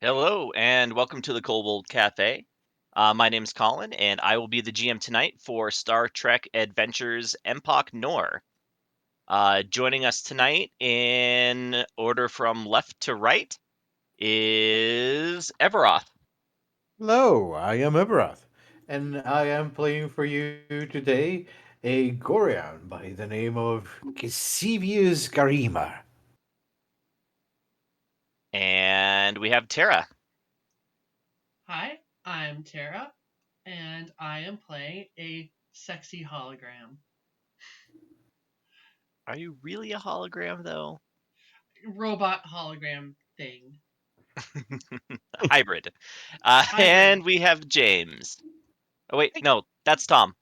Hello, and welcome to the Kobold Cafe. My name's Colin, and I will be the GM tonight for Star Trek Adventures Empok Nor. Joining us tonight in order from left to right is Everoth. Hello, I am Ibarath, and I am playing for you today a Gorian by the name of Casivius Garima. And we have Tara. Hi, I'm Tara, and I am playing a sexy hologram. Are you really a hologram, though? Robot hologram thing. Hybrid. Hybrid. And we have James. Oh, wait, Hey, no, that's Tom.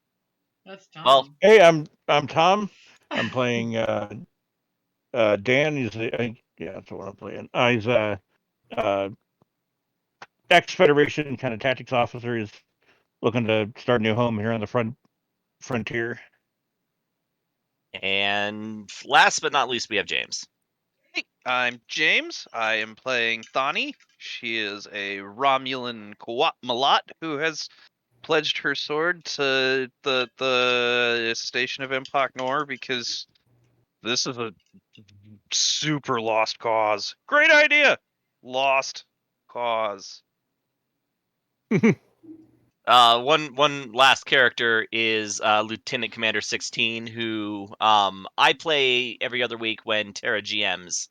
That's Well, Tom. hey, I'm Tom. I'm playing Dan. Yeah, that's what I'm playing. He's uh ex Federation kind of tactics officer. He's looking to start a new home here on the frontier. and last but not least, we have James. Hey, I'm James. I am playing Thani. She is a Romulan Quat Malat who has pledged her sword to the station of Empok Nor because this is a super lost cause. Great idea. Lost cause. One last character is Lieutenant Commander 16, who I play every other week when Terra GMs,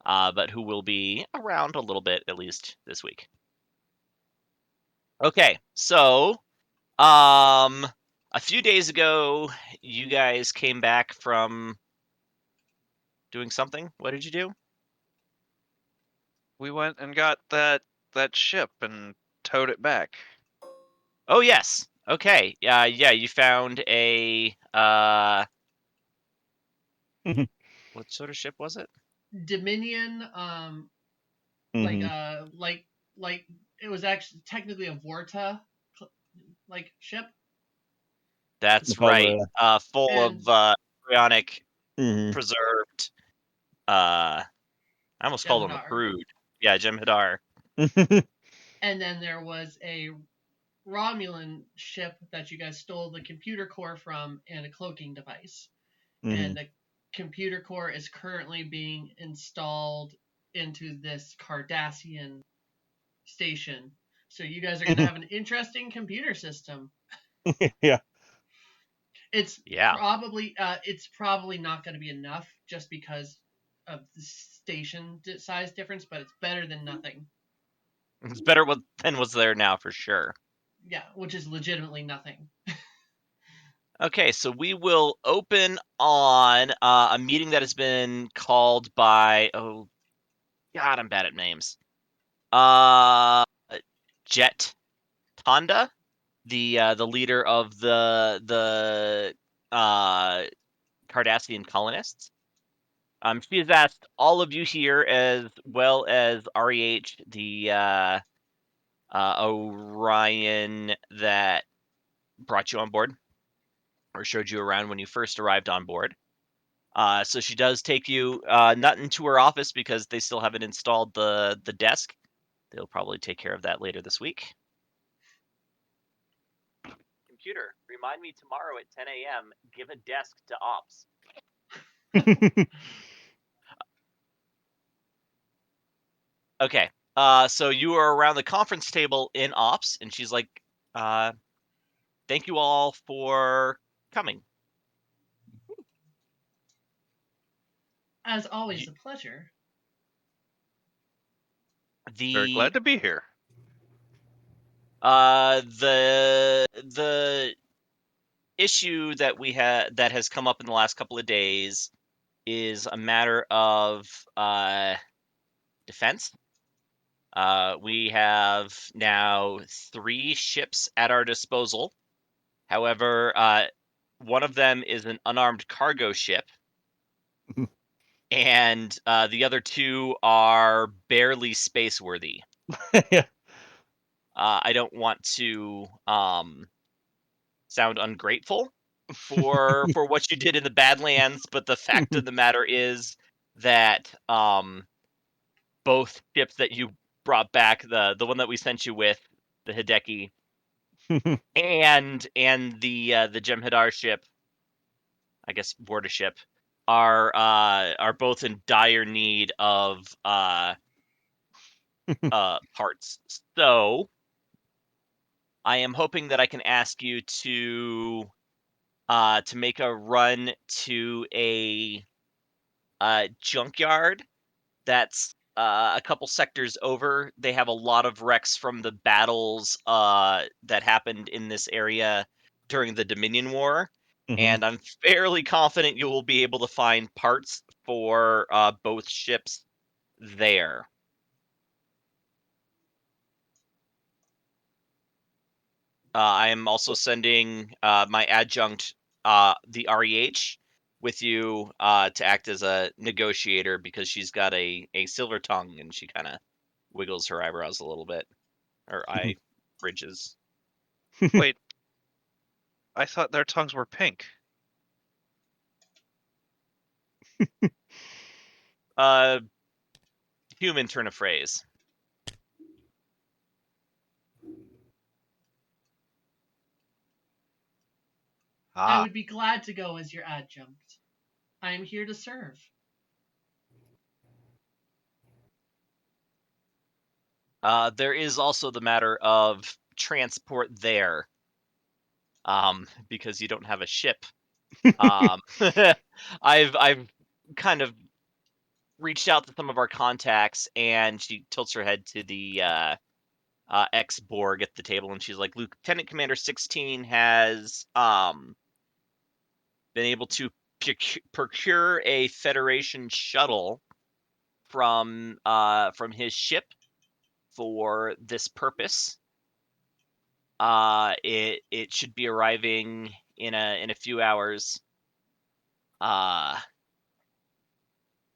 but who will be around a little bit at least this week. Okay, so um, a few days ago, you guys came back from doing something. What did you do? We went and got that ship and towed it back. Oh yes. Okay. Yeah. You found a what sort of ship was it? Dominion, like hmm uh, like like it was actually technically a Vorta like ship, That's With all right. the Full and of cryonic hmm preserved. I almost called him a Geminar, crude. Yeah, Jem'Hadar. and then there was a Romulan ship that you guys stole the computer core from and a cloaking device. hmm And the computer core is currently being installed into this Cardassian station. So you guys are going to have an interesting computer system. yeah. Yeah, It's probably not going to be enough just because of the station size difference, but it's better than nothing. it's better than what's there now for sure. Yeah, which is legitimately nothing. Okay, so we will open on a meeting that has been called by. Oh God, I'm bad at names. Uh, Jet Tonda, the leader of the Cardassian colonists. She has asked all of you here, as well as REH, the Orion that brought you on board or showed you around when you first arrived on board. So she does take you not into her office because they still haven't installed the desk. They'll probably take care of that later this week. Computer, remind me tomorrow at 10 a.m. Give a desk to ops. Okay. So you are around the conference table in ops, and she's like, uh, "Thank you all for coming." As always, Y- a pleasure. Very The glad to be here. the issue that we had that has come up in the last couple of days is a matter of defense. We have now 3 ships at our disposal. However, one of them is an unarmed cargo ship, and the other 2 are barely space worthy. yeah. I don't want to sound ungrateful for what you did in the Badlands, but the fact of the matter is that both ships that you brought back the one that we sent you with the Hideki and the Geminar ship, I guess board a ship, are both in dire need of parts. So I am hoping that I can ask you to make a run to a junkyard that's a couple sectors over. They have a lot of wrecks from the battles that happened in this area during the Dominion War, and I'm fairly confident you will be able to find parts for both ships there. I am also sending my adjunct, the REH, with you to act as a negotiator because she's got a silver tongue and she kind of wiggles her eyebrows a little bit, or eye bridges. Wait, I thought their tongues were pink. Uh, Human turn of phrase. I Ah, would be glad to go as your adjunct. I am here to serve. There is also the matter of transport there, because you don't have a ship. I've kind of reached out to some of our contacts, and she tilts her head to the ex Borg at the table, and she's like, Lieutenant Commander 16 has been able to procure a Federation shuttle from his ship for this purpose. It should be arriving in a few hours.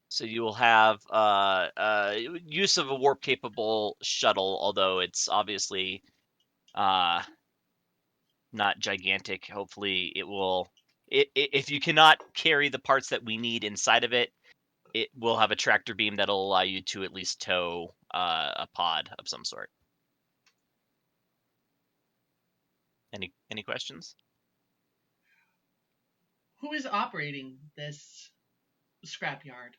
So you will have use of a warp capable shuttle, although it's obviously uh, not gigantic. Hopefully, it will. If you cannot carry the parts that we need inside of it, it will have a tractor beam that'll allow you to at least tow a pod of some sort. Any questions? Who is operating this scrapyard?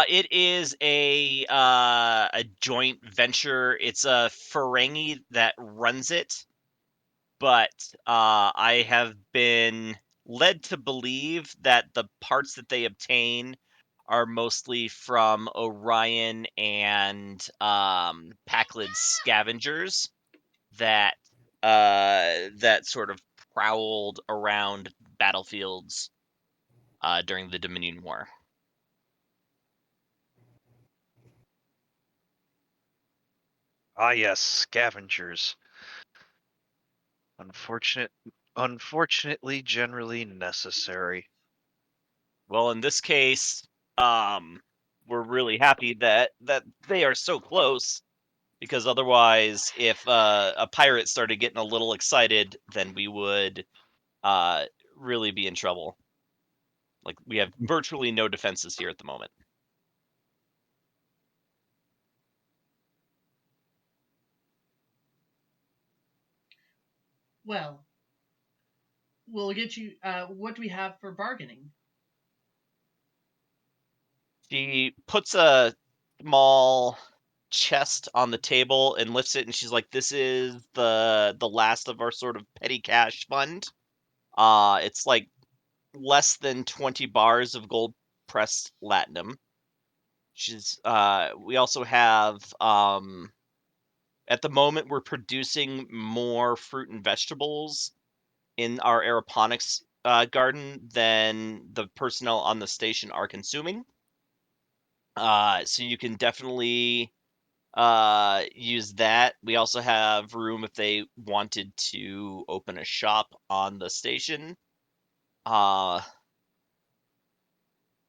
It is a joint venture. It's a Ferengi that runs it, but I have been led to believe that the parts that they obtain are mostly from Orion and Pakled scavengers that that sort of prowled around battlefields during the Dominion War. yes, scavengers. Unfortunately, generally necessary. Well, in this case, we're really happy that they are so close, because otherwise, if a pirate started getting a little excited, then we would really be in trouble. Like, we have virtually no defenses here at the moment. Well, we'll get you. What do we have for bargaining? She puts a small chest on the table and lifts it, and she's like, "This is the last of our sort of petty cash fund. It's like less than 20 bars of gold pressed latinum. She's we also have at the moment we're producing more fruit and vegetables in our aeroponics garden than the personnel on the station are consuming. So you can definitely use that. We also have room if they wanted to open a shop on the station. Uh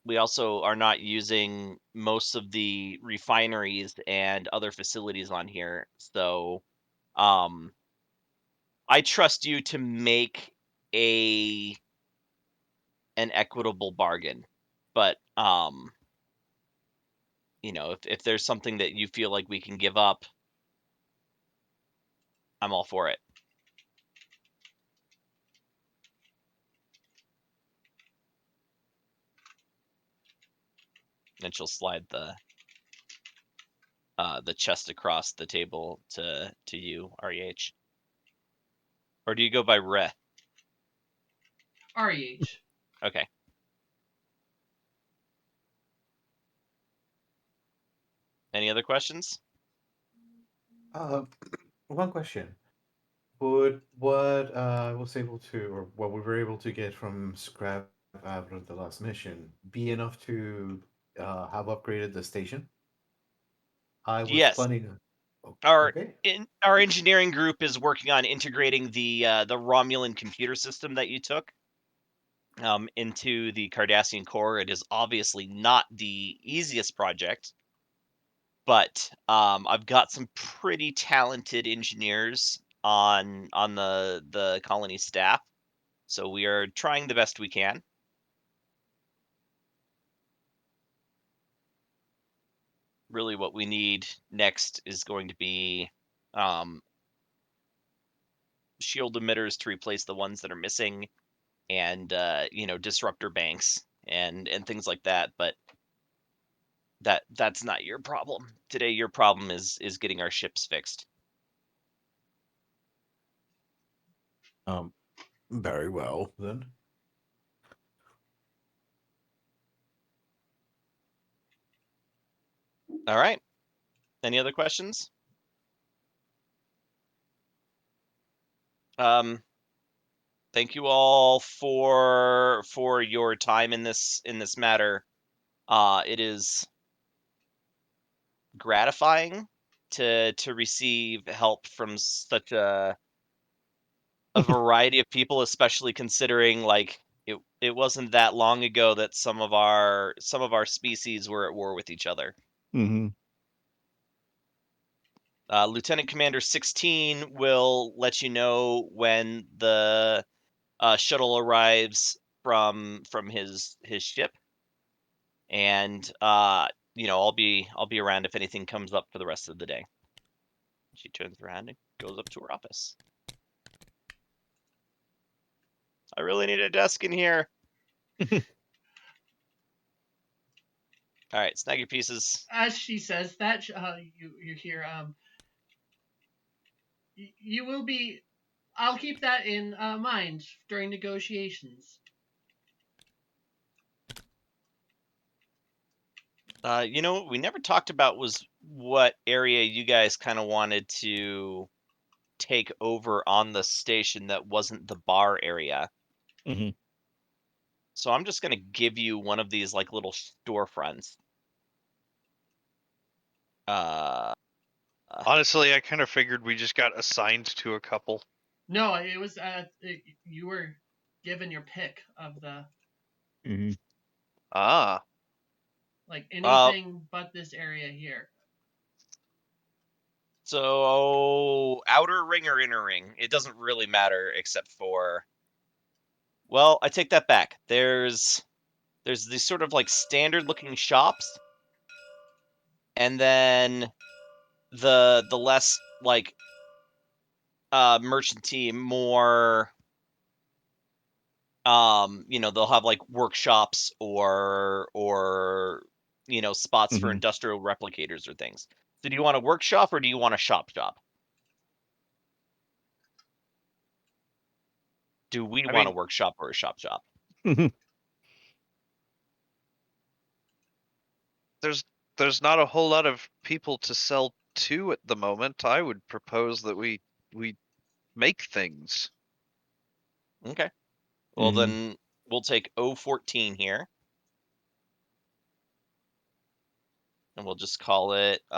we also are not using most of the refineries and other facilities on here. So um I trust you to make a an equitable bargain. But if there's something that you feel like we can give up, I'm all for it. And she'll slide the chest across the table to you, REH. Or do you go by Re? REH. Okay. Any other questions? One question. Would what I was able to, or what we were able to get from scrap after the last mission, be enough to have upgraded the station? I was Yes. planning. Our Okay. our engineering group is working on integrating the Romulan computer system that you took into the Cardassian core. It is obviously not the easiest project, but I've got some pretty talented engineers on the colony staff, so we are trying the best we can. Really, what we need next is going to be um, shield emitters to replace the ones that are missing, and disruptor banks and things like that. But that's not your problem today. Your problem is getting our ships fixed. Um, Very well then. All right. Any other questions? Um, Thank you all for your time in this matter. It is gratifying to receive help from such a variety of people, especially considering like it wasn't that long ago that some of our species were at war with each other. Mm-hmm. Lieutenant Commander 16 will let you know when the shuttle arrives from his ship, and I'll be around if anything comes up for the rest of the day. She turns around and goes up to her office. I really need a desk in here. All right, snag your pieces. As she says that, you hear you will be. I'll keep that in mind during negotiations. What we never talked about was what area you guys kind of wanted to take over on the station that wasn't the bar area. Mm-hmm. So I'm just gonna give you one of these like little storefronts. Uh, Honestly, I kind of figured we just got assigned to a couple. No, it was you were given your pick of the Mm-hmm. Ah, like uh, anything but this area here. so outer ring or inner ring, it doesn't really matter except for. Well, I take that back. There's these sort of like standard looking shops, and then the less like merchanty, more they'll have like workshops or spots for Mm-hmm. industrial replicators or things. So do you want a workshop or do you want a shop? Do we I want a mean, workshop or a shop? Mm-hmm. there's there's not a whole lot of people to sell to at the moment. I would propose that we make things. Okay. Well, Mm-hmm. then we'll take 014 here, and we'll just call it We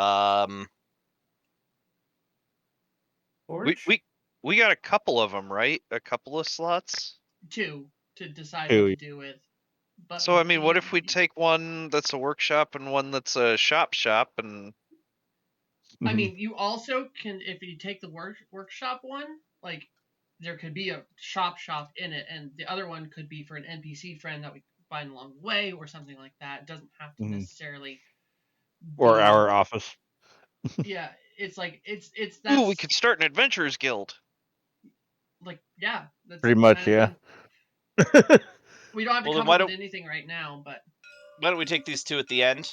Forge. we we got a couple of them, right? A couple of slots. Two to decide what Two. to do with. But So I mean, what you, if we take one that's a workshop and one that's a shop and I Mm-hmm. mean, you also can if you take the workshop one, like there could be a shop in it, and the other one could be for an NPC friend that we find along the way or something like that. It doesn't have to Mm-hmm. necessarily Or the our office. yeah, it's like it's Ooh, we that's could start an adventurers guild. like yeah, that's Pretty the much, kind of yeah. thing. We don't have to Well, then come up with anything right now, but why don't we take these two at the end?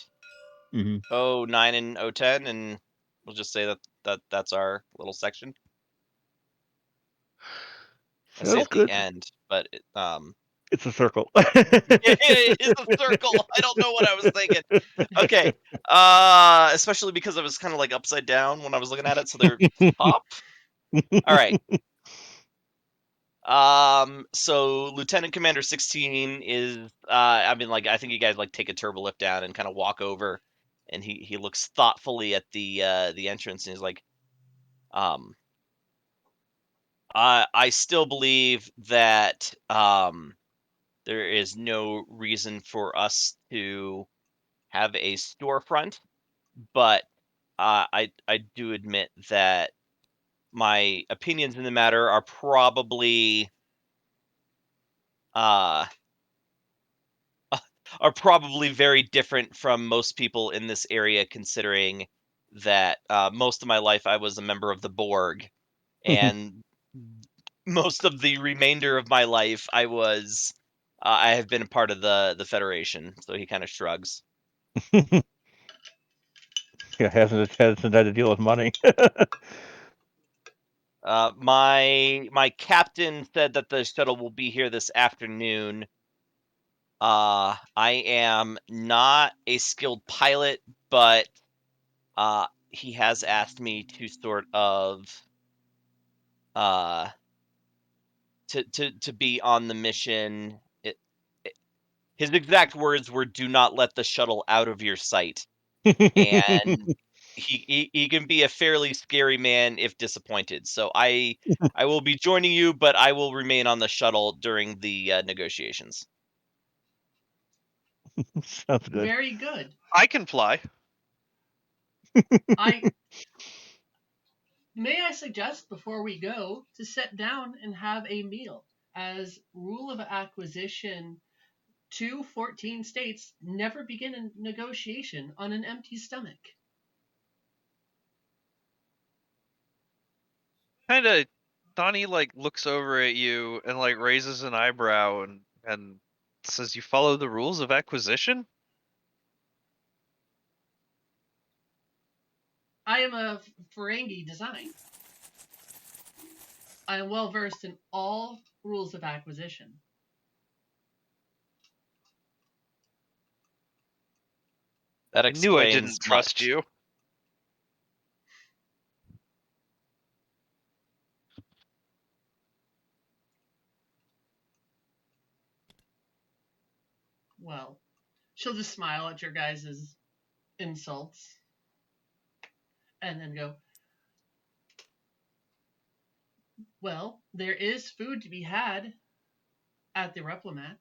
hmm 09 and 010, and we'll just say that's our little section. I say Sounds at the good. end, but It's a circle. it is a circle. I don't know what I was thinking. Okay, especially because I was kind of like upside down when I was looking at it, so they're top. All right. So Lieutenant Commander 16 is I mean, like, I think you guys like take a turbo lift down and kind of walk over, and he looks thoughtfully at the entrance, and he's like, um I still believe that there is no reason for us to have a storefront, but I do admit that my opinions in the matter uh are probably very different from most people in this area, considering that most of my life I was a member of the Borg, and most of the remainder of my life I have been a part of the Federation. So he kind of shrugs. Yeah, hasn't had to deal with money. My captain said that the shuttle will be here this afternoon. I am not a skilled pilot, but he has asked me to sort of uh to be on the mission. His exact words were, "Do not let the shuttle out of your sight." And he can be a fairly scary man if disappointed. So I will be joining you, but I will remain on the shuttle during the negotiations. Sounds good. very good. I can fly. I may I suggest before we go to sit down and have a meal, as rule of acquisition 214 states never begin a negotiation on an empty stomach. Kind of, Donnie like looks over at you and like raises an eyebrow and says, "You follow the rules of acquisition?" I am a Ferengi design. I am well versed in all rules of acquisition. That I knew I explains didn't trust much. you. Well, she'll just smile at your guys' insults and then go, well, there is food to be had at the Replomat.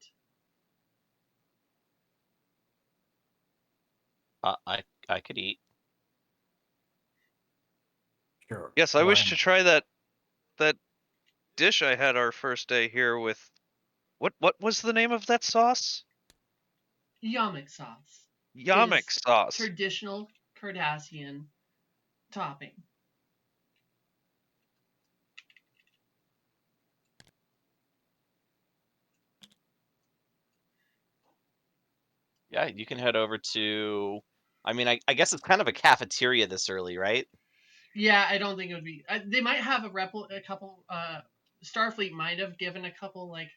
I could eat. Sure. Yes, I Why wish to not? try that dish I had our first day here with. What was the name of that sauce? Yamak sauce Yamek is sauce. traditional Cardassian topping. Yeah, you can head over to. I mean, I guess it's kind of a cafeteria this early, right? Yeah, I don't think it would be. They might have a couple. Starfleet might have given a couple like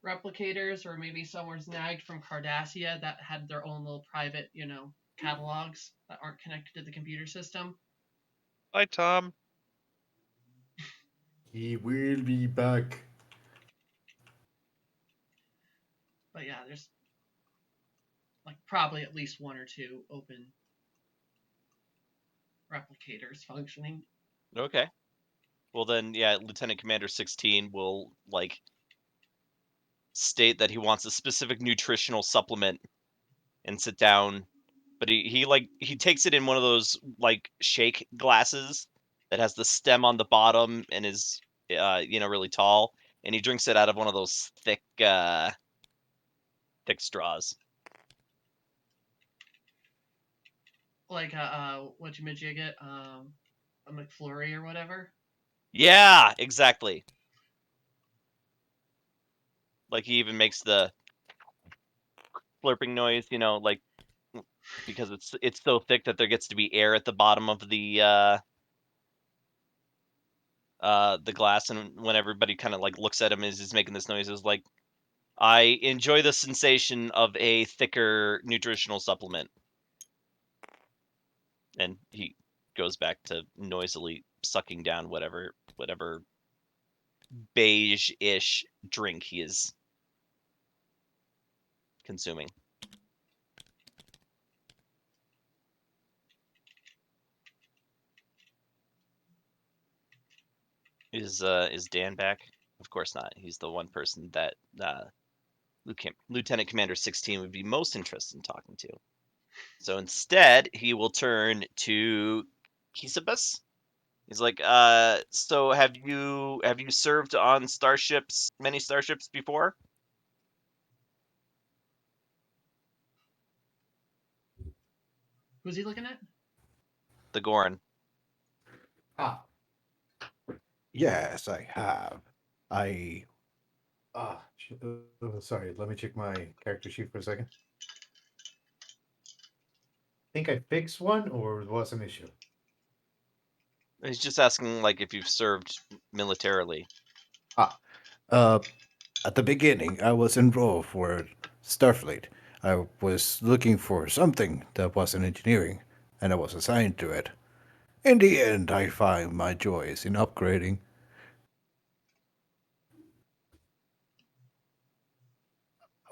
replicators, or maybe somewhere snagged from Cardassia that had their own little private, catalogs that aren't connected to the computer system. Bye, Tom. He will be back. But yeah, there's like probably at least one or two open replicators functioning. Okay. Well then, yeah, Lieutenant Commander 16 will like state that he wants a specific nutritional supplement and sit down. But he takes it in one of those like shake glasses that has the stem on the bottom and is really tall, and he drinks it out of one of those thick straws. like a whatchamajigget, a McFlurry or whatever. Yeah, exactly. Like he even makes the slurping noise, like because it's so thick that there gets to be air at the bottom of the glass, and when everybody kind of like looks at him as he's making this noise, is like, I enjoy the sensation of a thicker nutritional supplement. And he goes back to noisily sucking down whatever beige-ish drink he is consuming. Is Dan back? Of course not. He's the one person that Lieutenant Commander 16 would be most interested in talking to. So instead, he will turn to Kisabus. He's like, so have you served on many starships before? Who's he looking at? The Gorn. Ah, yes, I have. I sorry. Let me check my character sheet for a second. Think I fixed one, or it was an issue. He's just asking like if you've served militarily. Ah, uh, at the beginning, I was enrolled for Starfleet. I was looking for something that wasn't engineering, and I was assigned to it. In the end, I find my joys in upgrading.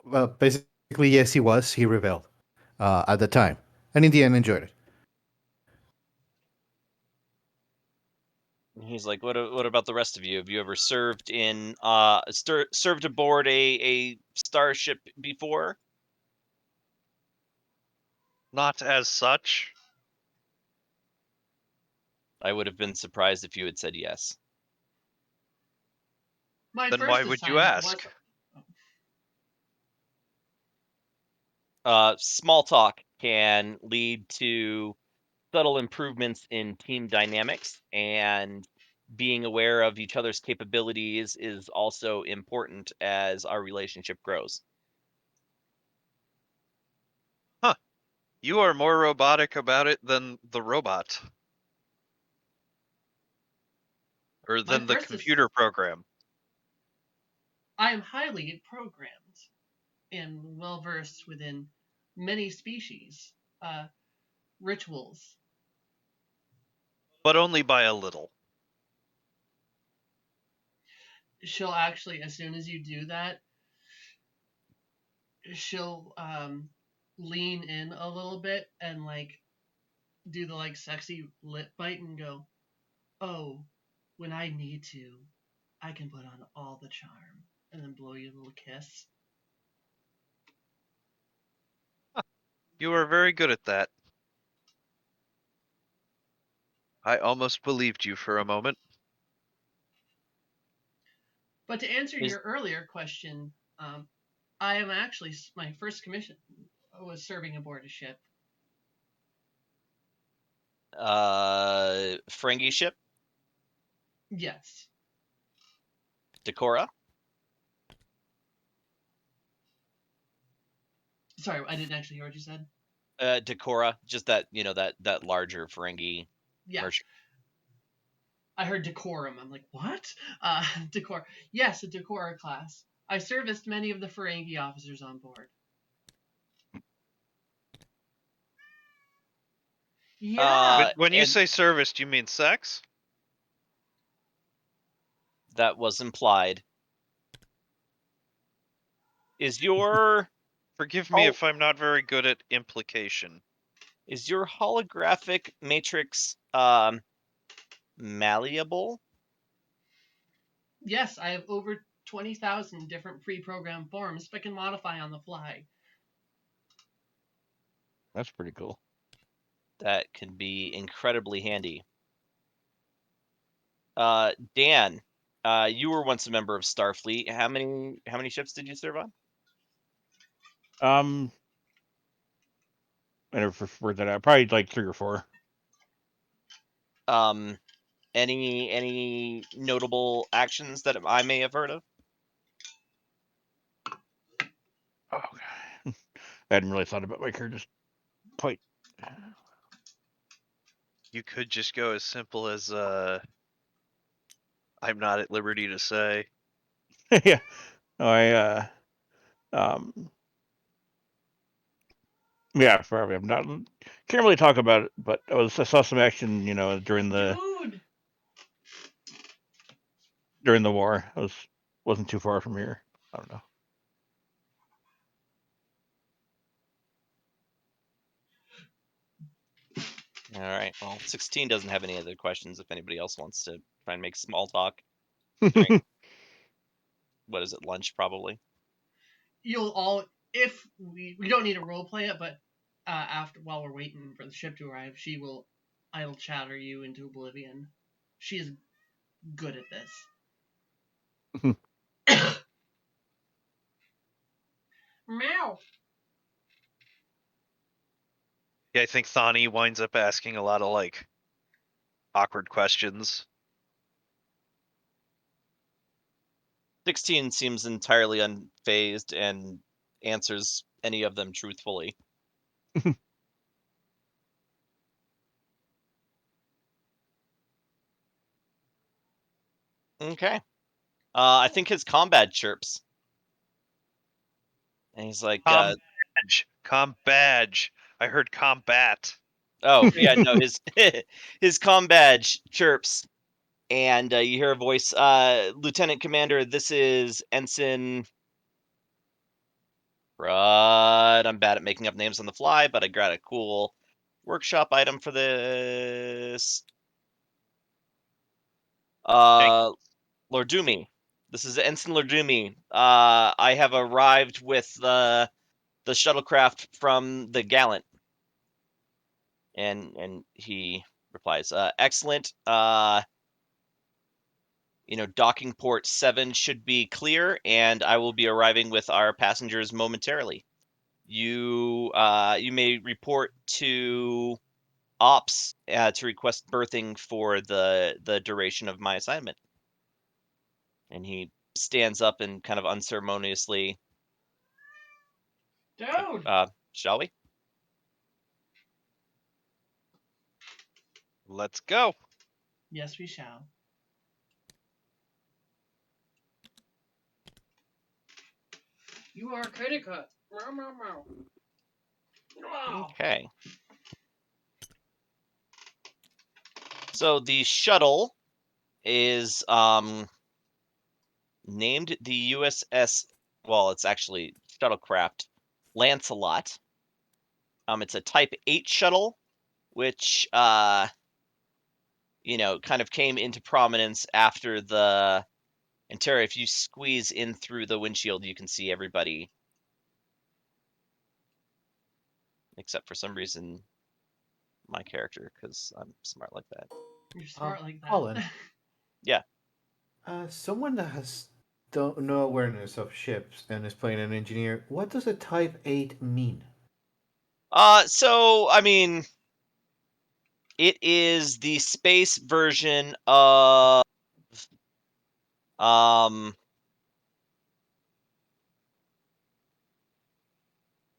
Well, basically, yes, he was. He rebelled at the time, and in the end, enjoyed it. He's like, what about the rest of you? Have you ever served in served aboard a starship before? Not as such. I would have been surprised if you had said yes. My Then why first would you assignment was. ask? Small talk can lead to subtle improvements in team dynamics, and being aware of each other's capabilities is also important as our relationship grows. Huh. You are more robotic about it than the robot. Or My than the first is. computer program. I am highly programmed and well versed within many species, rituals. But only by a little. She'll actually, as soon as you do that, she'll lean in a little bit and like do the like sexy lip bite and go, "Oh, when I need to, I can put on all the charm," and then blow you a little kiss. You are very good at that. I almost believed you for a moment. But to answer Is your earlier question, I am actually my first commission was serving aboard a ship. Ferengi ship, Yes. Decora? Sorry, I didn't actually hear what you said. Decora, just that that larger Ferengi Yeah, merchant. I heard decorum. I'm like, what? Decor. Yes, a Decora class. I serviced many of the Ferengi officers on board. Yeah. When you And say service, do you mean sex? that was implied. Is your Forgive me hol- if I'm not very good at implication. is your holographic matrix malleable? Yes, I have over 20,000 different pre-programmed forms that can modify on the fly. That's pretty cool. That can be incredibly handy. Dan, you were once a member of Starfleet. How many ships did you serve on? Um, I never word that out. Probably like 3 or 4. Any notable actions that I may have heard of? Oh, God. I hadn't really thought about my character's quite. You could just go as simple as I'm not at liberty to say. Yeah. I yeah, probably. I'm not. Can't really talk about it, but I saw some action, during the Dude! war. Wasn't too far from here. I don't know. All right. Well, 16 doesn't have any other questions. If anybody else wants to try and make small talk during what is it, lunch probably. You'll all, if we don't need to role play it, but after while we're waiting for the ship to arrive, she will idle chatter you into oblivion. She is good at this. Meow. Yeah, I think Thani winds up asking a lot of like awkward questions. 16 seems entirely unfazed and answers any of them truthfully. Okay. I think his combat chirps. And he's like, Com badge. I heard combat. oh, yeah, no, his comm badge chirps. And you hear a voice, Lieutenant Commander, this is Ensign. Right, I'm bad at making up names on the fly, but I got a cool workshop item for this. Lordumi. This is Ensign Lordumi. I have arrived with the shuttlecraft from the Gallant. And he replies, excellent. Docking port 7 should be clear, and I will be arriving with our passengers momentarily. You may report to ops to request berthing for the duration of my assignment. And he stands up and kind of unceremoniously, Dude! shall we? Let's go. Yes, we shall. You are Critica. Okay. So the shuttle is named the USS. Well, it's actually shuttlecraft Lancelot. It's a Type 8 shuttle, which kind of came into prominence after the. And Tara, if you squeeze in through the windshield, you can see everybody, except for some reason my character, because I'm smart like that. You're smart like that. Colin. Yeah. Someone that has no awareness of ships and is playing an engineer, what does a Type 8 mean? So I mean, it is the space version of um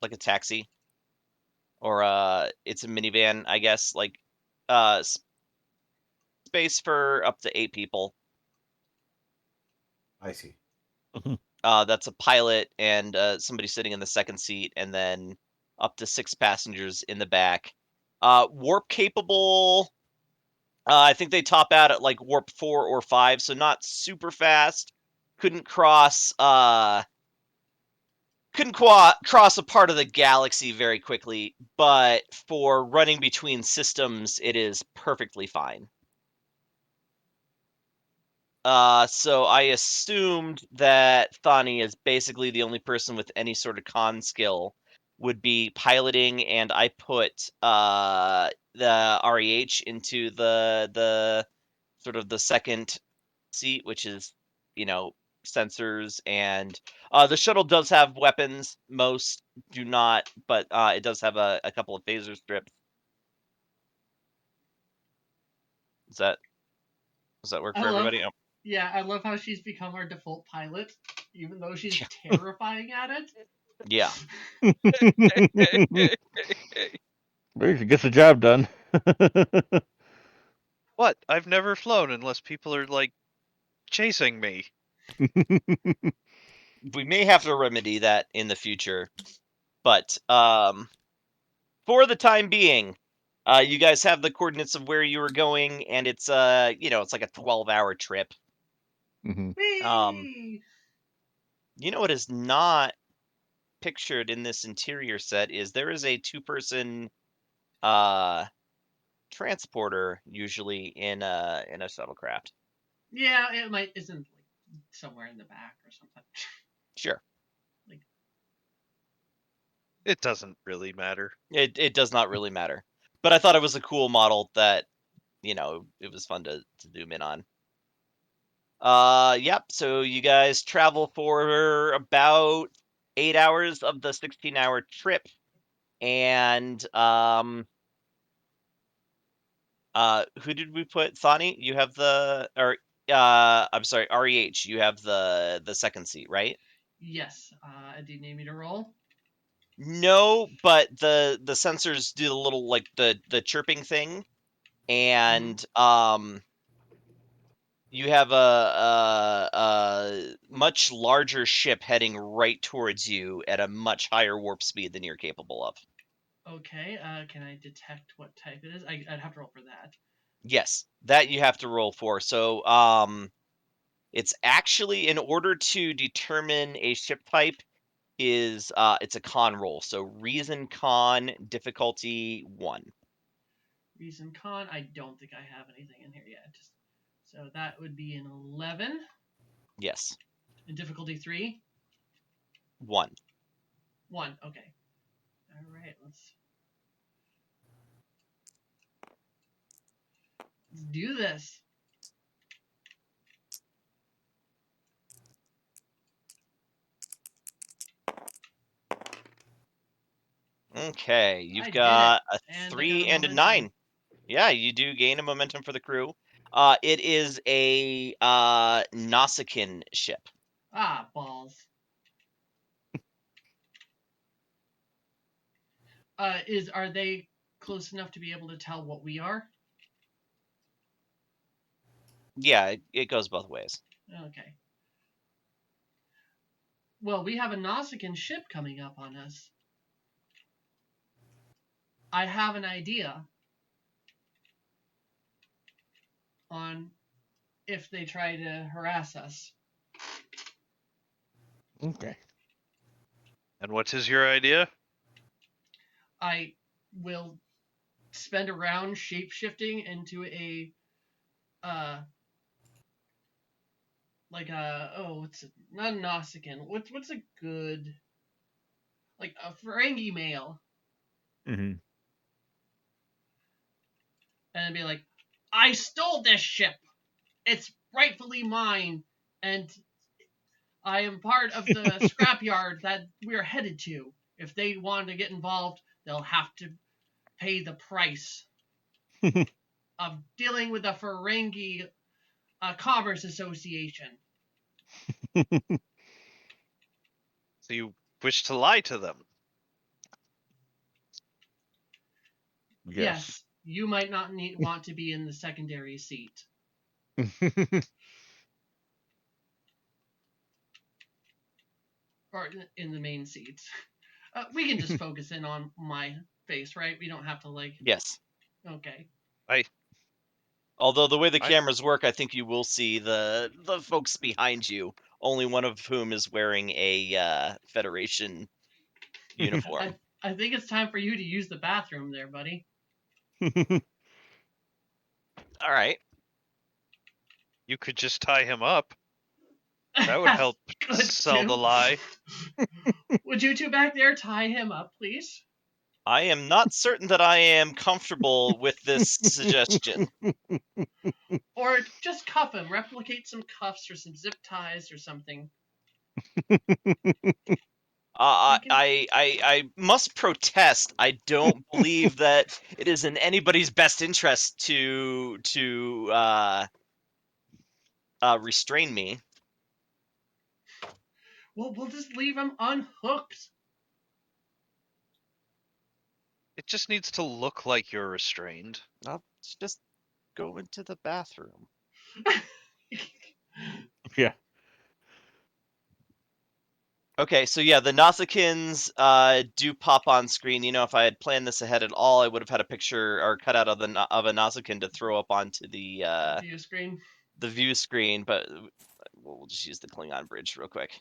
like a taxi, or it's a minivan, I guess, like uh space for up to 8 people. I see. That's a pilot and somebody sitting in the second seat, and then up to 6 passengers in the back. Warp capable. I think they top out at like warp 4 or 5, so not super fast. Couldn't cross cross a part of the galaxy very quickly, but for running between systems, it is perfectly fine. So I assumed that Thani is basically the only person with any sort of con skill would be piloting, and I put the REH into the sort of the second seat, which is, sensors, and the shuttle does have weapons. Most do not, but it does have a couple of phaser strips. Does that work I for love, everybody? Oh, yeah, I love how she's become our default pilot, even though she's Yeah. terrifying at it. yeah. Well, she gets the job done. What? I've never flown unless people are like chasing me. We may have to remedy that in the future, but for the time being, you guys have the coordinates of where you were going, and it's it's like a 12-hour trip. Mhm. Whee! What is not pictured in this interior set is there is a two-person uh transporter usually in a shuttlecraft. Yeah, it might isn't like somewhere in the back or something. Sure. Like, It doesn't really matter. It does not really matter. But I thought it was a cool model that, it was fun to zoom in on. Yep, so you guys travel for about 8 hours of the 16-hour trip, and who did we put? Thani, you have I'm sorry, REH, you have the second seat, right? yes, do you need me to roll? No, but the sensors do the little, like, the chirping thing, Mhm. and you have a much larger ship heading right towards you at a much higher warp speed than you're capable of. Okay, can I detect what type it is? I'd have to roll for that. Yes, that you have to roll for. So, it's actually, in order to determine a ship type, it's a con roll. So reason con difficulty 1. Reason con, I don't think I have anything in here yet. So that would be an 11. Yes, And difficulty 3? 1. 1, okay. Alright, let's do this. Okay, you've I did it. got a And I got a 3 and a momentum. 9. Yeah, you do gain a momentum for the crew. It is a Nausicaan ship. Ah, balls. Are they close enough to be able to tell what we are? Yeah, it goes both ways. Okay. Well, we have a Nausicaan ship coming up on us. I have an idea on if they try to harass us. Okay. And what is your idea? I will spend a round shape shifting into a like a what's it, not a Nausicaan. What's a good like a Ferengi male Mhm. and be like, I stole this ship. It's rightfully mine, and I am part of the scrapyard that we're headed to. If they want to get involved, they'll have to pay the price of dealing with the Ferengi Commerce Association. So you wish to lie to them? Yes. Yes, you might not want to be in the secondary seat or in the main seat. We can just focus in on my face, right? We don't have to like. Yes. Okay. I Although the way the I cameras work, I think you will see the folks behind you, only one of whom is wearing a Federation uniform. I think it's time for you to use the bathroom there, buddy. All right. you could just tie him up. That would That's help good sell the too. lie. Would you two back there tie him up, please? I am not certain that I am comfortable with this suggestion. Or just cuff him. Replicate some cuffs or some zip ties or something. I must protest. I don't believe that it is in anybody's best interest to restrain me. Well, we'll just leave him unhooked. It just needs to look like you're restrained. I'll just go into the bathroom. Yeah. Okay, so yeah, the Nausicaans do pop on screen. You know, if I had planned this ahead at all, I would have had a picture or cutout of a Nausicaan to throw up onto the View screen. view screen, but we'll just use the Klingon bridge real quick.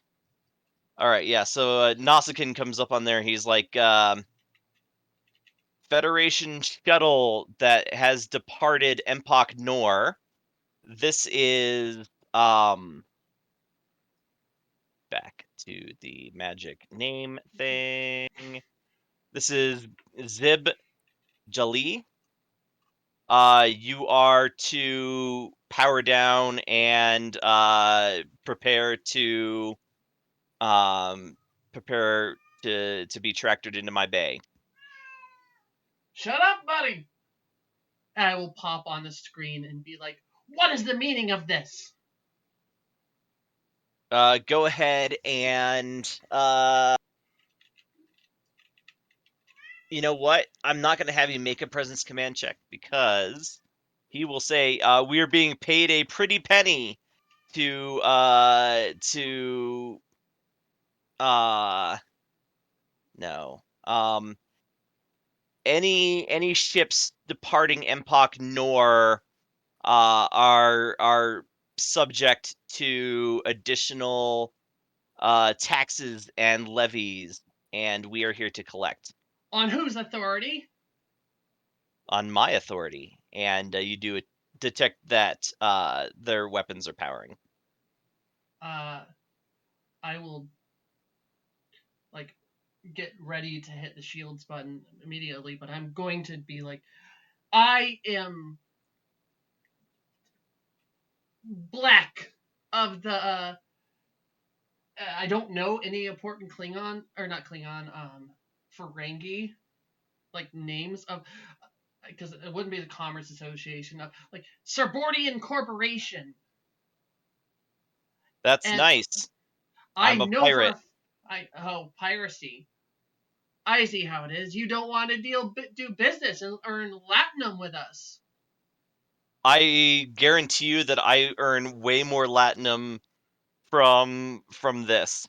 All right, yeah. So Nausicaan comes up on there. He's like, Federation shuttle that has departed Empok Nor. This is back to the magic name thing. This is Zib Jali. You are to power down and prepare to be tractored into my bay. Shut up, buddy. I will pop on the screen and be like, "What is the meaning of this?" Go ahead and you know what? I'm not going to have you make a presence command check because he will say we are being paid a pretty penny to no any ships departing Empok Nor are subject to additional taxes and levies, and we are here to collect On whose authority? on my authority. And you do detect that their weapons are powering. I will like get ready to hit the shields button immediately, but I'm going to be like, I am black of the I don't know any important Klingon or not Klingon Ferengi like names of because it wouldn't be the Commerce Association of like Serbordian Corporation. That's And nice. I I'm a know pirate. for piracy. I see how it is. You don't want to do business and earn latinum with us. I guarantee you that I earn way more latinum from this.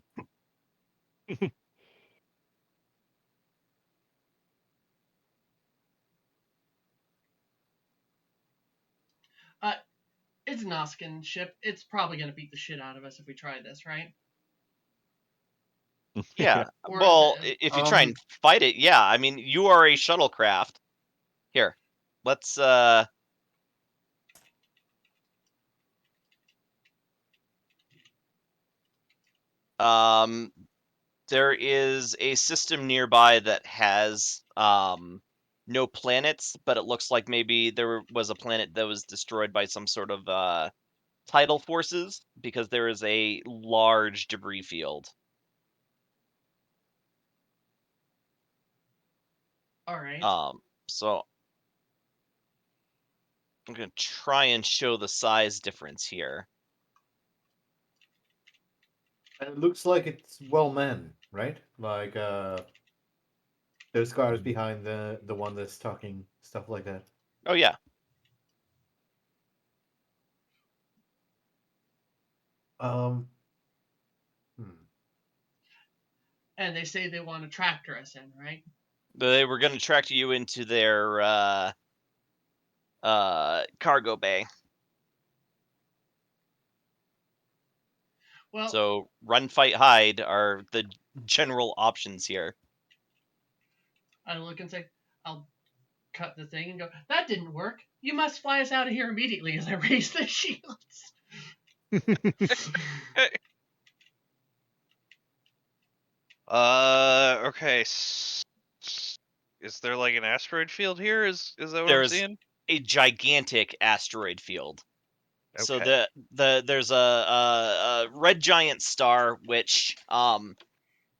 Uh, it's an Oskin ship. It's probably gonna beat the shit out of us if we try this, right? Yeah. Or is Well, it? if you try and fight it, yeah. I mean, you are a shuttlecraft. Here. Let's um there is a system nearby that has no planets, but it looks like maybe there was a planet that was destroyed by some sort of tidal forces because there is a large debris field. All right. So I'm gonna try and show the size difference here. And it looks like it's well manned, right? Like there's cars behind the one that's talking, stuff like that. Oh yeah. Um, hmm. And they say they want to tractor us in, right? They were gonna track you into their cargo bay. Well, So run, fight, hide are the general options here. I look and say, I'll cut the thing and go, that didn't work. You must fly us out of here immediately as I raise the shields. Okay. Is there like an asteroid field here? Is that what I'm There's seeing? a gigantic asteroid field. So Okay. there's a red giant star which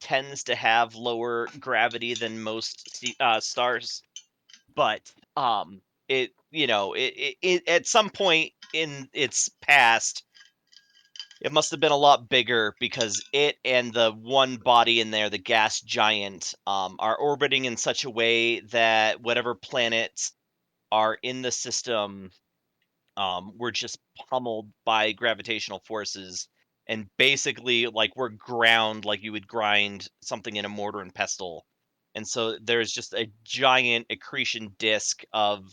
tends to have lower gravity than most stars, but it at some point in its past, it must have been a lot bigger because it and the one body in there, the gas giant, are orbiting in such a way that whatever planets are in the system were just pummeled by gravitational forces, and basically like we're ground like you would grind something in a mortar and pestle. And so there's just a giant accretion disk of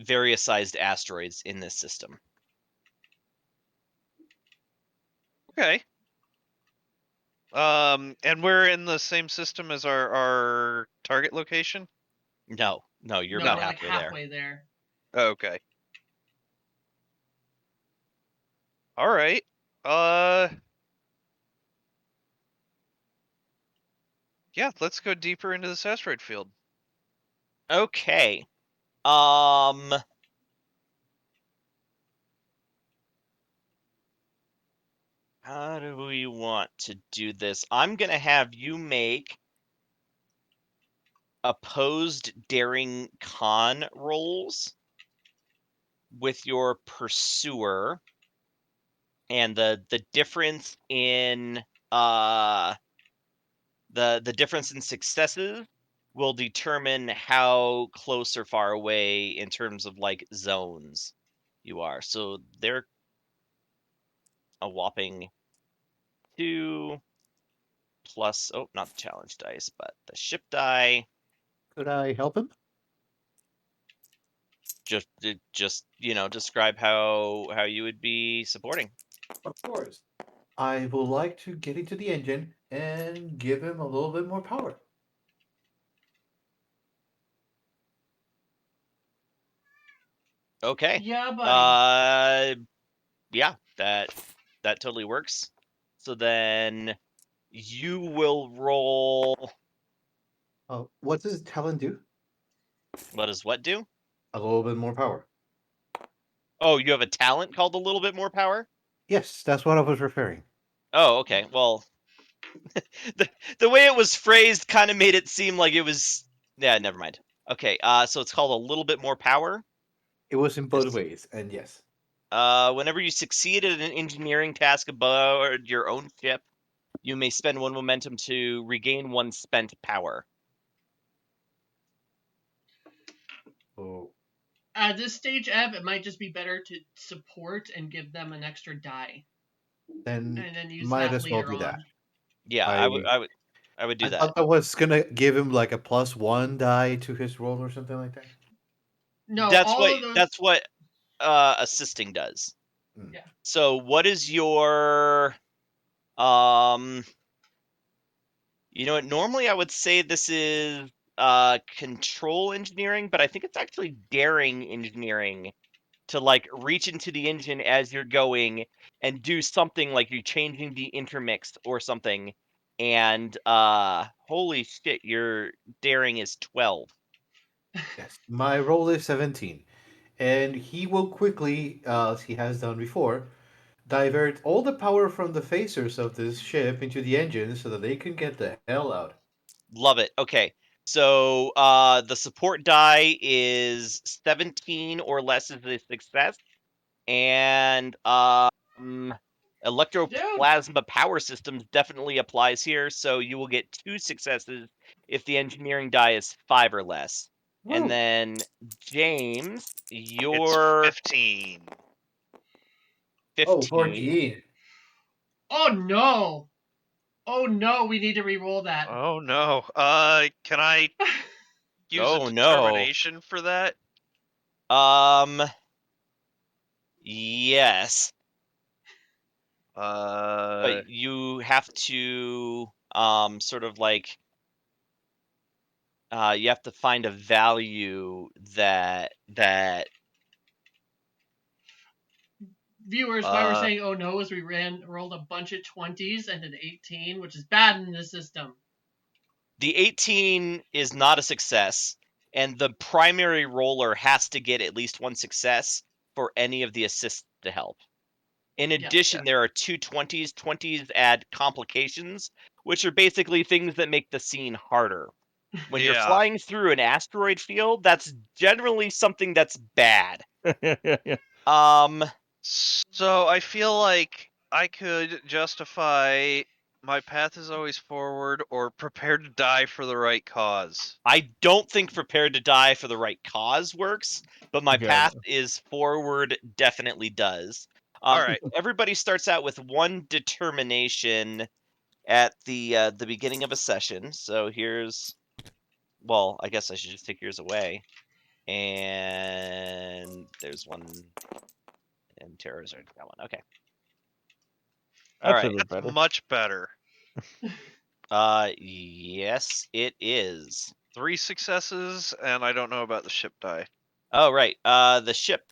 various sized asteroids in this system. Okay. And we're in the same system as our target location? No, you're No, about we're like halfway there. halfway there. Okay. All right. Uh yeah, let's go deeper into this asteroid field. Okay. Um how do we want to do this? I'm going to have you make opposed daring con rolls with your pursuer, and the difference in the difference in successes will determine how close or far away in terms of like zones you are. So they're a whopping 2 plus, oh, not the challenge dice, but the ship die. Could I help him? Just describe how you would be supporting. Of course. I would like to get into the engine and give him a little bit more power. Okay. Yeah, buddy. Yeah, that totally works. So then you will roll. What does talent do? What does what do? A little bit more power. Oh, you have a talent called a little bit more power? Yes, that's what I was referring. Oh, okay. Well, the way it was phrased kind of made it seem like it was. Yeah, never mind. Okay, so it's called a little bit more power. It was in both It's, ways, and yes. whenever you succeed at an engineering task aboard your own ship, you may spend 1 momentum to regain 1 spent power. Oh, At this stage, Ev, it might just be better to support and give them an extra die, then and then use might that as well later do that. on. Yeah, I I would do I that. thought that was gonna give him like a +1 die to his roll or something like that. No, That's all what of those. that's what assisting does. Mm. Yeah. So what is your um you know what, normally I would say this is control engineering, but I think it's actually daring engineering to like reach into the engine as you're going and do something like you're changing the intermix or something, and holy shit, your daring is 12. Yes, my roll is 17, and he will quickly, as he has done before, divert all the power from the phasers of this ship into the engine so that they can get the hell out. Love it. Okay. So the support die is 17 or less is a success, and Dude, electroplasma power systems definitely applies here. So you will get 2 successes if the engineering die is 5 or less. And Woo! then James, It's you're 15. Oh, 15. 14. oh no! Oh no, we need to re-roll that. Oh no. Can I use a Oh no. determination for that? Um, yes, Uh but you have to sort of like you have to find a value that Viewers, why we're uh saying oh no is we rolled a bunch of 20s and an 18, which is bad in this system. The 18 is not a success, and the primary roller has to get at least one success for any of the assists to help. In addition, there are two 20s. 20s add complications, which are basically things that make the scene harder. When you're Yeah. flying through an asteroid field, that's generally something that's bad. Yeah. So I feel like I could justify my path is always forward or prepared to die for the right cause. I don't think prepared to die for the right cause works, but my Okay. path is forward definitely does. All right. Everybody starts out with one determination at the beginning of a session. So here's, well, I guess I should just take yours away. And there's one, and Terror's already got one. Okay. All That's a right. bit That's better. much better. Yes, it is. 3 successes, and I don't know about the ship die. Oh, right. The ship.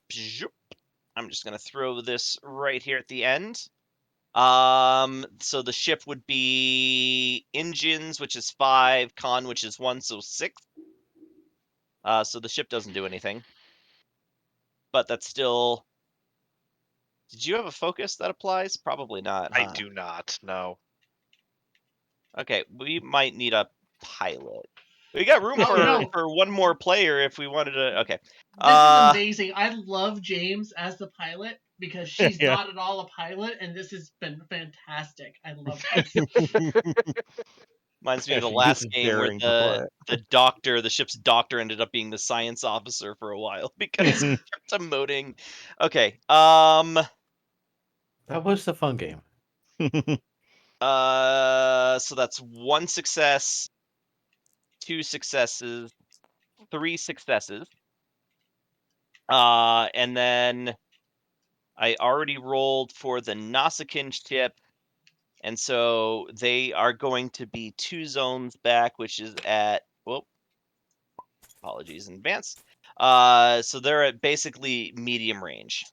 I'm just gonna throw this right here at the end. So the ship would be engines, which is 5, con, which is 1, so 6. So the ship doesn't do anything, but that's still. Did you have a focus that applies? Probably not. I Huh? do not know. Okay, we might need a pilot. We got room Oh, no. for one more player if we wanted to. Okay. This is amazing. I love James as the pilot because she's Yeah. not at all a pilot, and this has been fantastic. I love this. Reminds me Yeah, of the she last uses game where daring to fly the ship's doctor ended up being the science officer for a while because he kept emoting. Okay. That was the fun game. So that's 1 success, 2 successes, 3 successes. And then I already rolled for the Nausicaan ship, and so they are going to be 2 zones back, which is at, well, apologies in advance. So they're at basically medium range.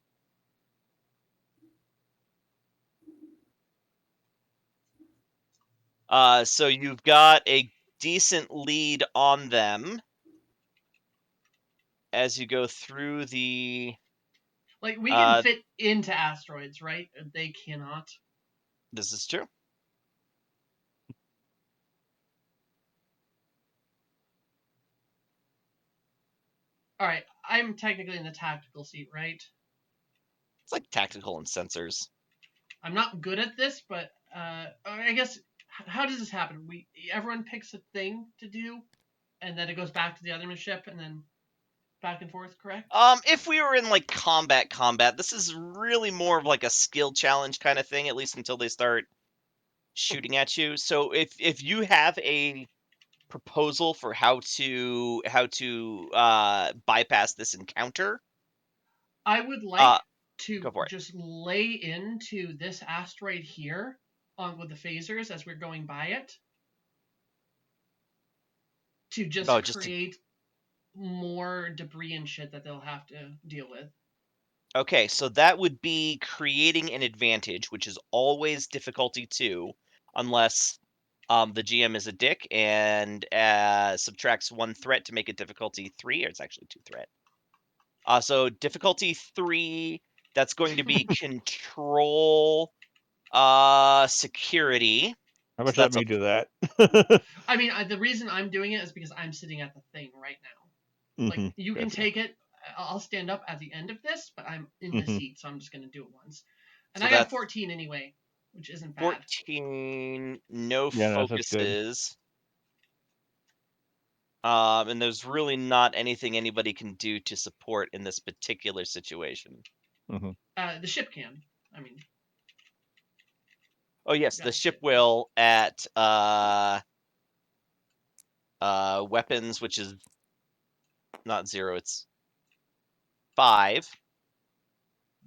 So you've got a decent lead on them as you go through the. Like, we can fit into asteroids, right? They cannot. This is true. All right, I'm technically in the tactical seat, right? It's like tactical and sensors. I'm not good at this, but I guess how does this happen? Everyone picks a thing to do, and then it goes back to the other ship, and then back and forth. Correct? If we were in like combat, this is really more of like a skill challenge kind of thing, at least until they start shooting at you. So if you have a proposal for how to bypass this encounter, I would like to go for it. just lay into this asteroid here on with the phasers as we're going by it to just Oh, just to, create more debris and shit that they'll have to deal with. okay, so that would be creating an advantage, which is always difficulty 2, unless the GM is a dick and subtracts 1 threat to make it difficulty 3, or it's actually 2 threat. So difficulty 3, that's going to be control security. How So much let that's a me do that? I mean, the reason I'm doing it is because I'm sitting at the thing right now. Like, you can Gotcha. take it. I'll stand up at the end of this, but I'm in the seat, so I'm just gonna do it once. And so I got that's 14 anyway, which isn't bad. 14, no Yeah, no, that's good. focuses. And there's really not anything anybody can do to support in this particular situation. The ship can. I mean. Oh yes, the got ship shit. will at weapons, which is not 0, it's 5.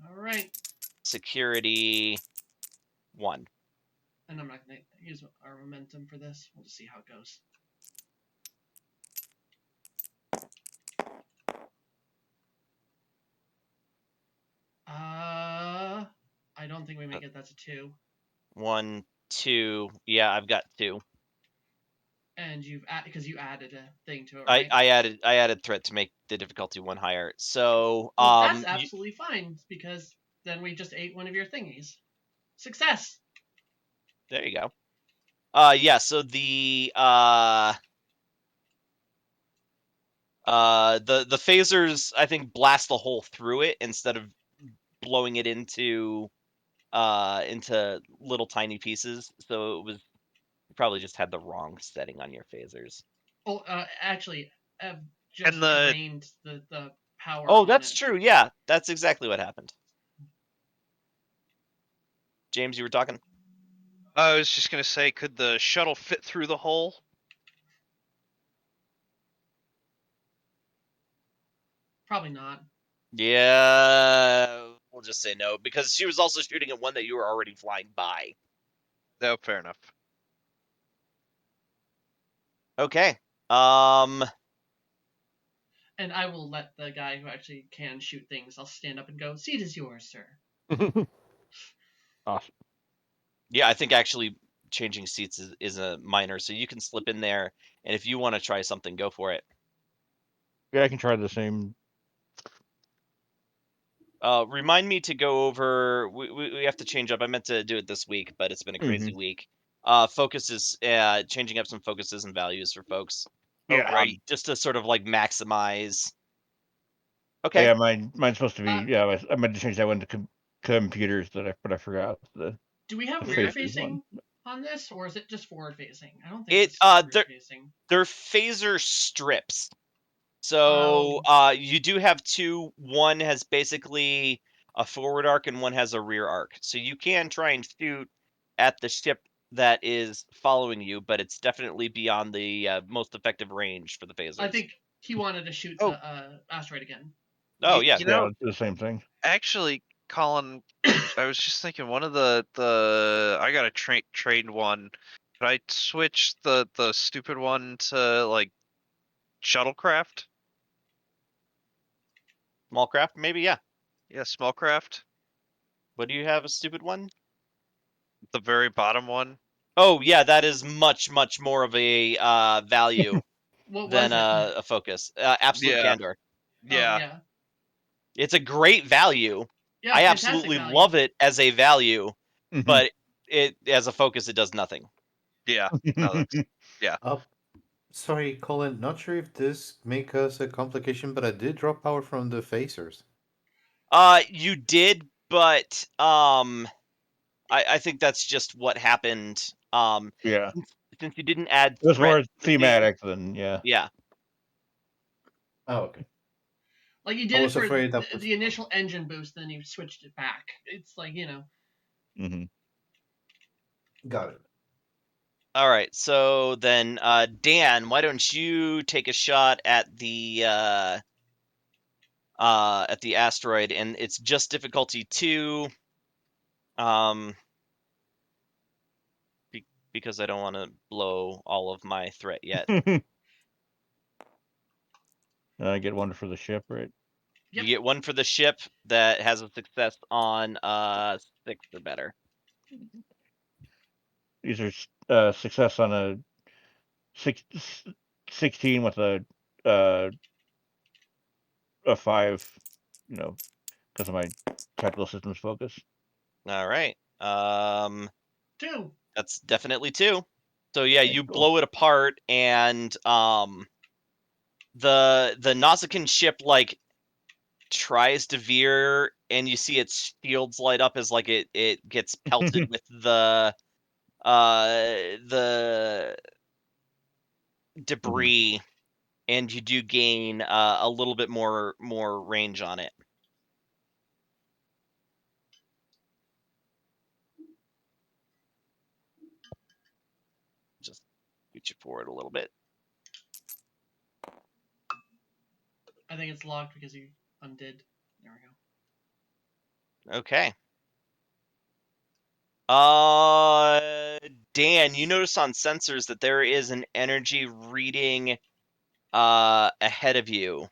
All right. Security 1. And I'm not gonna use our momentum for this. We'll just see how it goes. I don't think we make it. That's a 2. 1, 2. Yeah, I've got 2. And and you've because you added a thing to it, I, right? I added threat to make the difficulty 1 higher. So Well, that's absolutely fine because then we just ate one of your thingies. Success. there you go. Yeah. So the the phasers, I think, blast the hole through it instead of blowing it into little tiny pieces. So it was, you probably just had the wrong setting on your phasers. Oh, actually, I've just And the drained the power Oh, on that's it. true. Yeah, that's exactly what happened. James, you were talking? I was just gonna say, could the shuttle fit through the hole? Probably not. Yeah, we'll just say no because she was also shooting at one that you were already flying by. No, fair enough. Okay. And I will let the guy who actually can shoot things. I'll stand up and go. Seat is yours, sir. Awesome. Yeah, I think actually changing seats is a minor, so you can slip in there, and if you want to try something, go for it. Yeah, I can try the same. Remind me to go over. We have to change up. I meant to do it this week, but it's been a crazy week. Focuses, changing up some focuses and values for folks. Oh, Yeah. right. Just to sort of like maximize. Okay. Yeah, mine's supposed to be. Uh, Yeah, I meant to change that one to computers, but I forgot the Do we have the rear faces one. facing on this, or is it just forward facing? I don't think It it's rear facing. they're phaser strips. Oh, So you do have two. One has basically a forward arc and one has a rear arc. So you can try and shoot at the ship that is following you, but it's definitely beyond the most effective range for the phasers. I think he wanted to shoot Oh. the asteroid again. Oh yeah. You Yeah, know, let's do the same thing. actually, Colin, I was just thinking one of the I got a trade one. Could I switch the stupid one to like shuttlecraft? Small craft, maybe, yeah. Yeah, small craft. What do you have, a stupid one? The very bottom one. Oh yeah, that is much more of a value What than was it? a focus. Absolute Yeah, candor. Oh yeah, yeah, It's a great value. yeah, I fantastic absolutely value. love it as a value, Mhm. but it as a focus it does nothing. yeah. No, that's yeah. Up. Sorry, Colin. Not sure if this make us a complication, but I did drop power from the phasers. You did, but I think that's just what happened. Yeah, Since you didn't add it was threat more to the phaser. thematic than yeah. Yeah. Oh, okay. Like you I did it was for afraid that was the initial engine boost, then you switched it back. It's like Mm-hmm. got it. All right. So then Dan, why don't you take a shot at the asteroid, and it's just difficulty 2. Um because I don't want to blow all of my threat yet. I get one for the ship, right? Yep. You get one for the ship that has a success on 6 or better. These are success on a six, 16 with uh, a 5, because of my tactical systems focus. All right. 2. That's definitely 2. So yeah, Okay, you cool. blow it apart, and the Nausicaan ship like tries to veer, and you see its shields light up as like it gets pelted with the debris, and you do gain a little bit more range on it. Just scoot you forward a little bit. I think it's locked because you undid. There we go. Okay. Dan, you notice on sensors that there is an energy reading ahead of you,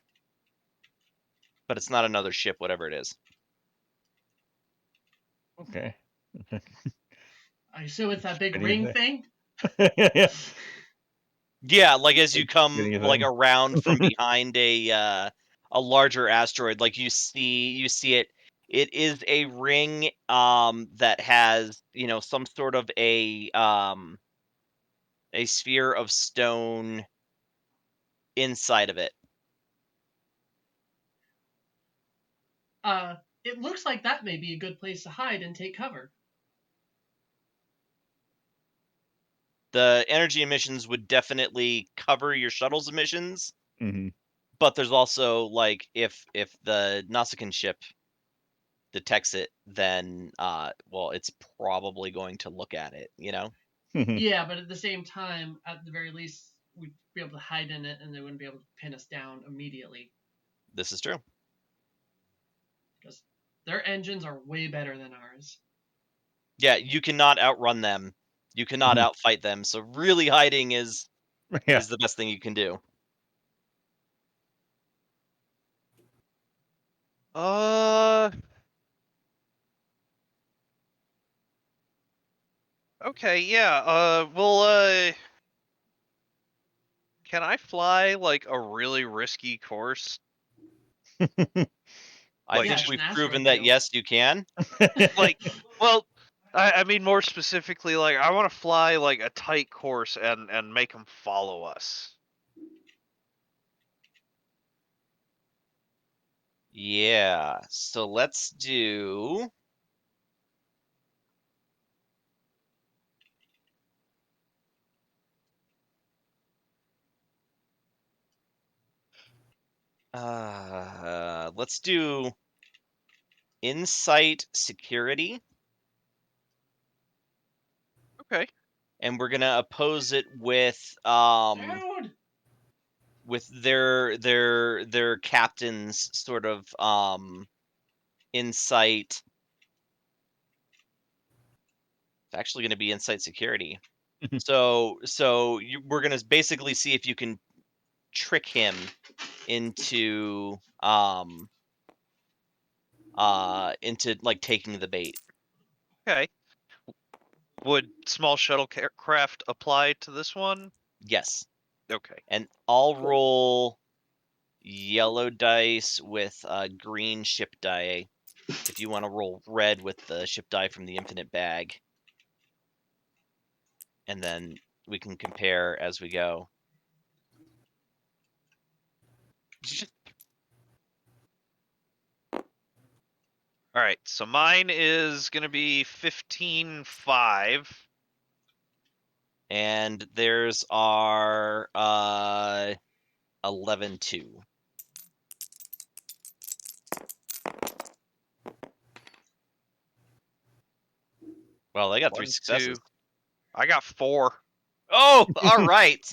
but it's not another ship, whatever it is. Okay. I assume it's that big Pretty ring easy. thing. Yeah. Yeah, like as you Like, come getting a like thing. around from behind a larger asteroid, like you see it. It is a ring that has, some sort of a sphere of stone inside of it. It looks like that may be a good place to hide and take cover. The energy emissions would definitely cover your shuttle's emissions, Mhm. but there's also like if the Nausicaan ship detects it, then well, it's probably going to look at it, Yeah, but at the same time, at the very least, we'd be able to hide in it, and they wouldn't be able to pin us down immediately This is true. because their engines are way better than ours. Yeah, you cannot outrun them. You cannot Mhm. outfight them. So really hiding is Yeah. the best thing you can do. Okay, yeah. Well, can I fly like a really risky course? I Like, think Yeah, it's an we've asteroid proven that field. yes, you can. like, well, I mean more specifically, like I want to fly like a tight course and make them follow us. Yeah. So let's do let's do insight security, Okay. and we're gonna oppose it Dude! with their captain's sort of insight. It's actually going to be insight security. So we're going to basically see if you can trick him into like taking the bait. Okay. Would small shuttle craft apply to this one? Yes. Okay. And I'll roll yellow dice with green ship die if you want to roll red with the ship die from the infinite bag. And then we can compare as we go. All right. So mine is gonna be 15.5. And there's our 11-2. Well, they got 3 1, successes. 2. I got 4. Oh, all right.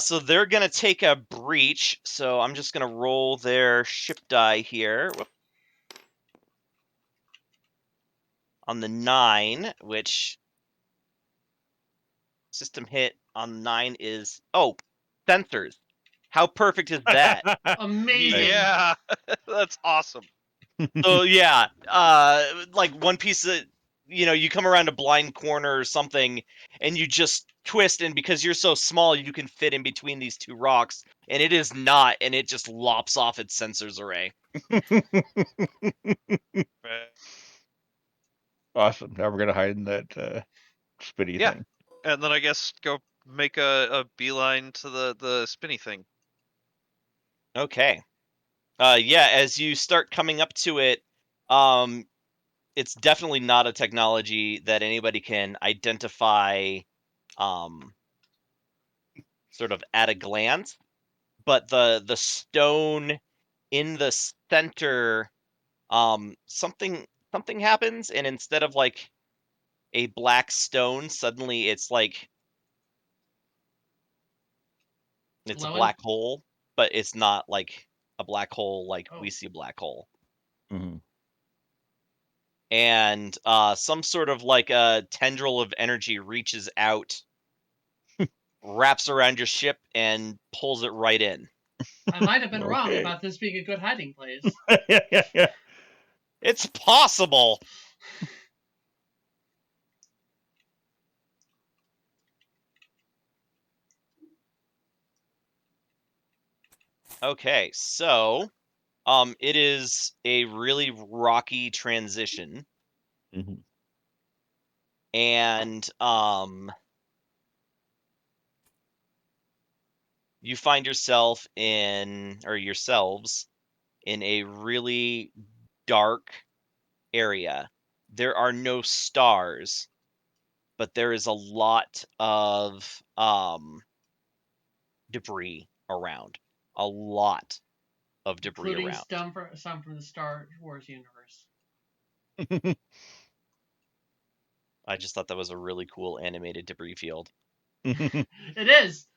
So they're gonna take a breach. So I'm just gonna roll their ship die here. Whoop. On the 9, which system hit on 9 is sensors. How perfect is that? Amazing! Yeah, that's awesome. So yeah, like one piece of you come around a blind corner or something, and you just twist, and because you're so small, you can fit in between these two rocks, and it is not, and it just lops off its sensors array. Awesome. Now we're gonna hide in that spitty Yeah, thing. and then I guess go make a beeline to the spinny thing. Okay. Yeah, as you start coming up to it, um, it's definitely not a technology that anybody can identify, um, sort of at a glance. But the stone in the center, something happens, and instead of like a black stone, suddenly it's a Glowing? black hole, but it's not like a black hole like we Oh. see a black hole. Mhm. And some sort of like a tendril of energy reaches out, wraps around your ship, and pulls it right in. I might have been wrong Okay. about this being a good hiding place. Yeah. It's possible. Okay, so it is a really rocky transition, Mhm. and you find yourselves in a really dark area. There are no stars, but there is a lot of debris around. A lot of debris including around. some from the Star Wars universe. I just thought that was a really cool animated debris field. It is.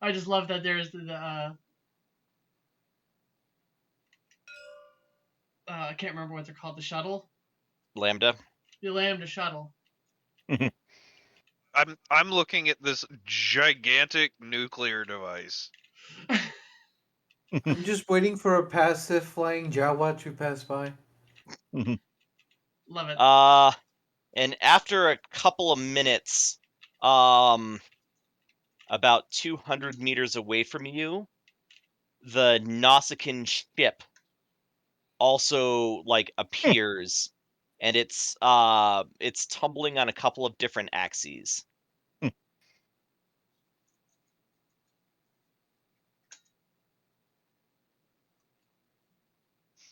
I just love that there's the I can't remember what they're called, the shuttle, Lambda. the Lambda shuttle. I'm looking at this gigantic nuclear device. I'm just waiting for a passive flying Jawa to pass by. Love it. And after a couple of minutes, about 200 meters away from you, the Nausicaan ship also appears, and it's tumbling on a couple of different axes.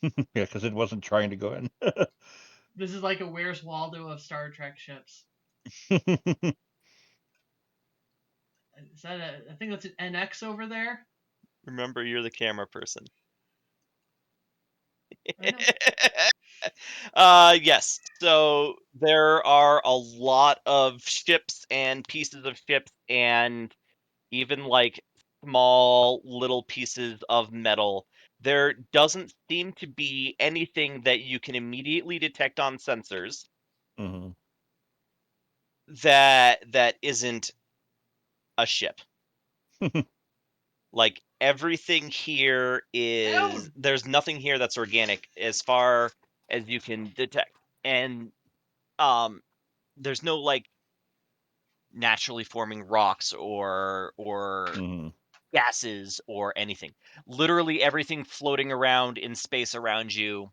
Yeah, because it wasn't trying to go in. This is like a Where's Waldo of Star Trek ships. Is that I think that's an NX over there. Remember, you're the camera person. I know. Yes. So there are a lot of ships and pieces of ships and even small little pieces of metal. There doesn't seem to be anything that you can immediately detect on sensors Mhm. that isn't a ship. Like everything here is Dude, there's nothing here that's organic as far as you can detect. And um there's no naturally forming rocks or Mhm. gases or anything. Literally everything floating around in space around you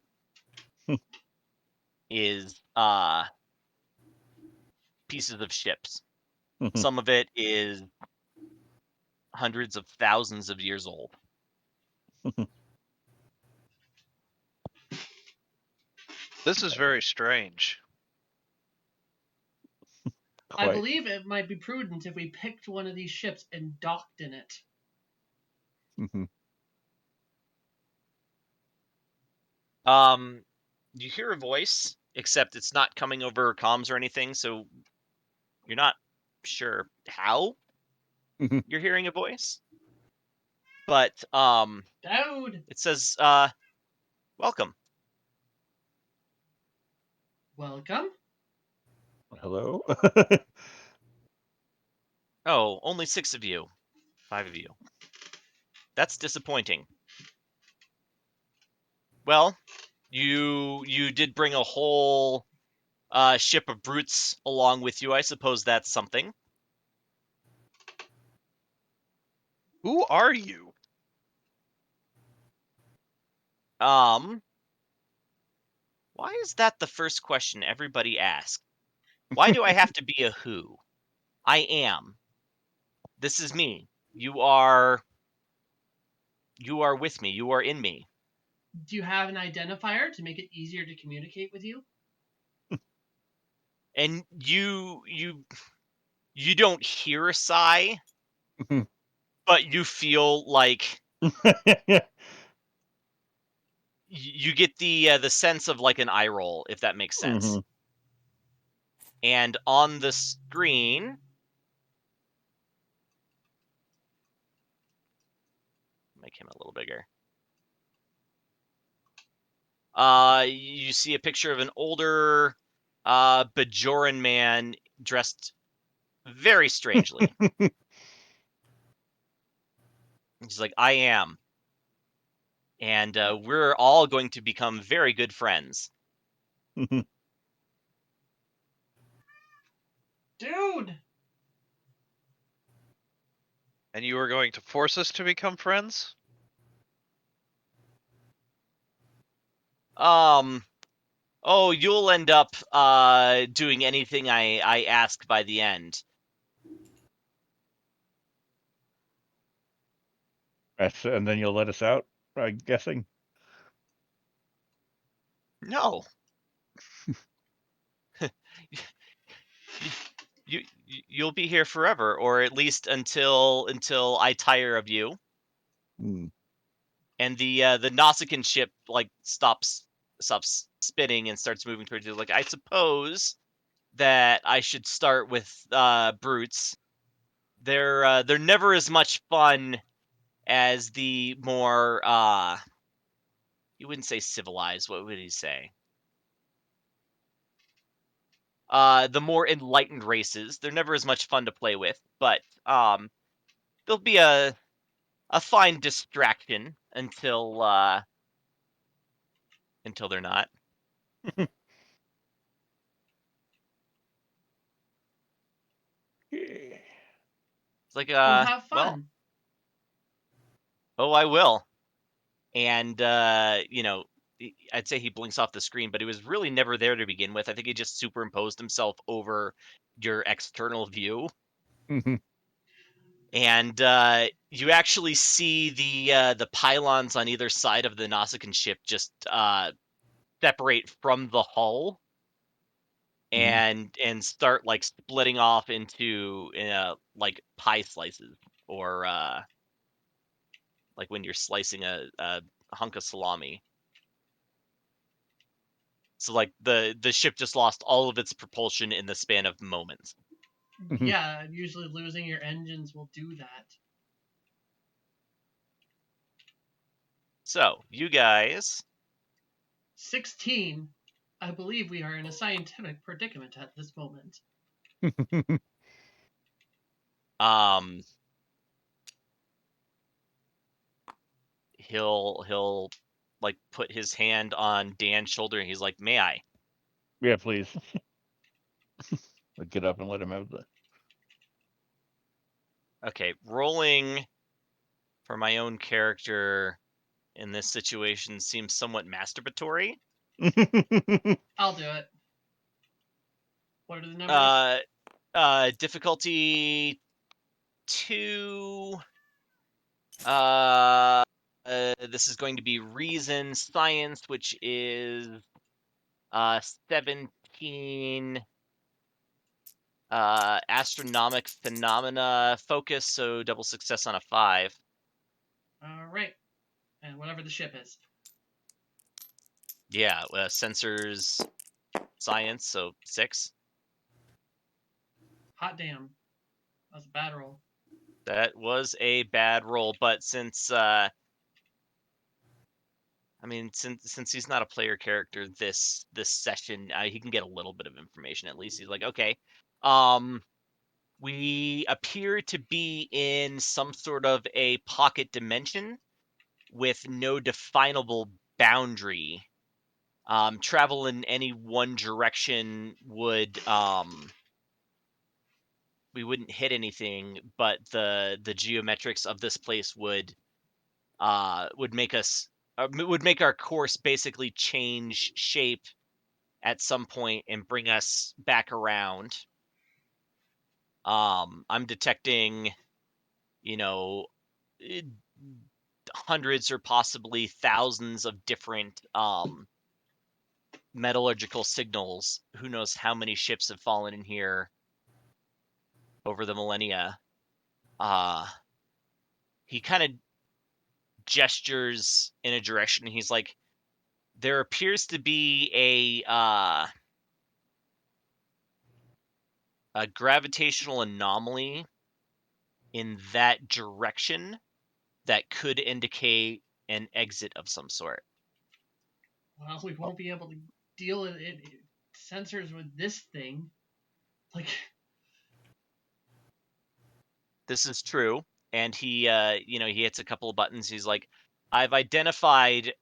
is pieces of ships. Mhm. Some of it is hundreds of thousands of years old. This is very strange. I Quite. believe it might be prudent if we picked one of these ships and docked in it. Mhm. You hear a voice, except it's not coming over comms or anything, so you're not sure how Mhm. you're hearing a voice. But Dude, it says welcome. welcome. Hello. Oh, only 6 of you. 5 of you. That's disappointing. Well, you did bring a whole ship of brutes along with you. I suppose that's something. Who are you? Um, why is that the first question everybody asks? Why do I have to be a who? I am. This is me. You are with me. You are in me. Do you have an identifier to make it easier to communicate with you? And you don't hear a sigh, Mhm. but you feel like you get the sense of an eye roll, if that makes sense. Mhm. And on the screen, make him a little bigger. You see a picture of an older Bajoran man dressed very strangely. He's like, I am. And we're all going to become very good friends. Mhm. Dude, And you are going to force us to become friends? Oh, you'll end up doing anything I ask by the end. And then you'll let us out, I'm guessing. No. You'll be here forever, or at least until I tire of you. Hmm. And the Nausicaan ship like stops spinning and starts moving towards you. Like, I suppose that I should start with brutes. They're never as much fun as the more you wouldn't say civilized. What would he say? The more enlightened races. They're never as much fun to play with, but they'll be a fine distraction until they're not. It's like Well, have well, fun. oh, I will. And I'd say he blinks off the screen, but he was really never there to begin with. I think he just superimposed himself over your external view, and you actually see the pylons on either side of the Nausicaan ship just separate from the hull and start like splitting off into like pie slices, or like when you're slicing a hunk of salami. So like the ship just lost all of its propulsion in the span of moments. Yeah, usually losing your engines will do that. So you guys 16. I believe we are in a scientific predicament at this moment. um he'll like put his hand on Dan's shoulder and he's like, "May I?" Yeah, please. Get up and let him have Okay, rolling for my own character in this situation seems somewhat masturbatory. the. I'll do it. What are the numbers? Difficulty 2. This is going to be reason science, which is 17. Astronomic phenomena focus, so double success on a 5. All right. And whatever the ship is. Yeah, sensors science, so 6. Hot damn. That was a bad roll. That was a bad roll, but since I mean, since he's not a player character this session, he can get a little bit of information at least. He's like, okay, we appear to be in some sort of a pocket dimension with no definable boundary. Travel in any one direction we wouldn't hit anything, but the geometrics of this place would make us would make our course basically change shape at some point and bring us back around. I'm detecting, you know, eh, hundreds or possibly thousands of different metallurgical signals. Who knows how many ships have fallen in here over the millennia. Uh, he kind of gestures in a direction. He's like, there appears to be a gravitational anomaly in that direction that could indicate an exit of some sort. Well, we won't be able to deal with it sensors with this thing. Like, This is true, and he hits a couple of buttons. He's like, I've identified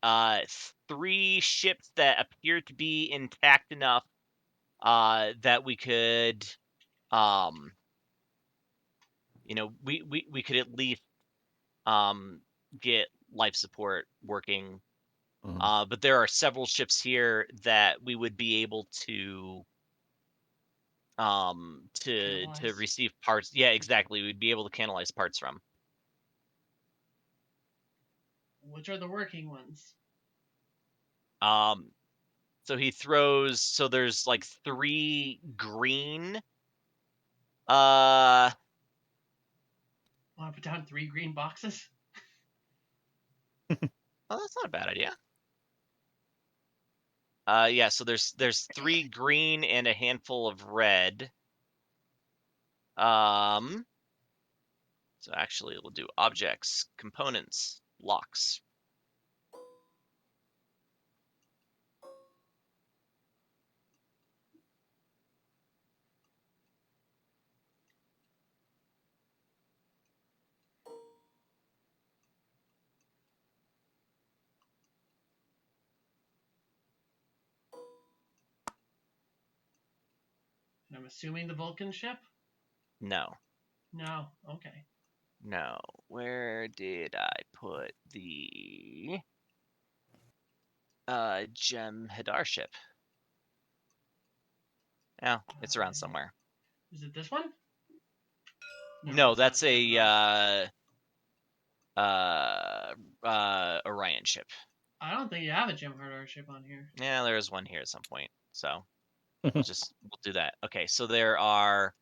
3 ships that appear to be intact enough that we could um we could at least get life support working But there are several ships here that we would be able to Canalize. receive parts. Yeah, exactly. We'd be able to canalize parts from. Which are the working ones? So he throws. So there's like 3 green. Want to put down 3 green boxes? Oh, that's not a bad idea. Yeah. So there's 3 green and a handful of red. So actually, we'll do objects, components, locks. And I'm assuming the Vulcan ship? No, No. Okay. no. Where did I put the Geminar Ship? Oh, it's around somewhere. Is it this one? No, it's not that's the Geminar. Orion ship. I don't think you have a Geminar ship on here. Yeah, there is one here at some point. So we'll do that. Okay, so there are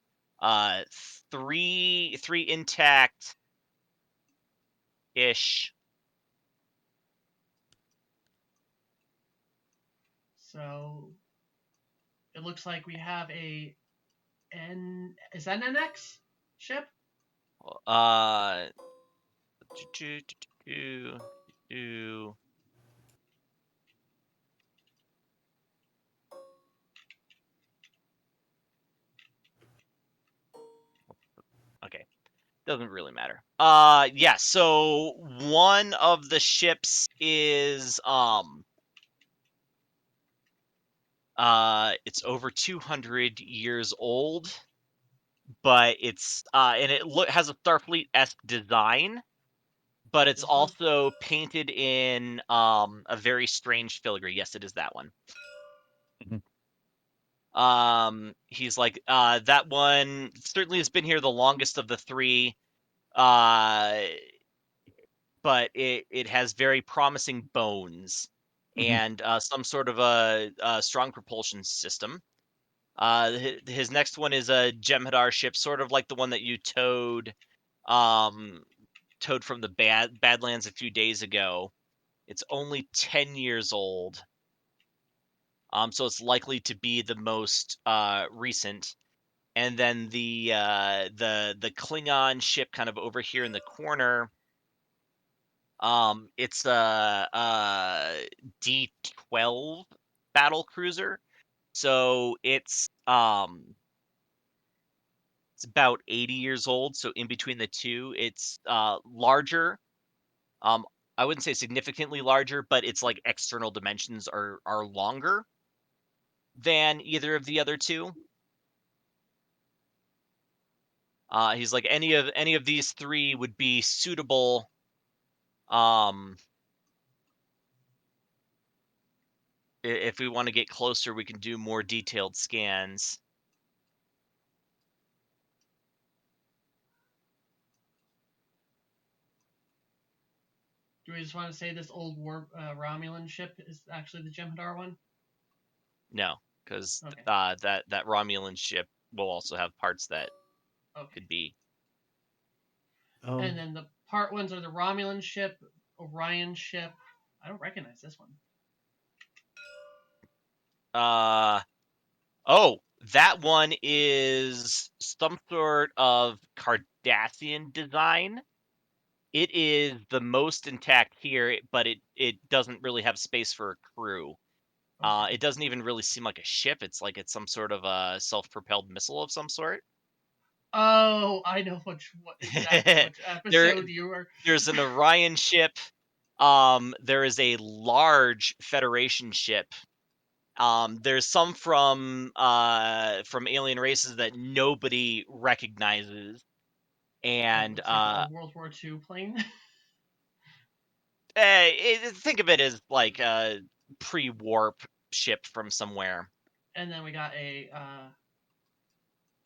three intact ish. So it looks like we have a is that an NX ship? Uh, do, do, do, do. Okay, doesn't really matter. Yeah. So one of the ships is it's over 200 years old, but it's and it has a Starfleet-esque design, but Is it it's this one? also painted in a very strange filigree. Yes, it is that one. He's like that one certainly has been here the longest of the 3. Uh but it has very promising bones and some sort of a strong propulsion system. His next one is a Jem'Hadar ship, sort of like the one that you um, towed from the Badlands a few days ago. It's only 10 years old, so it's likely to be the most recent. And then the Klingon ship, kind of over here in the corner. It's a D-12 battle cruiser, so it's about 80 years old. So in between the two, it's larger. Um, I wouldn't say significantly larger, but its like external dimensions are longer than either of the other two. He's like any of these 3 would be suitable. Um, if we want to get closer, we can do more detailed scans. Do we just want to say this old Romulan ship is actually the Jem'Hadar one? No, because Okay. that Romulan ship will also have parts that Okay. could be. And then the part ones are the Romulan ship, Orion ship. I don't recognize this one. Oh, that one is some sort of Cardassian design. It is the most intact here, but it doesn't really have space for a crew. Okay. It doesn't even really seem like a ship. It's like it's some sort of a self-propelled missile of some sort. Oh, I know exactly which There episode you were. there's an Orion ship. There is a large Federation ship. There's some from alien races that nobody recognizes, That and looks like a World War II plane. Think of it as like a pre-warp ship from somewhere. And then we got a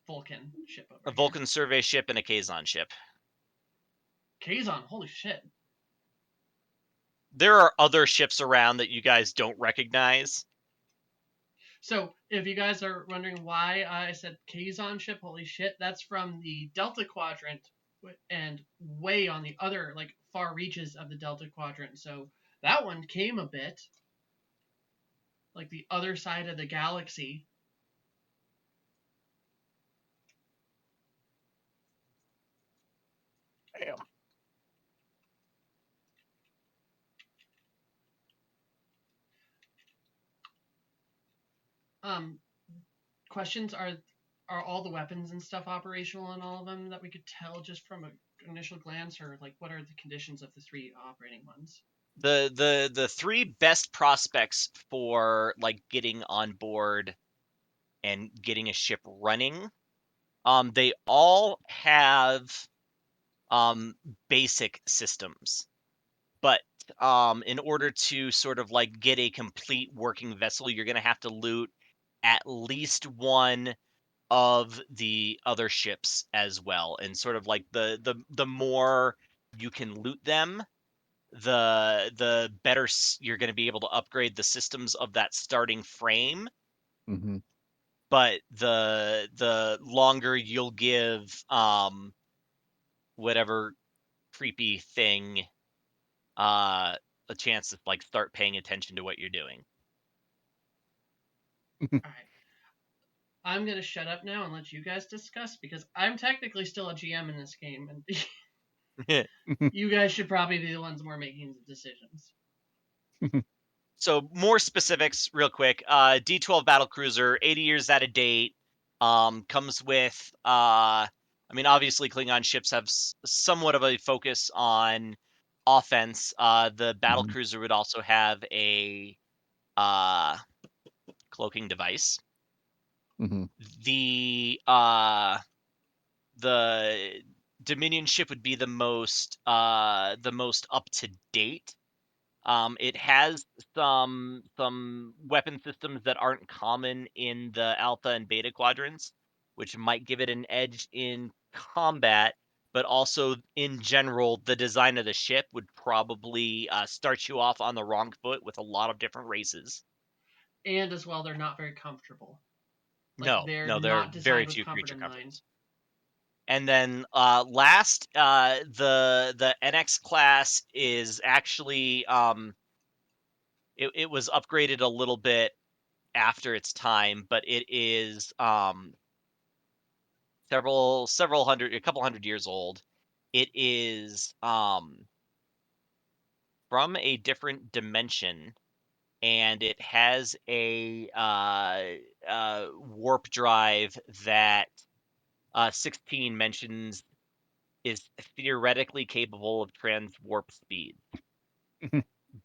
Vulcan ship over A here. Vulcan survey ship and a Kazon ship. Kazon, holy shit. There are other ships around that you guys don't recognize. So, if you guys are wondering why I said Kazon ship, holy shit, that's from the Delta Quadrant and way on the other, like, far reaches of the Delta Quadrant. So, that one came a bit like the other side of the galaxy. Damn. Questions are all the weapons and stuff operational in all of them that we could tell just from an initial glance, or like what are the conditions of the 3 operating ones? The 3 best prospects for like getting on board and getting a ship running, they all have basic systems, but in order to sort of like get a complete working vessel, you're going to have to loot at least one of the other ships as well, and sort of like the more you can loot them, the better you're going to be able to upgrade the systems of that starting frame. Mm-hmm. But the longer you'll give whatever creepy thing a chance to like start paying attention to what you're doing. All right. I'm going to shut up now and let you guys discuss, because I'm technically still a GM in this game, and you guys should probably be the ones more making the decisions. So more specifics real quick. D12 battle cruiser, 80 years out of date. Comes with I mean, obviously Klingon ships have somewhat of a focus on offense. The battle Mhm. cruiser would also have a uh cloaking device. Mm-hmm. The Dominion ship would be the most up to date. It has some weapon systems that aren't common in the alpha and beta quadrants, which might give it an edge in combat. But also, in general, the design of the ship would probably start you off on the wrong foot with a lot of different races. And as well, they're not very comfortable. Like, No, they're no, there are not very designed with few comfort creature in mind. comforts. And then last, the NX class is actually it was upgraded a little bit after its time, but it is several hundred, a couple hundred years old. It is from a different dimension, and it has a warp drive that 16 mentions is theoretically capable of trans warp speed,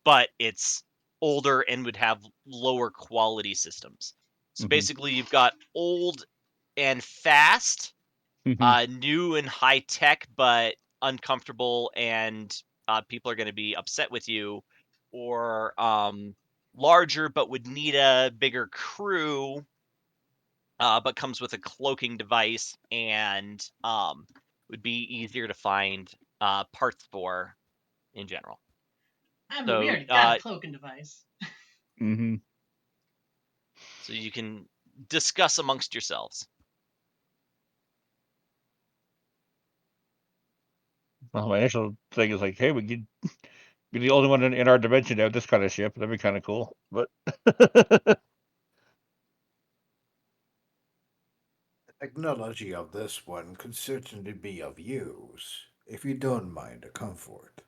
but it's older and would have lower quality systems. So Mhm. basically, you've got old and fast, Mhm. new and high tech, but uncomfortable, and people are going to be upset with you, or larger but would need a bigger crew, but comes with a cloaking device and would be easier to find parts for in general. I mean, we So, already got a cloaking device. Mhm. so you can discuss amongst yourselves. Well, my initial thing is like, hey, we could be the only one in our dimension to have this kind of ship. That'd be kind of cool. But Technology of this one could certainly be of use, if you don't mind the comfort.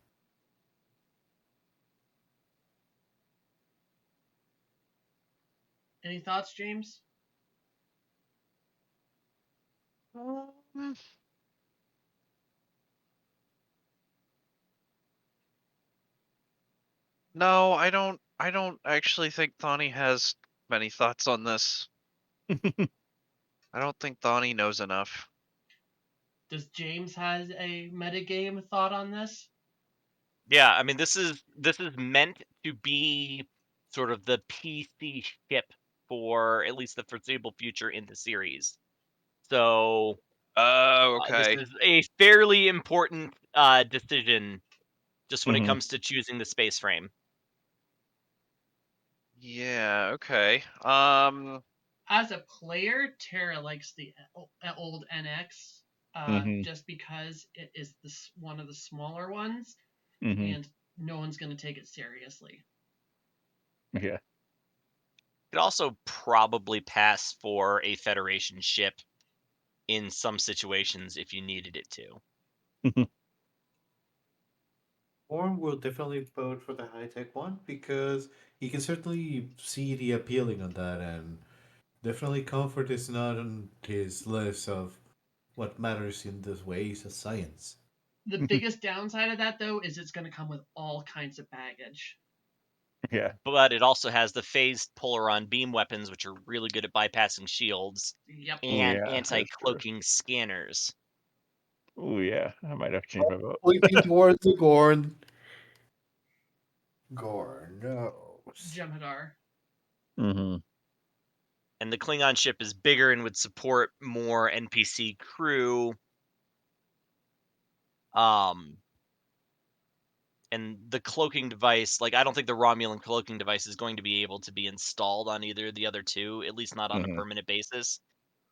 Any thoughts, James? Um, no, I don't. I don't actually think Thani has many thoughts on this. I don't think Thani knows enough. Does James has a metagame thought on this? Yeah, I mean this is meant to be sort of the PC ship for at least the foreseeable future in the series. So Oh, this okay. is a fairly important decision just when it Mhm. comes to choosing the space frame. Yeah, okay. As a player, Tara likes the old NX, Mhm. just because it is one of the smaller ones, Mhm. and no one's going to take it seriously. Yeah. Could also probably pass for a Federation ship in some situations if you needed it to. Orm will definitely vote for the high tech one because he can certainly see the appealing on that, and definitely comfort is not on his list of what matters in this ways of science. The biggest downside of that, though, is it's going to come with all kinds of baggage. Yeah. But it also has the phased polaron beam weapons, which are really good at bypassing shields, Yep. Oh and yeah, that's true. anti-cloaking scanners. Oh yeah, I might have to change my vote. Pointing towards the Gorn. Gorn knows. Jem'Hadar. Mhm. And the Klingon ship is bigger and would support more NPC crew. And the cloaking device, like I don't think the Romulan cloaking device is going to be able to be installed on either of the other two, at least not on a Mhm. permanent basis.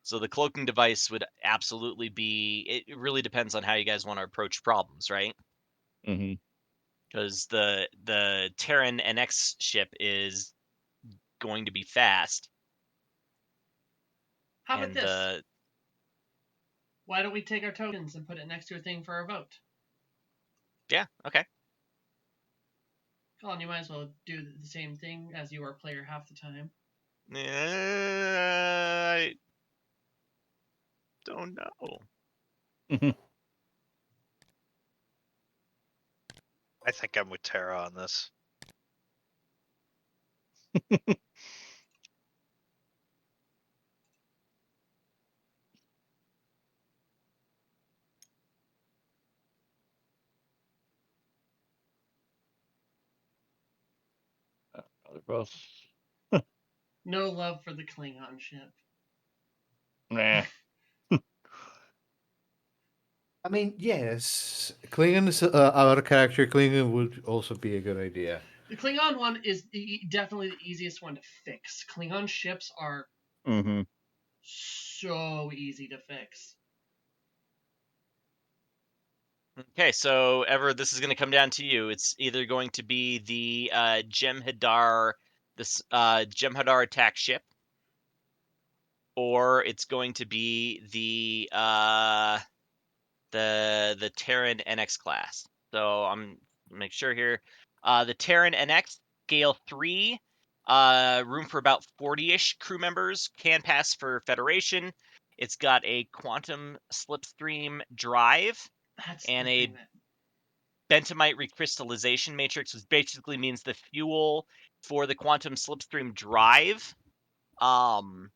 So the cloaking device would absolutely be. It really depends on how you guys want to approach problems, right? Mhm. Because the Terran NX ship is going to be fast, How about and this? Why don't we take our tokens and put it next to a thing for our vote? yeah, okay. Colin, you might as well do the same thing as you are player half the time. I don't know. Mhm. I think I'm with Tara on this. They're both. No love for the Klingon ship. Nah. I mean, yes, Klingon is out of character. Klingon would also be a good idea. The Klingon one is definitely the easiest one to fix. Klingon ships are Mhm. so easy to fix. Okay, so Ever, this is going to come down to you. It's either going to be the Jem'Hadar, this Jem'Hadar attack ship, or it's going to be the Terran NX class. So I'm make sure here. The Terran NX scale 3, room for about 40-ish crew members, can pass for Federation. It's got a quantum slipstream drive That's and the a thing that bentamite recrystallization matrix, which basically means the fuel for the quantum slipstream drive um,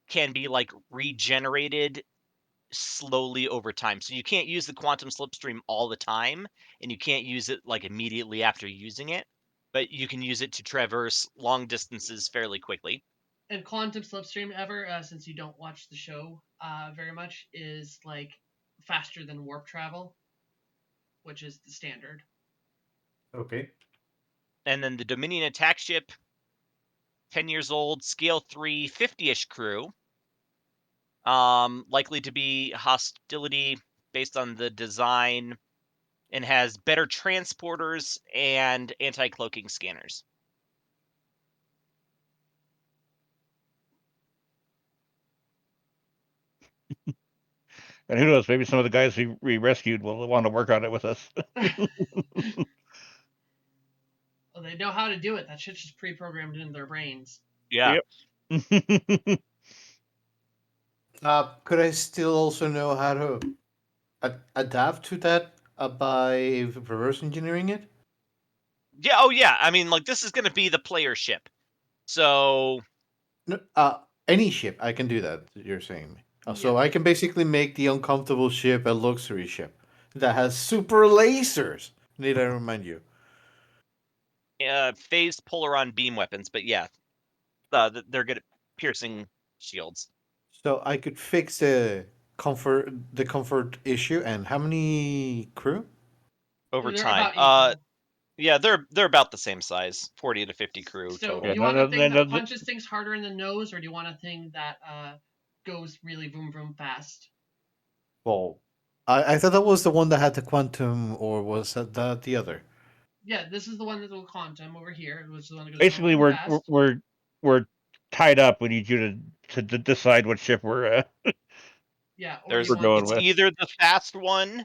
can be like regenerated slowly over time. So you can't use the quantum slipstream all the time, and you can't use it like immediately after using it, but you can use it to traverse long distances fairly quickly. and quantum slipstream ever since you don't watch the show very much is like faster than warp travel, which is the standard. Okay. And then the Dominion attack ship, 10 years old, scale 3, 50-ish crew, likely to be hostility based on the design, and has better transporters and anti-cloaking scanners. And who knows? Maybe some of the guys we rescued will want to work on it with us. Well, they know how to do it. That shit's just pre-programmed into their brains. Yeah. Yep. Could I still also know how to adapt to that by reverse engineering it? Yeah, oh yeah. I mean, like this is going to be the player ship. So, No, any ship, I can do that. You're saying. So Yep. I can basically make the uncomfortable ship a luxury ship that has super lasers. Need I remind you? Phased polaron beam weapons, but yeah, they're good at piercing shields. So I could fix the comfort issue. And how many crew? Over They're time. about equal. Yeah, they're about the same size, 40 to 50 crew So, total. do you want a thing that punches things harder in the nose, or do you want a thing that goes really vroom vroom fast? Well, I thought that was the one that had the quantum, or was that the other? Yeah, this is the one that will quantum over here, which is the one that goes vroom Basically, vroom fast. we're tied up. We need you to decide what ship we're Yeah, or do There's you want going it's with. either the fast one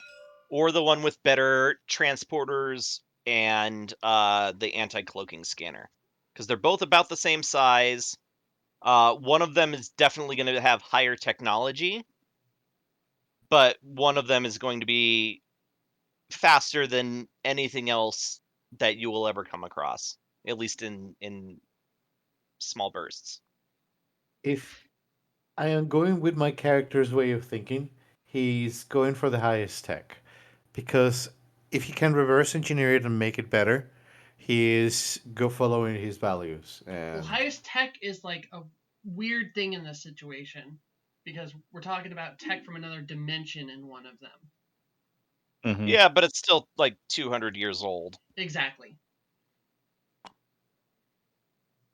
or the one with better transporters and the anti-cloaking scanner. Because they're both about the same size. One of them is definitely going to have higher technology, but one of them is going to be faster than anything else that you will ever come across, at least in small bursts. If I am going with my character's way of thinking, he's going for the highest tech. Because if he can reverse engineer it and make it better, he is go following his values. well, And highest tech is like a weird thing in this situation because we're talking about tech from another dimension in one of them. Mhm. Yeah, but it's still like 200 years old. Exactly.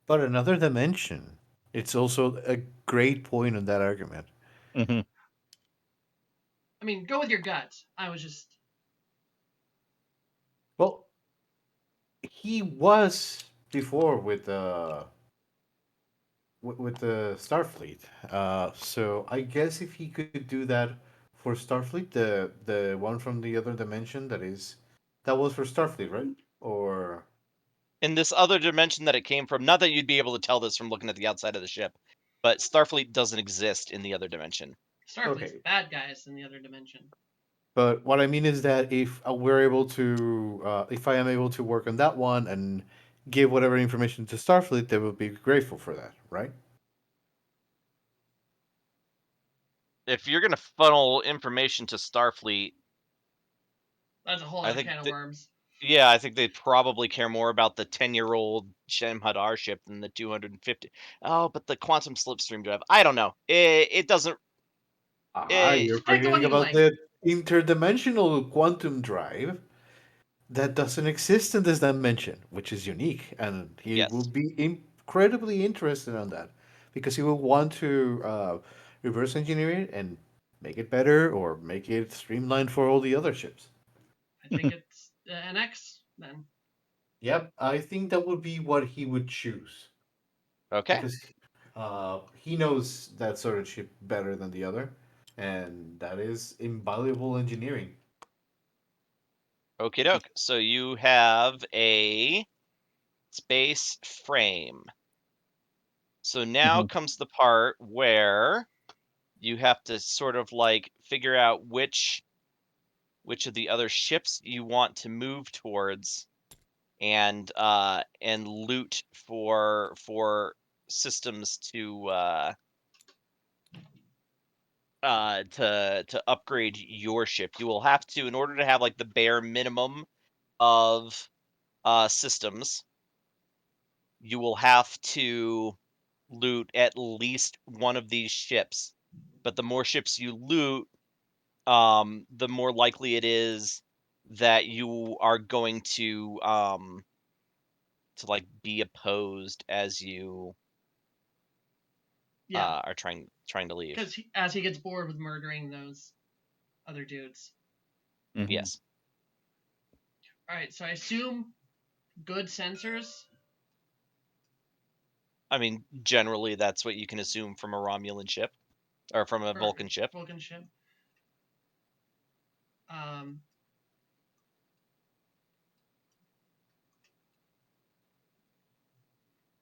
but another dimension. It's also a great point on that argument. Mhm. I mean, go with your gut. I was just Well, he was before with the Starfleet. So I guess if he could do that for Starfleet, the one from the other dimension that was for Starfleet, right? Or In this other dimension that it came from, not that you'd be able to tell this from looking at the outside of the ship, but Starfleet doesn't exist in the other dimension. Starfleet's okay. bad guys in the other dimension. But what I mean is that if if I am able to work on that one and give whatever information to Starfleet, they will be grateful for that, right? If you're going to funnel information to Starfleet, That's a whole I other think can of worms. yeah, I think they'd probably care more about the 10-year-old Geminar ship than the 250. Oh, but the quantum slipstream drive. I don't know. It doesn't. You're Just pick the one forgetting you about like. the interdimensional quantum drive that doesn't exist in this dimension, which is unique, and he will Yes. be incredibly interested on that because he will want to reverse engineer it and make it better or make it streamlined for all the other ships. I think it's an X then. Yep, I think that would be what he would choose Okay. because he knows that sort of ship better than the other, and that is invaluable engineering. Okie doke. So you have a space frame. So now Mhm. comes the part where you have to sort of like figure out which of the other ships you want to move towards and loot for systems to upgrade your ship. You will have to, in order to have like the bare minimum of systems, you will have to loot at least one of these ships. But the more ships you loot, the more likely it is that you are going to like be opposed as you Yeah, are trying to leave. because as he gets bored with murdering those other dudes. Mhm. Yes. All right, so I assume good sensors. I mean, generally that's what you can assume from a Romulan ship or from a Or Vulcan ship. Vulcan ship. Um,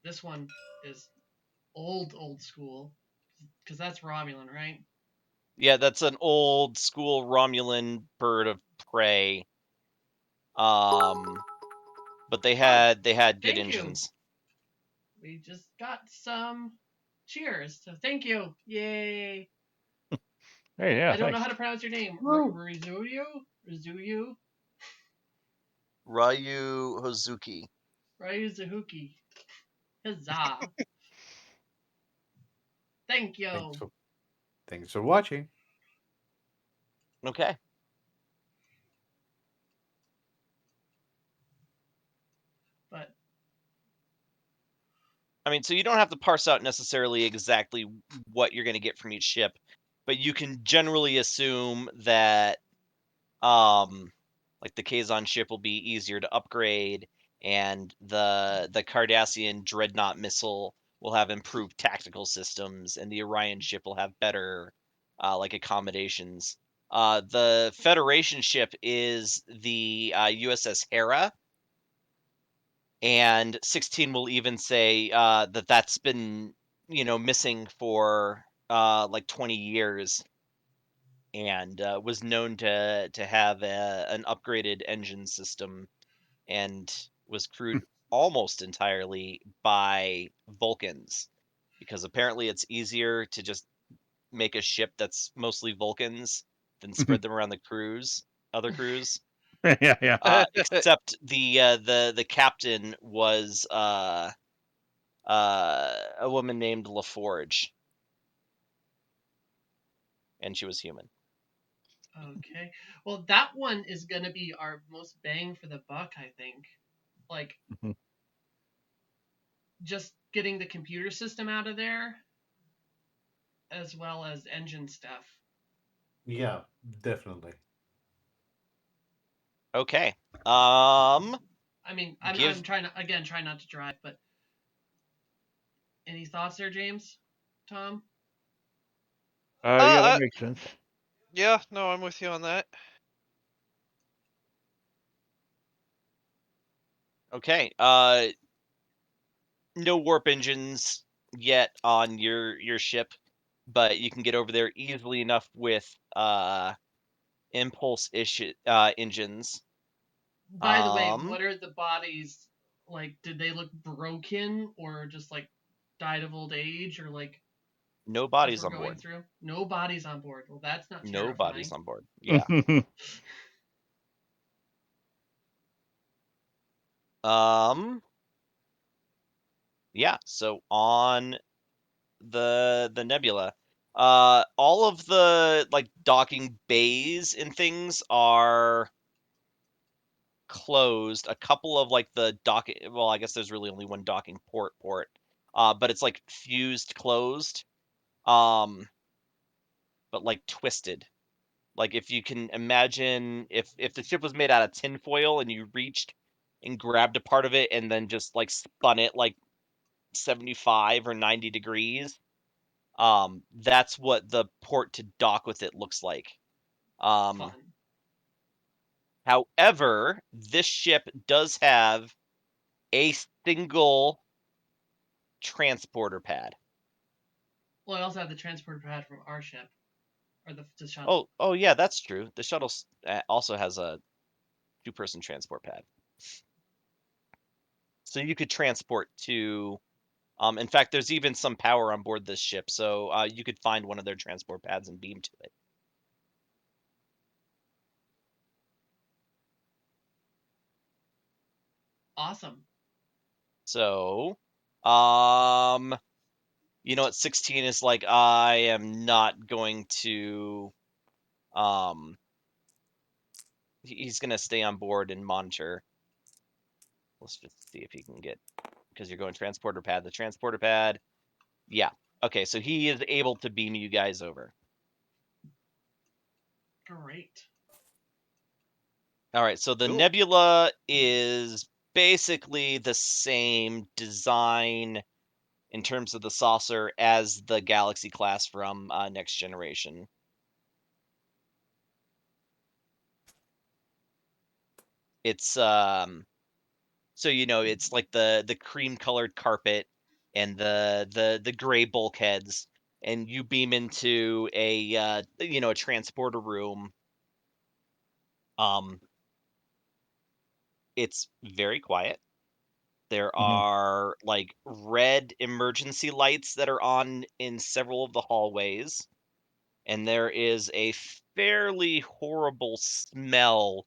this one is old school because that's Romulan, right? Yeah, that's an old school Romulan bird of prey. Um, but Oh, they had good thank you. engines. We just got some cheers. So thank you. Yay. Hey, yeah, I don't know thanks. how to pronounce your name. Woo! Rizuyu? Rizuyu? Ryu Hozuki. Ryu Zahuki. Huzzah. Thank you. Thanks for watching. Okay. But I mean, so you don't have to parse out necessarily exactly what you're going to get from each ship, but you can generally assume that, like the Kazon ship will be easier to upgrade, and the Cardassian Dreadnought missile will have improved tactical systems, and the Orion ship will have better, like accommodations. The Federation ship is the USS Hera, and 16 will even say that that's been missing for like 20 years, and was known to have an upgraded engine system, and was crewed almost entirely by Vulcans, because apparently it's easier to just make a ship that's mostly Vulcans than spread them around other crews. Yeah. Except the captain was a woman named LaForge, and she was human. okay. Well, that one is going to be our most bang for the buck, I think. Like, Mhm. just getting the computer system out of there, as well as engine stuff. Yeah, definitely. Okay. I mean, I'm Give trying to, again, try not to drive, but any thoughts there, James? Tom? Yeah, that Uh, makes sense. yeah, no, I'm with you on that. okay. No warp engines yet on your ship, but you can get over there easily enough with impulse engines. By the way, Um, what are the bodies like? Did they look broken or just like died of old age or like no as bodies we're on going board. through? No bodies on board. Well, that's not No bodies terrifying. on board. Yeah. Um. Yeah. So on the nebula, all of the like docking bays and things are closed. A couple of like the docking, well, I guess there's really only one docking port, but it's like fused closed, um, but like twisted. Like if you can imagine, if the ship was made out of tinfoil and you reached and grabbed a part of it and then just like spun it like 75 or 90 degrees, that's what the port to dock with it looks like. Um, Fun. However, this ship does have a single transporter pad. Well, I also have the transporter pad from our ship or the shuttle. Oh yeah, that's true. The shuttle also has a two-person transport pad, so you could transport to. In fact, there's even some power on board this ship, so you could find one of their transport pads and beam to it. Awesome. So, what 16 is like, I am not going to. Um, he's gonna stay on board and monitor. Let's just see if he can get, because you're going transporter pad. The transporter pad, yeah. Okay, so he is able to beam you guys over. Great. All right, so the Cool. Nebula is basically the same design in terms of the saucer as the Galaxy class from Next Generation. It's so it's like the cream colored carpet and the gray bulkheads, and you beam into a transporter room. Um, it's very quiet. There Mhm. are like red emergency lights that are on in several of the hallways, and there is a fairly horrible smell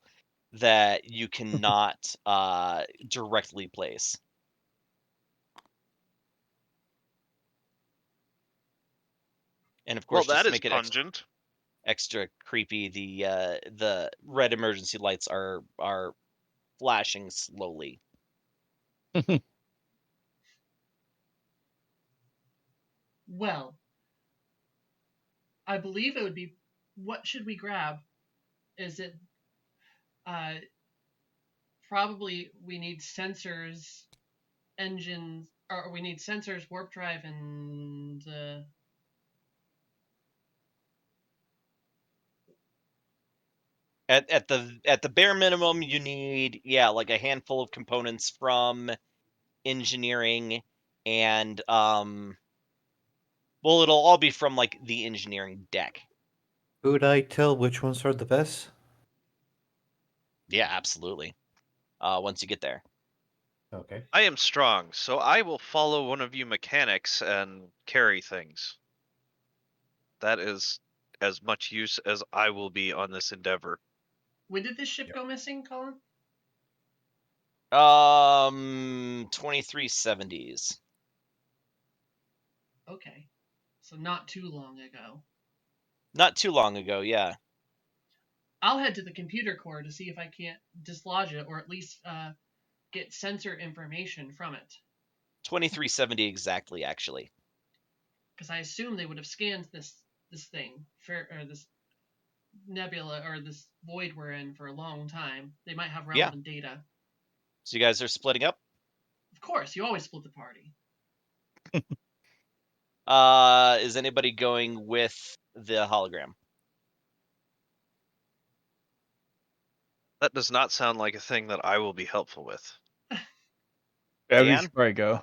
that you cannot directly place. And of Well, course, just that to is make it pungent. extra creepy, the red emergency lights are flashing slowly. Well, I believe it would be. What should we grab? Is it uh, probably we need sensors, engines, or we need sensors, warp drive, and At the bare minimum, you need like a handful of components from engineering, and well, it'll all be from like the engineering deck. Could I tell which ones are the best? Yeah, absolutely. Once you get there. Okay. I am strong, so I will follow one of you mechanics and carry things. That is as much use as I will be on this endeavor. when did this ship Yep. go missing, Colin? 2370s. Okay, so not too long ago. Not too long ago, yeah. I'll head to the computer core to see if I can't dislodge it or at least get sensor information from it. 2370 exactly, actually. Because I assume they would have scanned this thing, or this nebula, or this void we're in for a long time. They might have Yeah. relevant data. So you guys are splitting up. Of course, you always split the party. Is anybody going with the hologram? That does not sound like a thing that I will be helpful with. Yeah, we Dan? should probably go.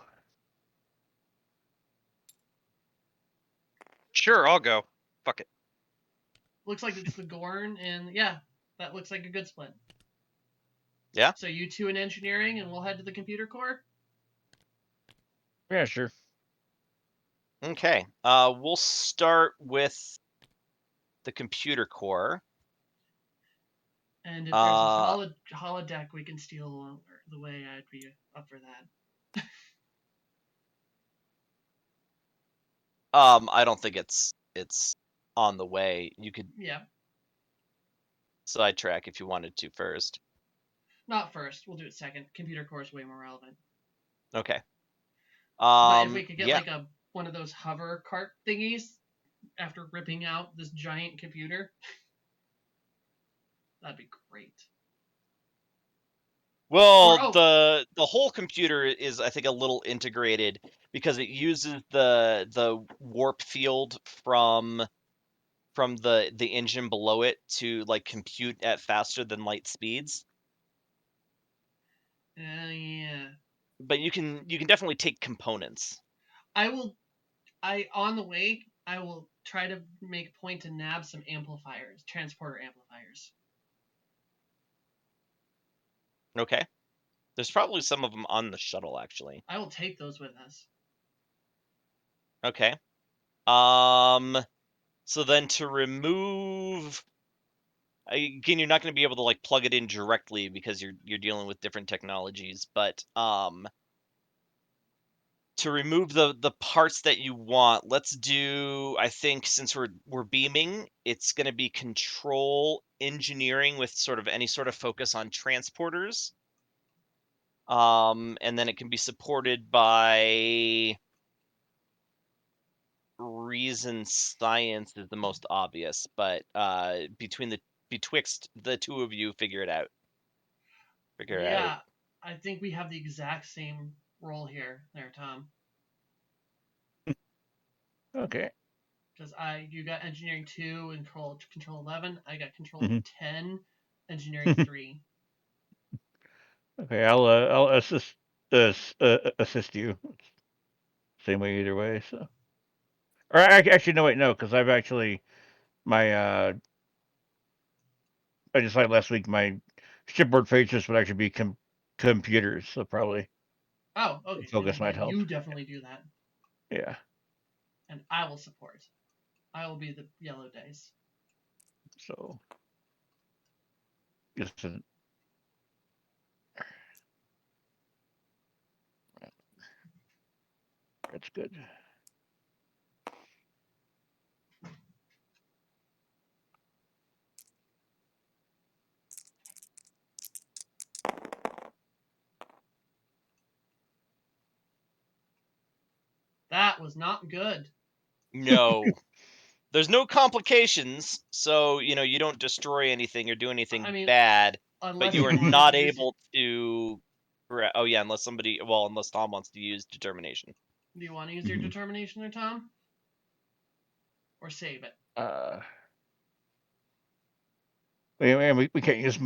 Sure, I'll go. Fuck it. Looks like it's the Gorn, and yeah, that looks like a good split. Yeah. So you two in engineering, and we'll head to the computer core. Yeah, sure. Okay. We'll start with the computer core. And if there's a holodeck we can steal along the way, I'd be up for that. I don't think it's on the way. You could Yeah, sidetrack if you wanted to first. not first. We'll do it second. Computer core is way more relevant. Okay. But if we could get Yeah. like one of those hover cart thingies after ripping out this giant computer, that'd be great. Well, Or the whole computer is, I think, a little integrated because it uses the warp field from the engine below it to like compute at faster than light speeds. yeah. But you can definitely take components. I will. On the way, I will try to make a point to nab some amplifiers, transporter amplifiers. Okay. There's probably some of them on the shuttle, actually. I will take those with us. Okay. So then to remove, again, you're not going to be able to like plug it in directly because you're dealing with different technologies, but to remove the parts that you want, let's do, I think since we're beaming, it's going to be control engineering with sort of any sort of focus on transporters. And then it can be supported by reason science is the most obvious, but betwixt the two of you, figure it out. Figure it out. Yeah, I think we have the exact same role here, there, Tom. Okay. Because you got engineering 2 and control 11. I got control Mhm. 10, engineering 3. Okay, I'll assist you. Same way either way. So, or actually, no, wait, no, because I've actually my I decided last week my shipboard features would actually be computers, so probably Oh, okay. focus Yeah, might help. you definitely do that. Yeah. And I will support. I will be the yellow dice. So just good. That was not good. No. There's no complications, so you don't destroy anything or do anything I mean, bad, but unless you you are wanted not to use. able to. Oh yeah, unless Tom wants to use determination. Do you want to use your Mhm. determination, or Tom, or save it? We can't use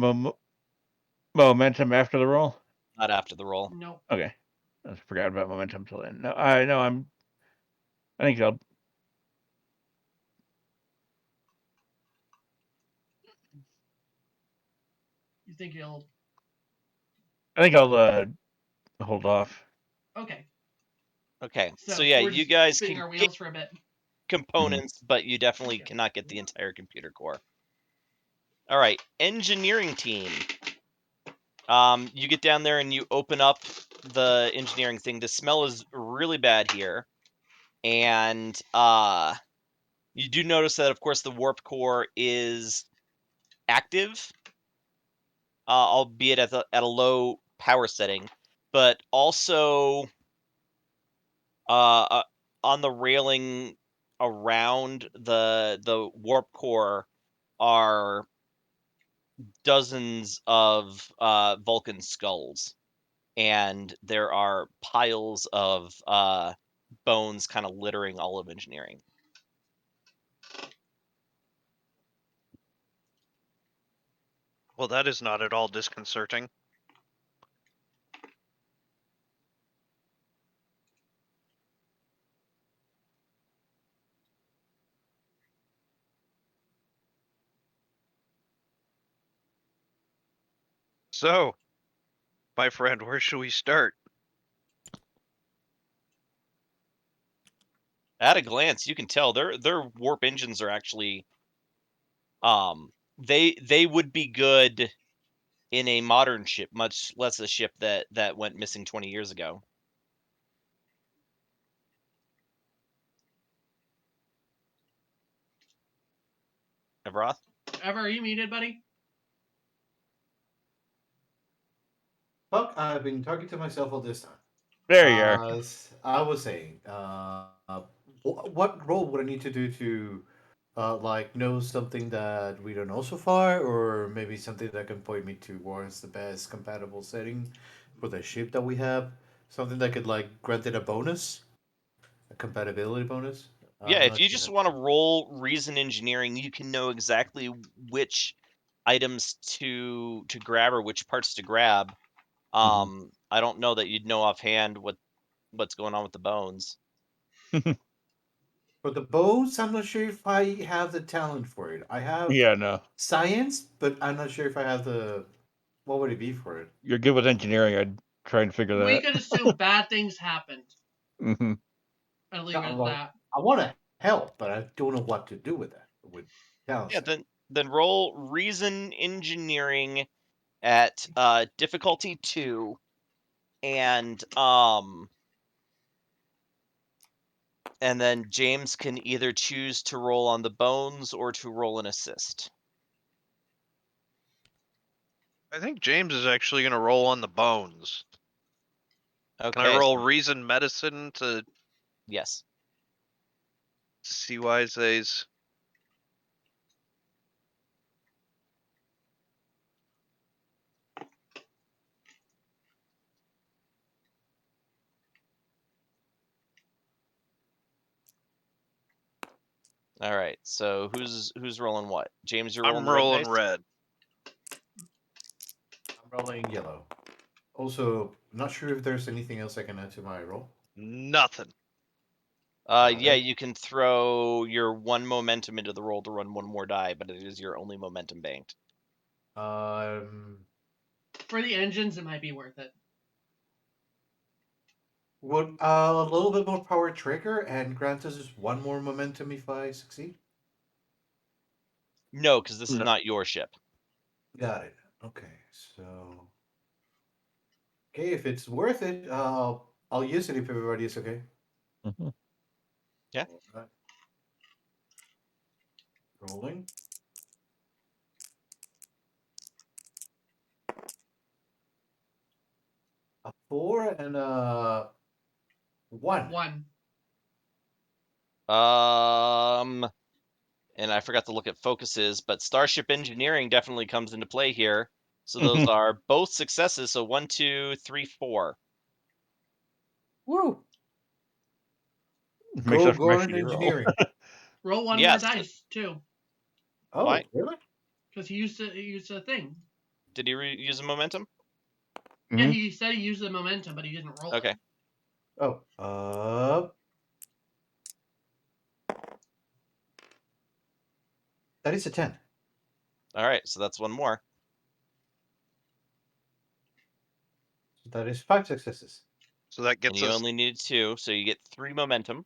momentum after the roll. Not after the roll. Nope. Okay, I forgot about momentum till then. No, I know I think I'll. You think you'll? I think I'll hold off. Okay. Okay, so So yeah, we're you just guys spinning can our get wheels for a bit. components, but you definitely Okay. cannot get the entire computer core. All right, engineering team. You get down there and you open up the engineering thing. The smell is really bad here, and you do notice that, of course, the warp core is active, albeit at a low power setting, but also uh, on the railing around the warp core are dozens of Vulcan skulls, and there are piles of bones kind of littering all of engineering. Well, that is not at all disconcerting. So, my friend, where should we start? At a glance, you can tell their warp engines are actually they would be good in a modern ship, much less a ship that went missing 20 years ago. Evroth? Ever, are you muted, buddy? Fuck, I've been talking to myself all this time. There you are. I was saying, what role would I need to do to, like, know something that we don't know so far, or maybe something that can point me towards the best compatible setting for the ship that we have? Something that could, like, grant it a bonus, a compatibility bonus. Yeah, I'm if not you just sure. want to roll reason engineering, you can know exactly which items to grab or which parts to grab. I don't know that you'd know offhand what's going on with the bones. For the bows, I'm not sure if I have the talent for it. I have Yeah, no, science, but I'm not sure if I have the. What would it be for it? you're good with engineering. I'd try and figure We that. could assume bad things happened Hmm. and leave it No, at well, that. I want to help, but I don't know what to do with that. With talent Yeah, set. then roll reason engineering at difficulty 2, and then James can either choose to roll on the bones or to roll an assist. I think James is actually going to roll on the bones. Can I Okay, roll reason medicine to yes. see why it says? All right. So who's rolling what? James, you're rolling I'm the red rolling dice. red. I'm rolling yellow. Also, not sure if there's anything else I can add to my roll. Nothing. Got Yeah, it. you can throw your one momentum into the roll to run one more die, but it is your only momentum banked. Um, For the engines, it might be worth it. would a little bit more power trigger and grant us just one more momentum if I succeed? No, because this is No. not your ship. Got it. Okay, so okay, if it's worth it, I'll use it if everybody is okay. Mhm. Yeah. Alright. Rolling. A 4 and a 1. 1. And I forgot to look at focuses, but Starship Engineering definitely comes into play here. So those are both successes. So 1, 2, 3, 4. Woo! Makes Go up for my Gorn shitty roll. Engineering. Roll one more Yes. dice too, Oh, Why? really? because he used a thing. Did he use a momentum? Yeah, Mhm. he said he used the momentum, but he didn't roll Okay. it. Oh, that is a 10. All right. So that's one more. That is 5 successes. So that And gets you us. only need 2, so you get 3 momentum.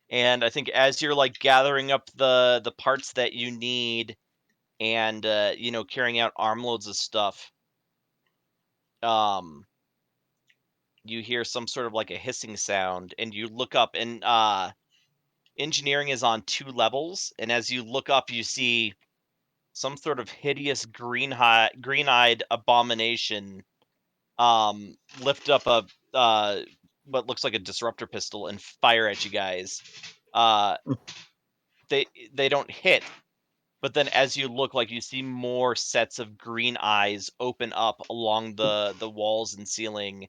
And I think as you're like gathering up the parts that you need and carrying out armloads of stuff, you hear some sort of like a hissing sound, and you look up, and engineering is on 2 levels, and as you look up you see some sort of hideous green-eyed abomination lift up a what looks like a disruptor pistol and fire at you guys. uh they don't hit, but then as you look, like, you see more sets of green eyes open up along the walls and ceiling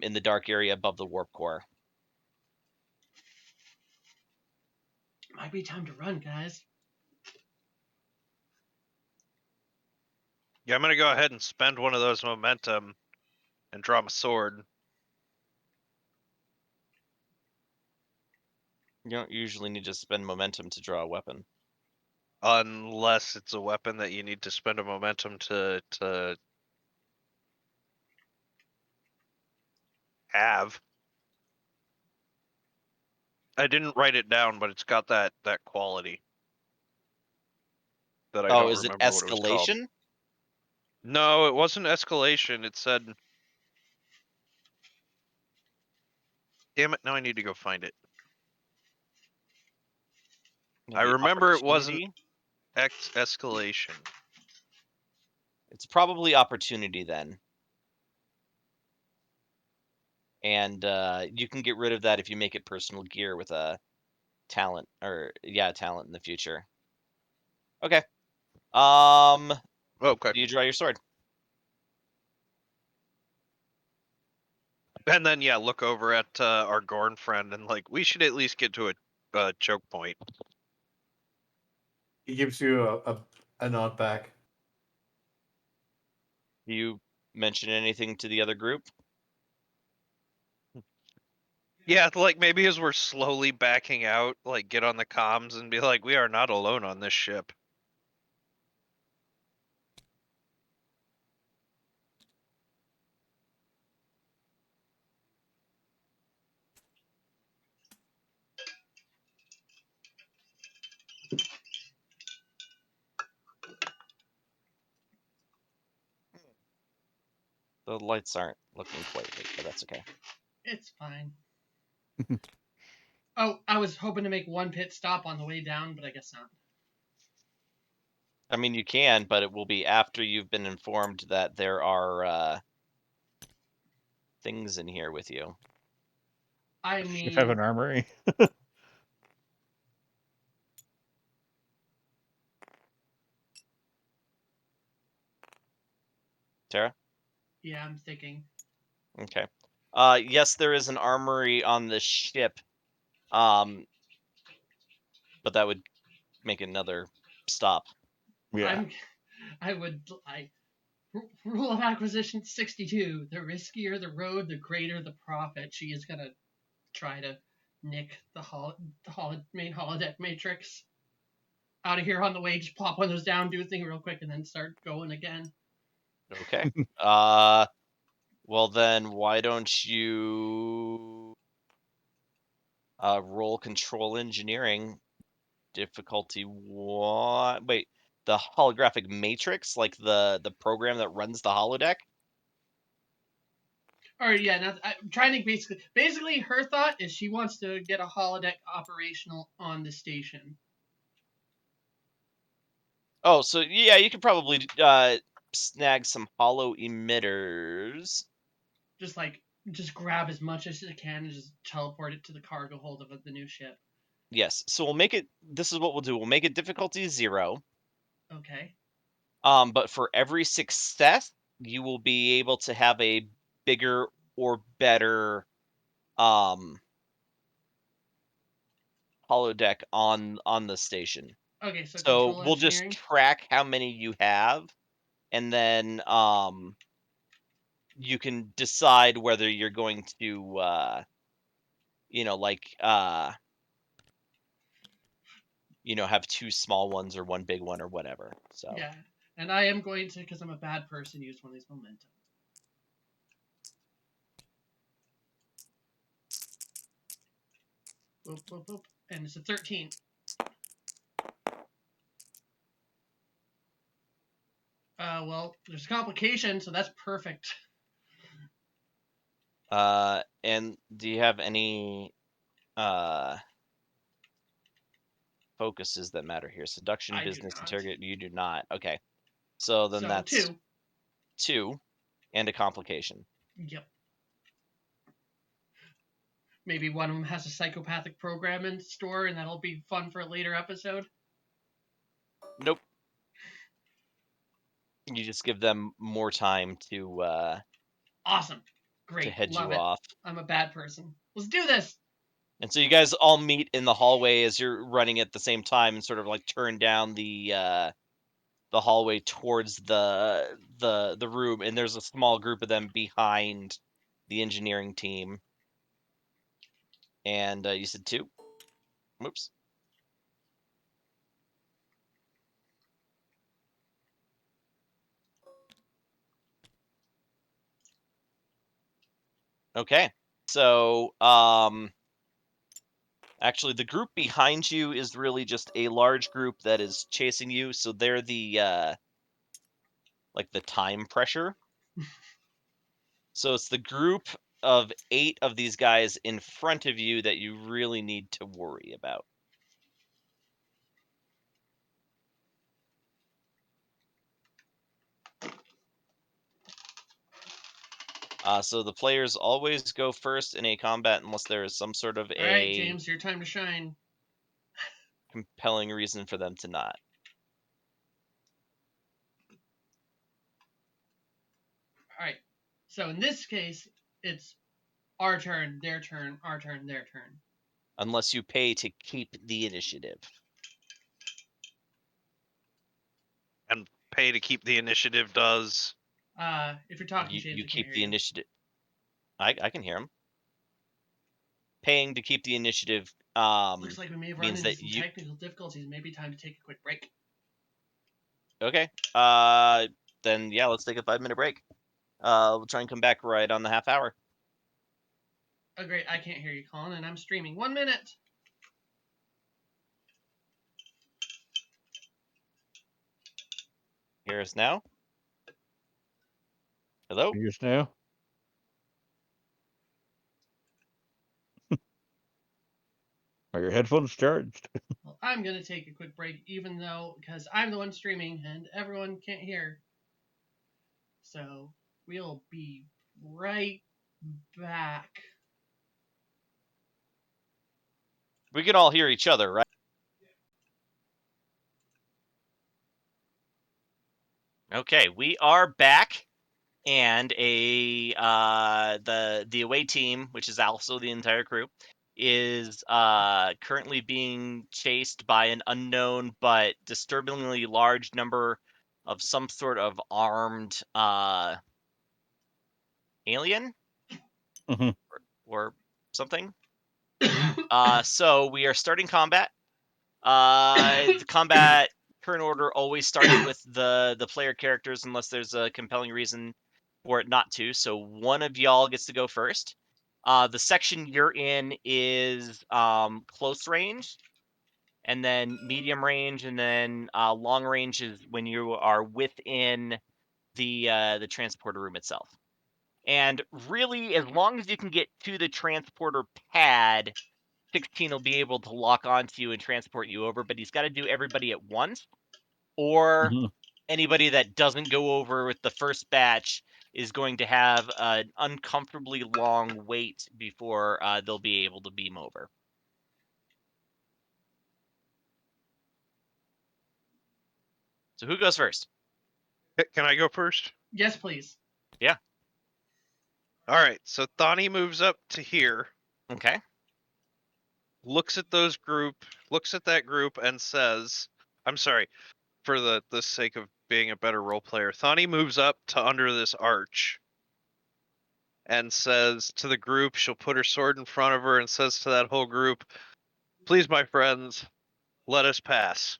in the dark area above the warp core. Might be time to run, guys. Yeah, I'm gonna go ahead and spend one of those momentum and draw my sword. You don't usually need to spend momentum to draw a weapon. Unless it's a weapon that you need to spend a momentum to have. I didn't write it down, but it's got that quality that I Oh, don't is it remember what it was called. escalation? No, it wasn't escalation. It said, damn it, now I need to go find it. I Maybe remember it wasn't opportunity? escalation. It's probably opportunity then. And you can get rid of that if you make it personal gear with a talent, or talent in the future. Okay. Okay. Do you draw your sword? And then yeah, look over at our Gorn friend and like, we should at least get to a choke point. He gives you a nod back. Do you mention anything to the other group? Yeah, like maybe as we're slowly backing out, like get on the comms and be like, we are not alone on this ship. The lights aren't looking quite right, but that's okay. It's fine. Oh, I was hoping to make one pit stop on the way down, but I guess not. I mean, you can, but it will be after you've been informed that there are things in here with you. I If mean, you have an armory. Tara? yeah, I'm thinking. Okay. Yes, there is an armory on the ship, but that would make another stop. Yeah. Rule of acquisition 62. The riskier the road, the greater the profit. She is gonna try to nick the main holodeck matrix out of here on the way. Just plop one of those down, do a thing real quick, and then start going again. Okay. Well then, why don't you roll control engineering, difficulty 1. Wait, the holographic matrix, like the program that runs the holodeck? Or yeah, not, I'm trying to basically her thought is she wants to get a holodeck operational on the station. Oh, so yeah, you could probably snag some hollow emitters. Just grab as much as it can and just teleport it to the cargo hold of the new ship. Yes. So we'll make it. This is what we'll do. We'll make it difficulty 0. Okay. But for every success, you will be able to have a bigger or better holodeck on the station. Okay, so So control we'll just engineering. track how many you have, and then you can decide whether you're going to like have 2 small ones or 1 big one or whatever. So Yeah. And I am going to, because I'm a bad person, use one of these momentum. Boop, boop, boop. And it's a 13. Well, there's a complication, so that's perfect. and do you have any focuses that matter here? Seduction, I do business, not. interrogate. You do not. Okay. So then So that's 2. 2 and a complication. Yep. Maybe one of them has a psychopathic program in store, and that'll be fun for a later episode. Nope. You just give them more time to Awesome. Great. head Love you it. off. I'm a bad person. Let's do this. And so you guys all meet in the hallway as you're running at the same time and sort of like turn down the hallway towards the room, and there's a small group of them behind the engineering team. And you said 2. Whoops. Okay. So actually the group behind you is really just a large group that is chasing you, so they're the like the time pressure. So it's the group of 8 of these guys in front of you that you really need to worry about. So the players always go first in a combat unless there is some sort of All right, a James, your time to shine. compelling reason for them to not. All right. So in this case, it's our turn, their turn, our turn, their turn. Unless you pay to keep the initiative. And pay to keep the initiative does. If you're talking, James, You I can't keep hear the you. initiative. I can hear them. Paying to keep the initiative Looks like we may have run means into that some you. technical difficulties. Maybe time to take a quick break. Okay. Then yeah, let's take a 5-minute break. We'll try and come back right on the half hour. Oh, great. I can't hear you, Colin, and I'm streaming. 1 minute. Hear us now? Hello? Here's now. Are your headphones charged? Well, I'm going to take a quick break, even though, because I'm the one streaming and everyone can't hear. So we'll be right back. We can all hear each other, right? Okay, we are back, and the away team, which is also the entire crew, is currently being chased by an unknown but disturbingly large number of some sort of armed alien Mhm. or something. So we are starting combat. The combat turn order always starts with the player characters unless there's a compelling reason for it not to. So one of y'all gets to go first. The section you're in is close range, and then medium range, and then long range is when you are within the transporter room itself. And really, as long as you can get to the transporter pad, 16 will be able to lock onto you and transport you over, but he's got to do everybody at once, or Mhm. anybody that doesn't go over with the first batch is going to have an uncomfortably long wait before they'll be able to beam over. So who goes first? Can I go first? Yes, please. Yeah. All right. So Thani moves up to here, Okay. looks at that group, and says, "I'm sorry, for the sake of being a better role player." Thani moves up to under this arch and says to the group, she'll put her sword in front of her and says to that whole group, "Please, my friends, let us pass."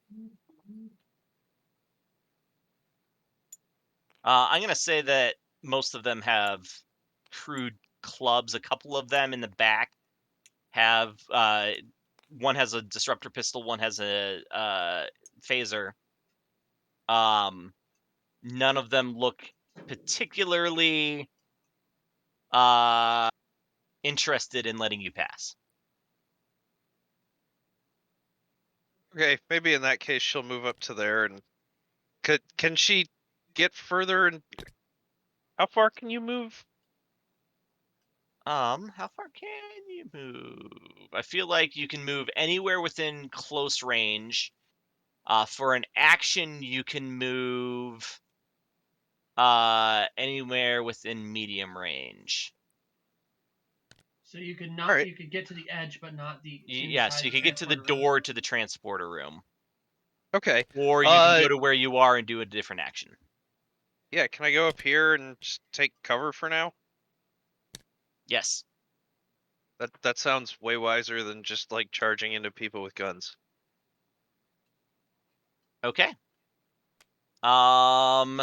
I'm going to say that most of them have crude clubs. A couple of them in the back have one has a disruptor pistol, one has a phaser. None of them look particularly interested in letting you pass. Okay, maybe in that case she'll move up to there. And can she get further? And how far can you move? How far can you move? I feel like you can move anywhere within close range. For an action, you can move anywhere within medium range. So you could All not right. you could get to the edge, but not the Yeah, so inside you the can get to the transporter room. door to the transporter room, Okay. or you can go to where you are and do a different action. Yeah. Can I go up here and just take cover for now? Yes. That sounds way wiser than just like charging into people with guns. Okay. Um.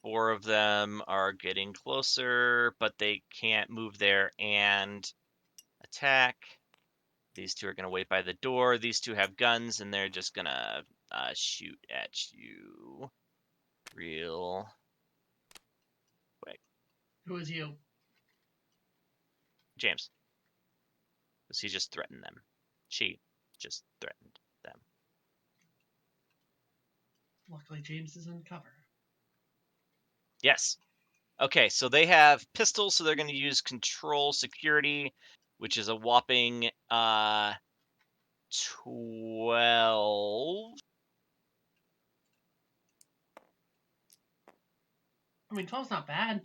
Four of them are getting closer, but they can't move there and attack. These two are going to wait by the door. These two have guns, and they're just going to shoot at you real quick. Who is you? James. Because he just threatened them. She just threatened them. Luckily, James is in cover. Yes. Okay, so they have pistols, so they're going to use control security, which is a whopping 12. I mean, 12's not bad.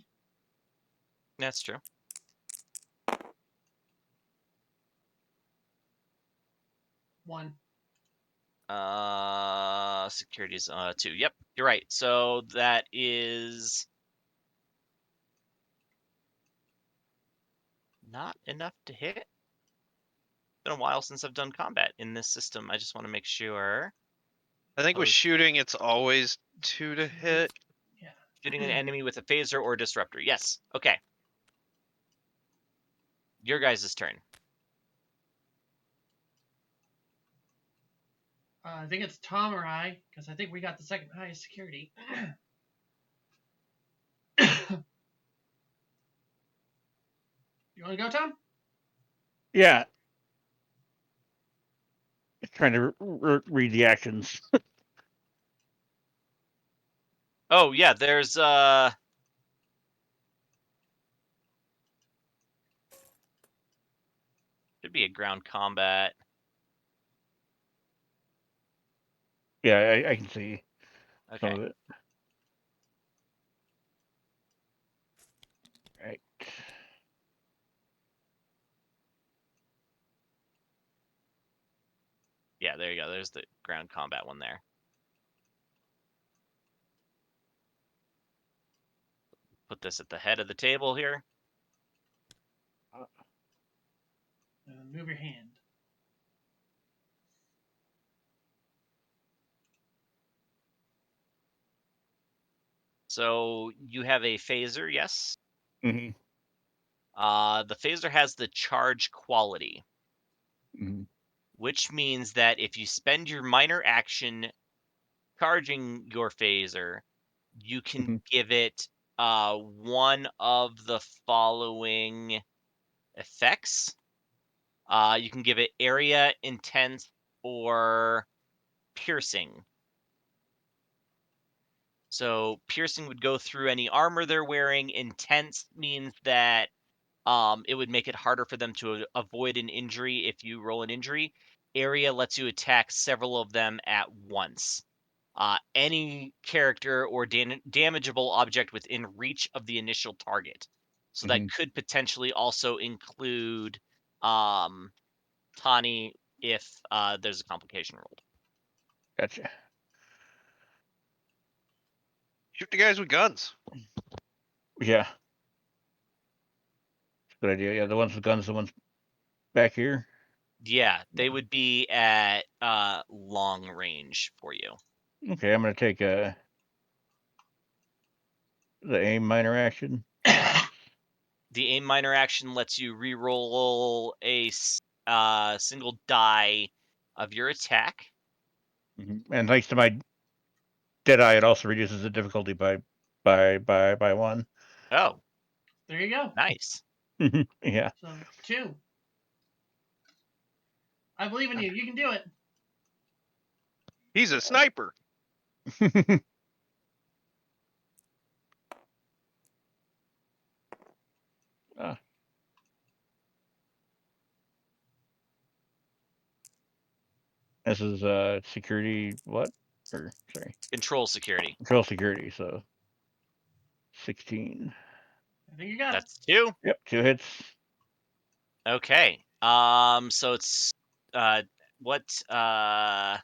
That's true. One. Security is 2. Yep, you're right. So that is not enough to hit. It's been a while since I've done combat in this system. I just want to make sure. I think with Oh, shooting, it's always 2 to hit. Yeah. shooting an enemy with a phaser or disruptor. Yes. Okay. Your guys' turn. I think it's Tom or I, because I think we got the second highest security. You want to go, Tom? Yeah. Trying to read the actions. Oh yeah, there's should be a ground combat. Yeah, I can see some Okay. of it. Right. Yeah, there you go. There's the ground combat one there. Put this at the head of the table here. Move your hand. So you have a phaser, yes? Mm-hmm. The phaser has the charge quality. Mhm. which means that if you spend your minor action charging your phaser, you can Mhm. give it one of the following effects. You can give it area, intense, or piercing. So piercing would go through any armor they're wearing. Intense means that it would make it harder for them to avoid an injury if you roll an injury. Area lets you attack several of them at once. Any character or damageable object within reach of the initial target. So that Mhm. could potentially also include um, Tani if there's a complication rolled. Gotcha. Shoot the guys with guns. Yeah. Good idea. Yeah, the ones with guns, the ones back here. Yeah, they would be at long range for you. Okay, I'm gonna take the aim minor action. The aim minor action lets you re-roll a single die of your attack. And thanks to my Deadeye, it also reduces the difficulty by one. Oh, There you go. nice. Yeah. So 2. I believe in you. You can do it. He's a sniper. Ah, this is security what? Or sorry, Control security. control security. So 16. I think you got it. That's 2. Yep, 2 hits. Okay. So it's what let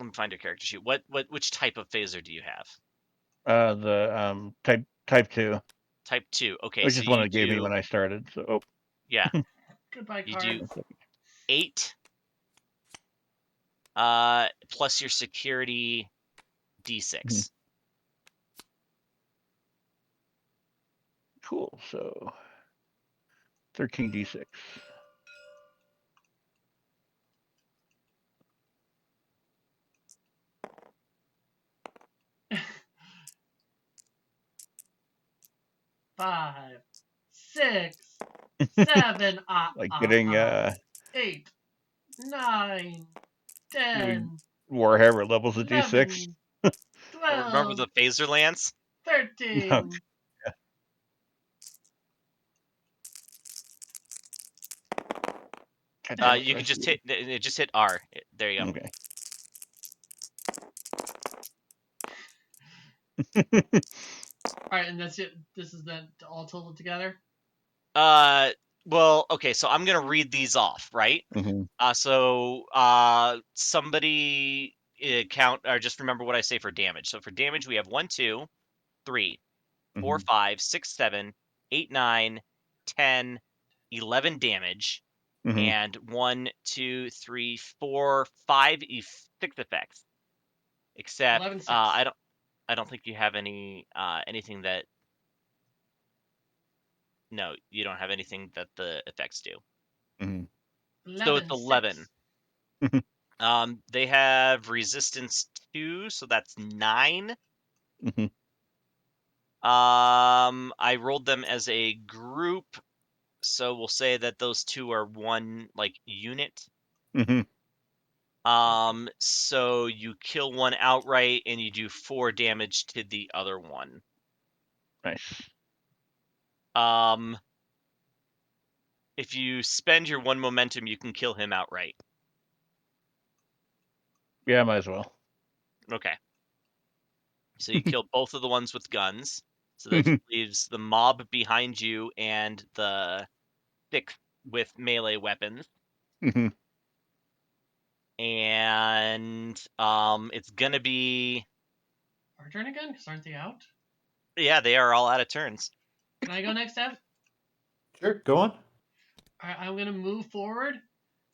me find your character sheet. Which type of phaser do you have? The type 2, Type 2. Okay, which so is one you it gave me do when I started. So yeah, Goodbye, you do cards. 8 plus your security mhm. d6. Cool. So 13d6. 5, 6, 7, Like getting 8, 9, doing 10, Warhammer levels of d6. 11, Remember 12, the phaser lance? 13. God damn it, You can rest just of just hit R. There you go. Okay. All right, and that's it. This is the all total together. Uh, well, okay, so I'm gonna read these off, right? hmm Somebody count or just remember what I say for damage. So for damage, we have 1, 2, 3, 4, hmm 5, 6, 7, 8, 9, 10, 11 damage, hmm and 1, 2, 3, 4, 5, 6 effects. Except 11, 6. I don't think you have anything that no, you don't have anything that the effects do. hmm So it's 11, 11. 6. They have resistance 2, so that's 9. hmm I rolled them as a group, so we'll say that those two are one like unit. hmm So you kill one outright and you do 4 damage to the other one. Nice. Um, if you spend your 1 momentum, you can kill him outright. Yeah, might as well. Okay. So you kill both of the ones with guns. So that leaves the mob behind you and the 6 with melee weapons. hmm And it's gonna be Our turn again? Because aren't they out? yeah, they are all out of turns. Can I go next, Ev? Sure, go on. All right, I'm gonna move forward,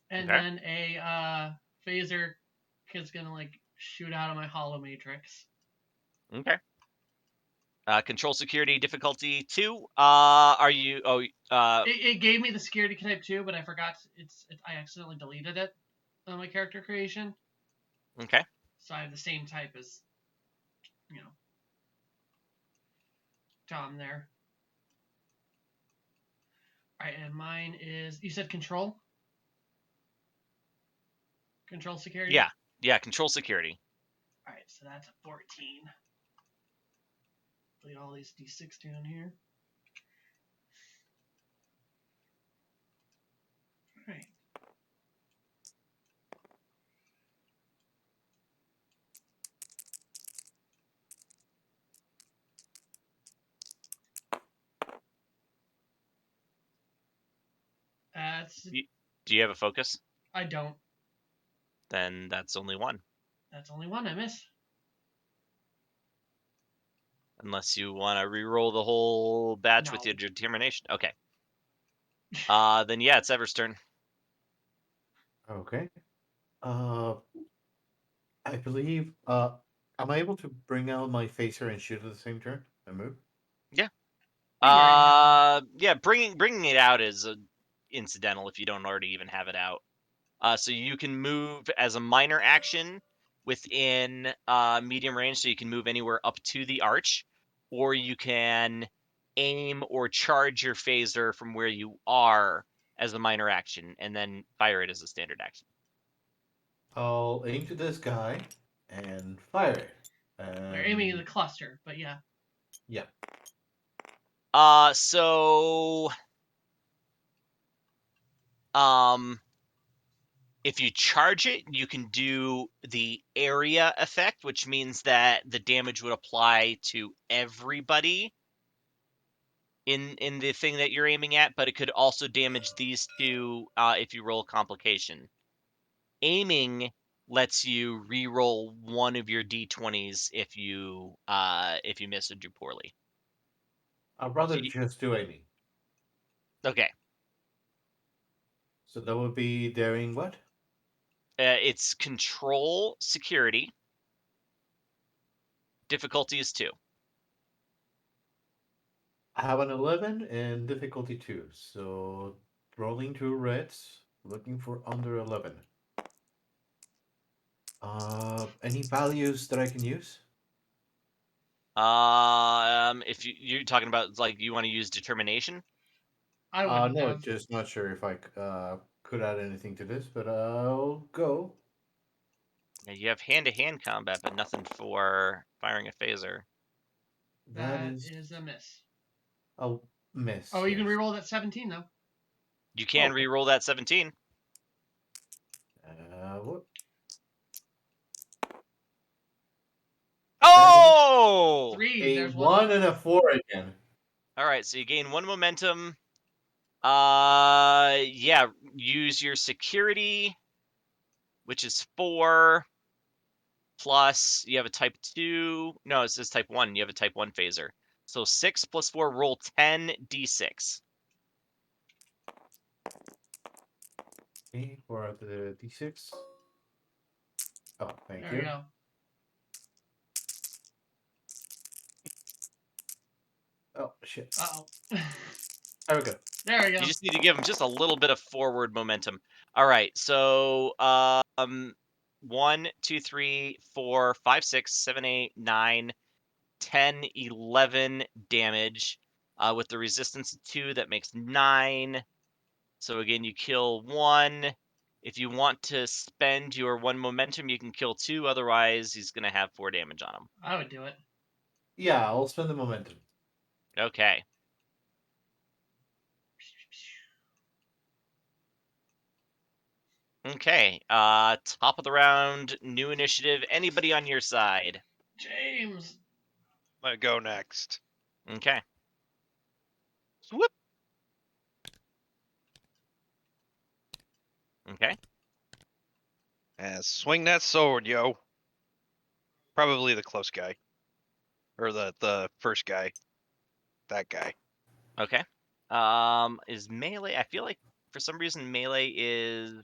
and Okay. then a phaser is gonna like shoot out of my hollow matrix. Okay. Control security difficulty 2. Are you? Oh, It gave me the security type 2, but I forgot. I accidentally deleted it on my character creation, okay. so I have the same type as Tom there. All right, and mine is. You said control. Control security. Yeah. Control security. All right, so that's a 14. Put all these d6 down here. All right. That's. Do you have a focus? I don't. Then that's only 1. That's only 1 I miss. Unless you want to re-roll the whole batch with No. your determination. Okay. Then yeah, it's Ever's turn. Okay. I believe. Am I able to bring out my phaser and shoot at the same turn and move? Yeah. You already have Yeah. Bringing it out is incidental if you don't already even have it out. So you can move as a minor action within medium range, so you can move anywhere up to the arch, or you can aim or charge your phaser from where you are as a minor action, and then fire it as a standard action. I'll aim to this guy and fire it. They're aiming at the cluster, but yeah. Yeah. So if you charge it, you can do the area effect, which means that the damage would apply to everybody in the thing that you're aiming at, but it could also damage these two if you roll a complication. Aiming lets you re-roll one of your d20s if you miss or do poorly. I'd rather So just do aiming. okay, So that would be daring what? it's control security. Difficulty is 2. I have an 11 and difficulty 2. So rolling 2 reds, looking for under 11. Any values that I can use? If you're talking about like you want to use determination. I wouldn't No, have. just not sure if I could add anything to this, but I'll go. Yeah, you have hand-to-hand combat, but nothing for firing a phaser. That That is is a miss. a miss. Oh, you can Yes. reroll that 17 though. You can Okay. re-roll that 17. What? That is Oh! 3. a There's one 1 left. and a 4 again. All right, so you gain 1 momentum. Yeah, use your security, which is 4, plus you have a type 2. No, it says type 1. You have a type 1 phaser. So 6 plus 4, roll 10 d6. Okay, for the d6. Oh, thank There we you. go. Oh, shit. Uh-oh. There we go. There we go. You just need to give them just a little bit of forward momentum. All right, so 1, 2, 3, 4, 5, 6, 7, 8, 9, 10, 11 damage. With the resistance of 2, that makes 9. So again, you kill 1. If you want to spend your 1 momentum, you can kill 2. Otherwise, he's going to have 4 damage on him. I would do it. Yeah, I'll spend the momentum. Okay. Okay. Top of the round, new initiative. Anybody on your side? James. I'm gonna go next. Okay. Swoop. Okay. And swing that sword, yo. Probably the close guy. Or the first guy. That guy. Okay. Is melee? I feel like for some reason melee is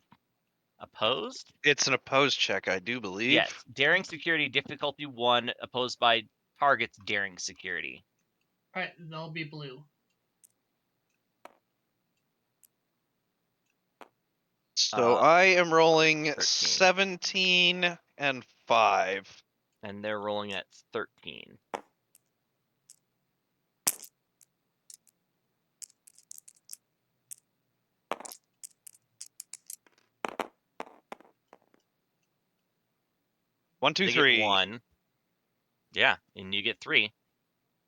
opposed. It's an opposed check, I do believe. Yes. Daring security difficulty 1, opposed by target's daring security. All right, they'll be blue. So I am rolling 13. 17 and 5. And they're rolling at 13. One, two, They three. get 1. Yeah, and you get 3.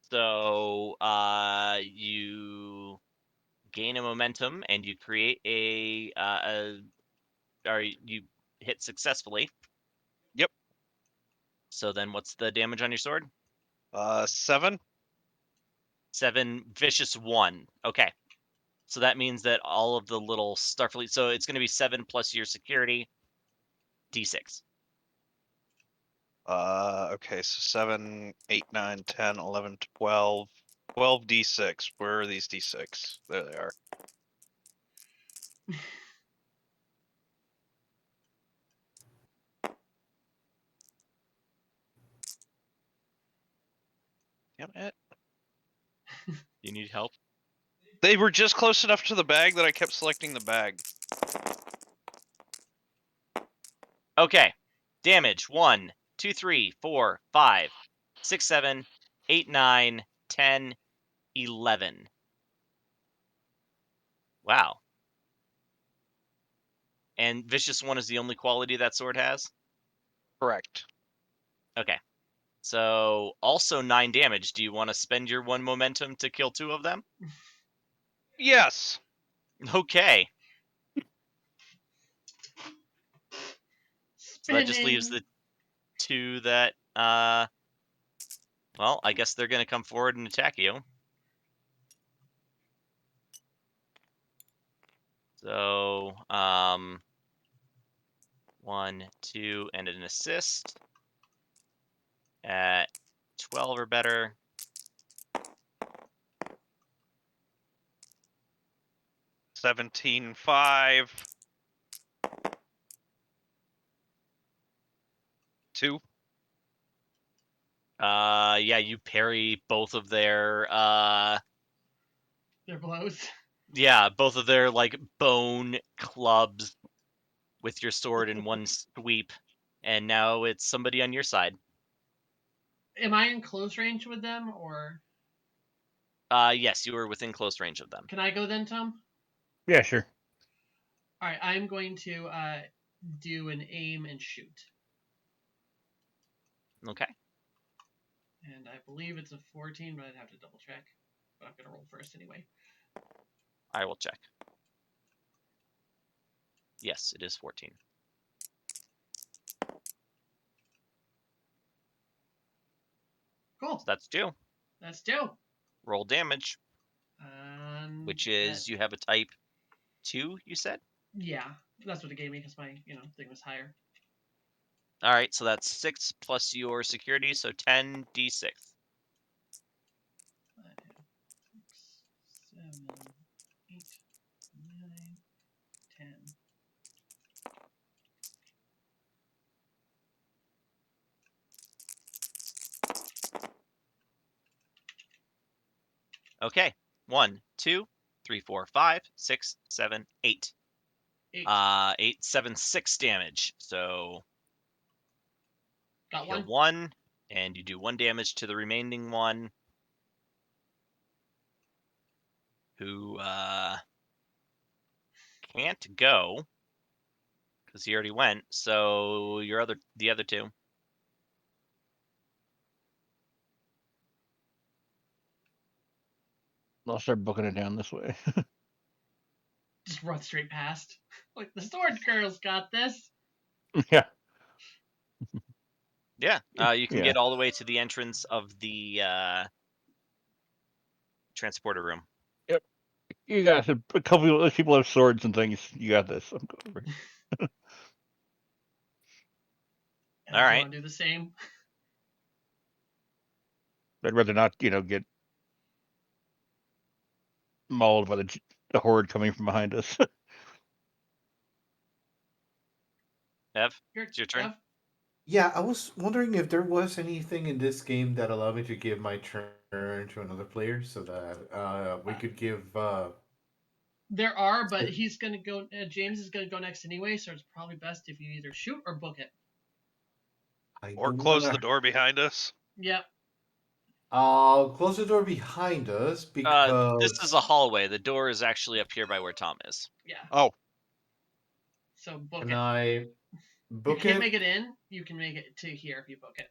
So you gain a momentum and you create or you hit successfully. Yep. So then what's the damage on your sword? 7. 7 vicious 1. Okay. So that means that all of the little Starfleet, so it's going to be 7 plus your security, d6. Okay, so 7, 8, 9, 10, 11, 12. 12 d6. Where are these d6? There they are. Damn it. You need help? They were just close enough to the bag that I kept selecting the bag. Okay. Damage 1, 2, 3, 4, 5, 6, 7, 8, 9, 10, 11. Wow. And vicious 1 is the only quality that sword has? Correct. Okay. So also 9 damage. Do you want to spend your 1 momentum to kill 2 of them? Yes. Okay. So that just leaves Spinning. the 2 that well, I guess they're going to come forward and attack you. So 1, 2, and an assist at 12 or better. 17, 5. 2. Yeah, you parry both of their Their blows. yeah, both of their like bone clubs with your sword in one sweep, and now it's somebody on your side. Am I in close range with them, or Yes, you were within close range of them. can I go then, Tom? Yeah, sure. All right, I'm going to do an aim and shoot, Okay, and I believe it's a 14, but I'd have to double check. But I'm gonna roll first anyway. I will check. Yes, it is 14. Cool. So that's 2. That's 2. Roll damage, which is you have a type 2. You said. Yeah, that's what it gave me because my thing was higher. All right, so that's 6 plus your security, so 10 d6. 5, 6, 7, 8, 9, 10. Okay, 1, 2, 3, 4, 5, 6, 7, 8. 8. 8, 7, 6 damage. So Got kill 1. 1, and you do 1 damage to the remaining one, who can't go because he already went. So the other 2. I'll start booking it down this way. Just run straight past. Like, the sword girl's got this. Yeah. Yeah, you can Yeah. get all the way to the entrance of the transporter room. Yep. You guys, a couple of people have swords and things. You got this. I'm going over. And All I right. want to do the same. I'd rather not, get mauled by the horde coming from behind us. Ev, Here, it's your turn. Ev. Yeah, I was wondering if there was anything in this game that allowed me to give my turn to another player so that we could give. There are, but he's gonna go. James is gonna go next anyway, so it's probably best if you either shoot or book it. I Or don't close wanna. the door behind us. Yep. I'll close the door behind us This is a because hallway. The door is actually up here by where Tom is. Yeah. Oh, So book can it. I You book can't it? make it in. You can make it to here if you book it.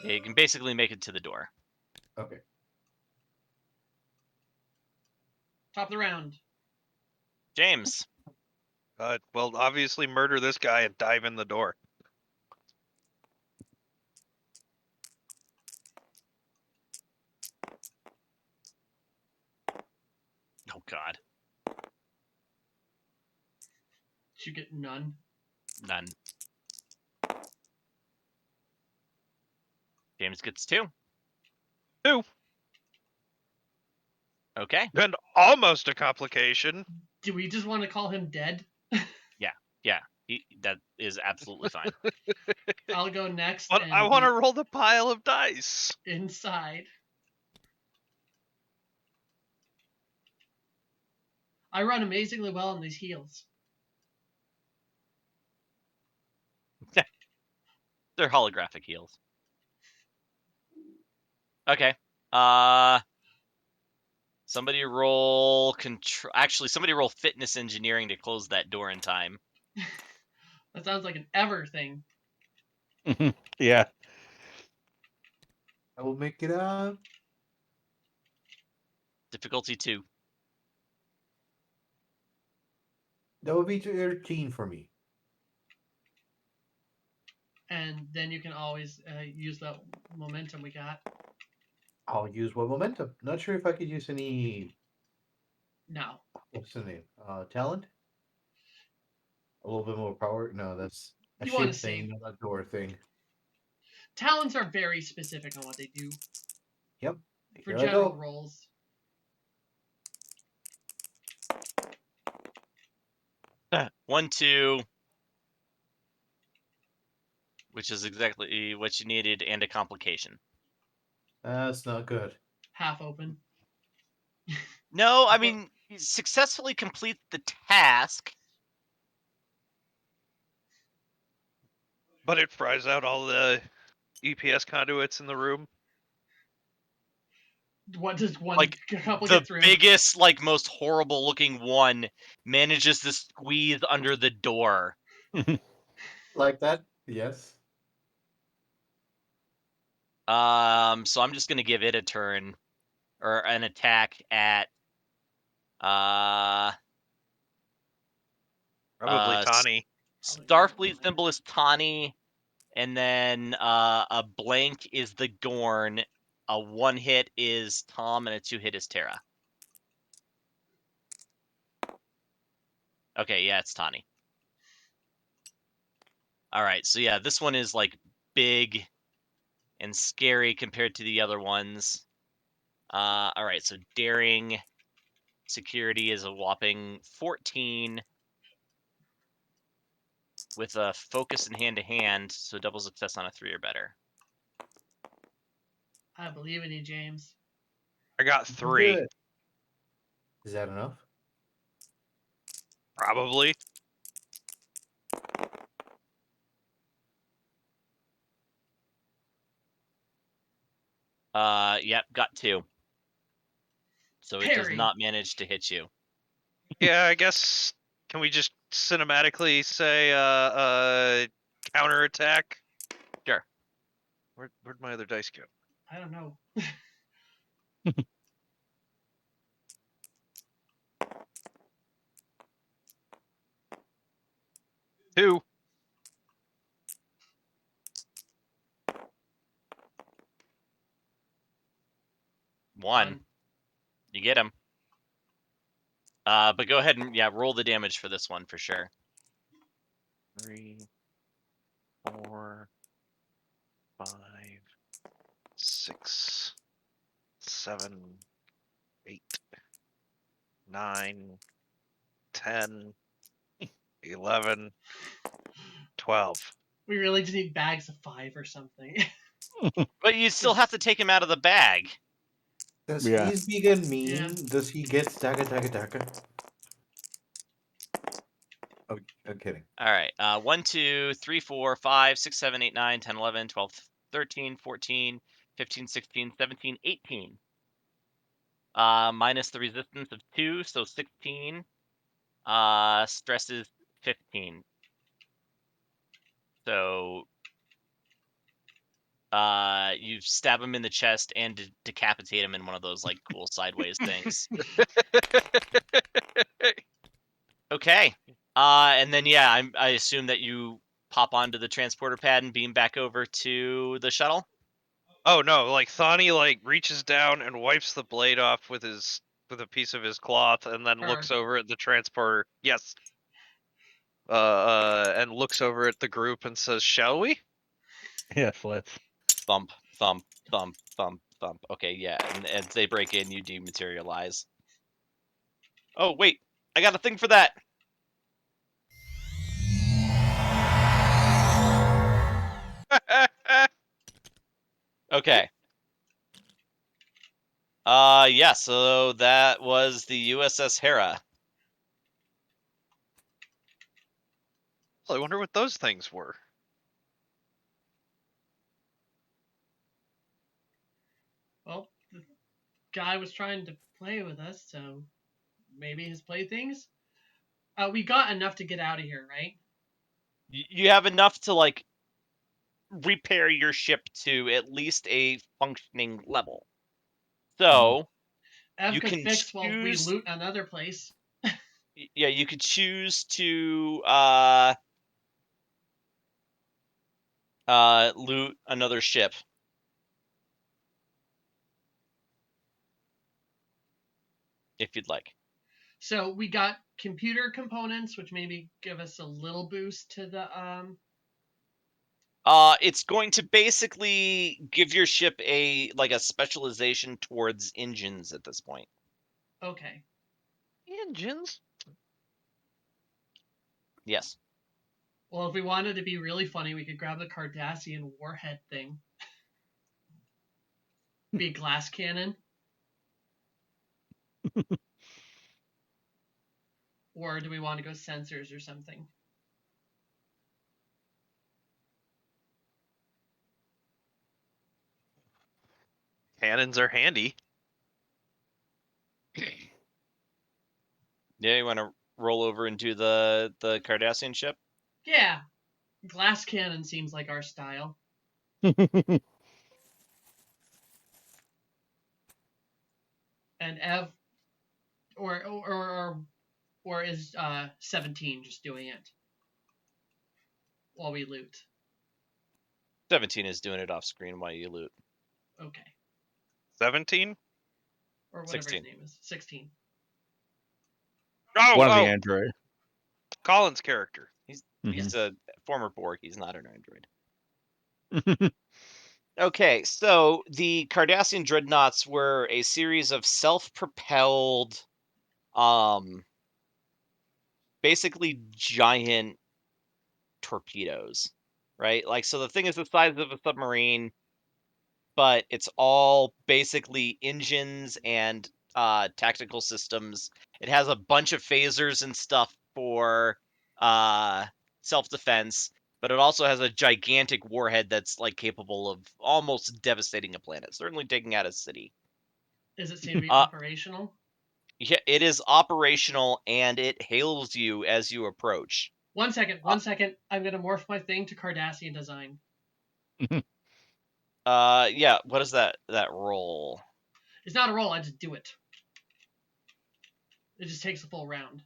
Yeah, you can basically make it to the door. Okay. Top of the round. James. well, obviously murder this guy and dive in the door. Oh God, Did you get none? none. James gets 2. 2. Okay. And almost a complication. Do we just want to call him dead? Yeah, that is absolutely fine. I'll go next But I and want to be roll the pile of dice. inside. I run amazingly well on these heels. They're holographic heels. Okay. Somebody roll control. Actually, somebody roll fitness engineering to close that door in time. That sounds like an ever thing. Yeah. I will make it up. Difficulty 2. That would be 13 for me. And then you can always use the momentum we got. I'll use what momentum. Not sure if I could use any. No. What's the name? Talent. A little bit more power. No, that's a You want shape to save. thing, not a door thing. Talents are very specific on what they do Yep. for Here I general go. roles. 1, 2. Which is exactly what you needed, and a complication. That's not good. Half open. No, I mean, you successfully complete the task. But it fries out all the EPS conduits in the room. What does one Like, couple the get through? biggest, like, most horrible looking one manages to squeeze under the door. Like that? Yes. So I'm just gonna give it a turn or an attack at Probably Tawny. Starfleet symbol is Tawny, and then a blank is the Gorn, a 1 hit is Tom, and a 2 hit is Tara. Okay, yeah, it's Tawny. All right, so yeah, this one is like big and scary compared to the other ones. All right, so daring security is a whopping 14 with a focus and hand to hand, so double success on a 3 or better. I believe in you, James. I got Do 3. it. Is that enough? Probably. Yep, got 2. So it does Parry. not manage to hit you. Yeah, I guess. Can we just cinematically say counterattack? Sure. Where'd my other dice go? I don't know. 2. 1. You get him. But go ahead and roll the damage for this one for sure. 3, 4, 5, 6, 7, 8, 9, 10, 11, 12. We really just need bags of 5 or something. But you still have to take him out of the bag. Since Yeah. he's vegan mean, Yeah. does he get Daga Daga Daga? Oh, I'm kidding. All right. 1, 2, 3, 4, 5, 6, 7, 8, 9, 10, 11, 12, 13, 14, 15, 16, 17, 18. Minus the resistance of 2, so 16. Stress is 15. So you stab him in the chest and decapitate him in one of those like cool sideways things. Okay. And then yeah, I assume that you pop onto the transporter pad and beam back over to the shuttle. Oh no! Like Thani like reaches down and wipes the blade off with a piece of his cloth, and then looks Her. over at the transporter. Yes. And looks over at the group and says, "Shall we?" Yes, let's. Thump, thump, thump, thump, thump. Okay, yeah. And as they break in, you dematerialize. Oh wait, I got a thing for that. Okay. Yeah, so that was the USS Hera. I wonder what those things were. Well, the guy was trying to play with us, so maybe his playthings. We got enough to get out of here, right? You have enough to like repair your ship to at least a functioning level. So Ev you could can fix while we choose. loot another place. Yeah, you could choose to loot another ship. If you'd like. So we got computer components, which maybe give us a little boost to the It's going to basically give your ship a like a specialization towards engines at this point. Okay. Engines. Yes. Well, if we wanted to be really funny, we could grab the Cardassian warhead thing. Be a glass cannon. Or do we want to go sensors or something? Cannons are handy. Yeah, you want to roll over into the Cardassian ship? Yeah. Glass cannon seems like our style. And Ev or is 17 just doing it while we loot? 17 is doing it off screen while you loot. Okay. 17. Or whatever 16. his name is. 16. Oh, One of the oh, android. Colin's character. He's a former Borg. He's not an android. Mhm. Okay, so the Cardassian Dreadnoughts were a series of self-propelled, basically giant torpedoes, right? Like, so the thing is the size of a submarine, but it's all basically engines and tactical systems. It has a bunch of phasers and stuff for self-defense, but it also has a gigantic warhead that's like capable of almost devastating a planet, certainly taking out a city. Is it seem to be Uh, operational? yeah, it is operational and it hails you as you approach. 1 second. Uh, 1 second. I'm going to morph my thing to Cardassian design. yeah, what is that roll? It's not a roll. I just do it. It just takes a full round.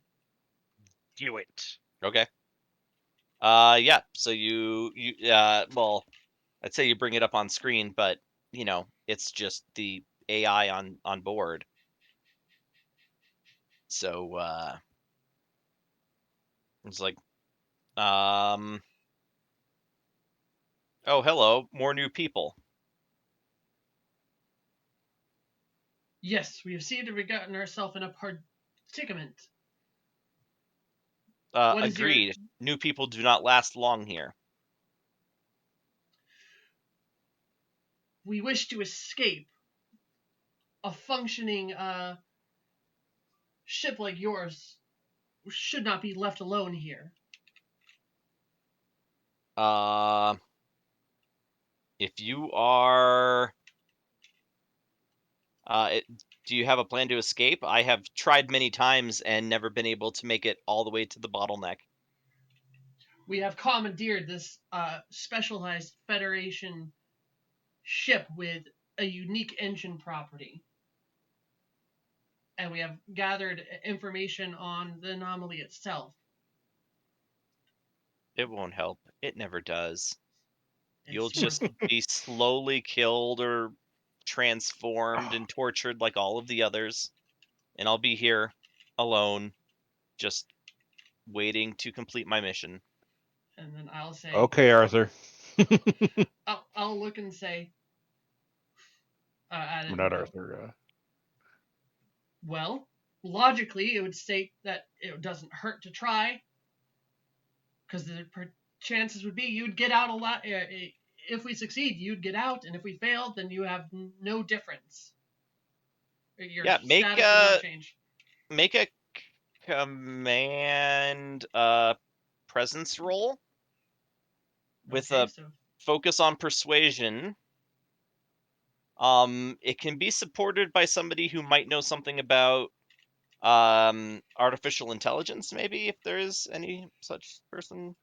Do it. Okay. Yeah, so you well, I'd say you bring it up on screen, but you know, it's just the AI on board. So it's like oh, hello, more new people. Yes, we have seen and gotten ourselves in a predicament. What is your? Agreed. New people do not last long here. We wish to escape a functioning ship like yours should not be left alone here. If you are, do you have a plan to escape? I have tried many times and never been able to make it all the way to the bottleneck. We have commandeered this specialized Federation ship with a unique engine property. And we have gathered information on the anomaly itself. It won't help. It never does. You'll It's just be slowly killed or transformed and tortured like all of the others. And I'll be here alone, just waiting to complete my mission. And then I'll say, Okay, Arthur. I'll look and say, at it Not and go, Arthur. well, logically, it would state that it doesn't hurt to try, because the chances would be you'd get out a lot. If we succeed, you'd get out, and if we fail, then you have no difference. Your Yeah, status would not change. make a command presence roll with Okay, a so focus on persuasion. It can be supported by somebody who might know something about artificial intelligence, maybe, if there is any such person.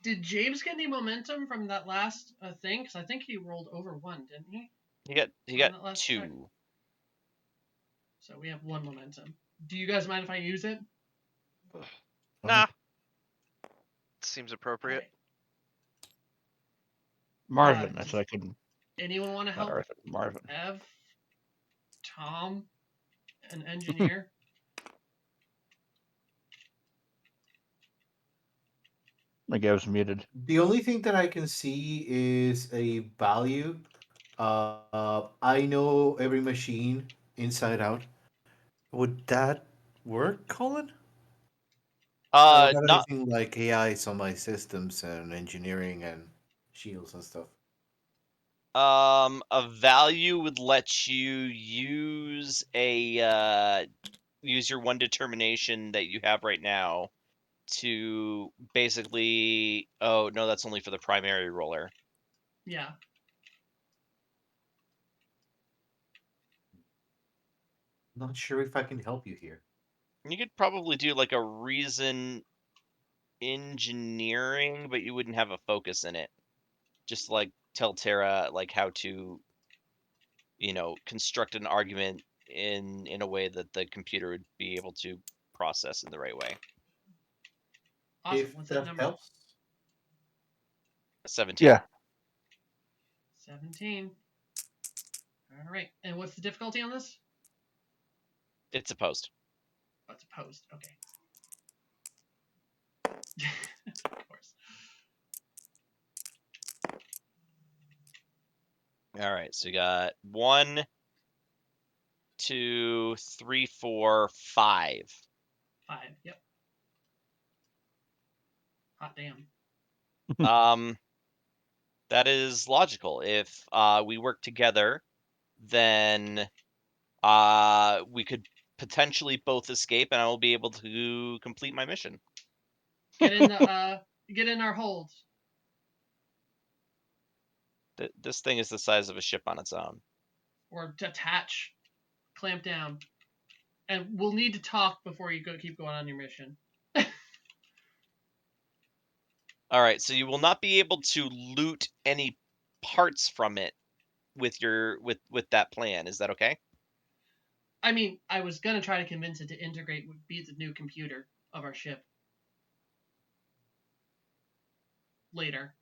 did James get any momentum from that last thing? Because I think he rolled over 1, didn't he? He On got that last 2. check? So we have 1 momentum. Do you guys mind if I use it? Nah. Seems appropriate. Alright. Marvin. does That's what I couldn't. Anyone want to Not help Arthur. Marvin. Ev, Tom, an engineer? My guy was muted. The only thing that I can see is a value. I know every machine inside out. Would that work, Colin? I don't have Not anything like AIs on my systems and engineering and shields and stuff. a value would let you use use your one determination that you have right now to basically. Oh no, that's only for the primary roller. Yeah. Not sure if I can help you here. You could probably do like a reason engineering, but you wouldn't have a focus in it. Just like tell Terra like how to, construct an argument in a way that the computer would be able to process in the right way. Awesome. If What's that that number? helps. 17. Yeah. 17. All right. And what's the difficulty on this? It's opposed. Oh, it's opposed. Okay. Of course. All right, so you got 1, 2, 3, 4, 5. 5. Yep. Hot damn. That is logical. If we work together, then we could potentially both escape, and I will be able to complete my mission. Get in the get in our holds. This thing is the size of a ship on its own. Or detach. Clamp down. And we'll need to talk before you keep going on your mission. All right, so you will not be able to loot any parts from it with your with that plan. Is that okay? I mean, I was gonna try to convince it to integrate with be the new computer of our ship. Later.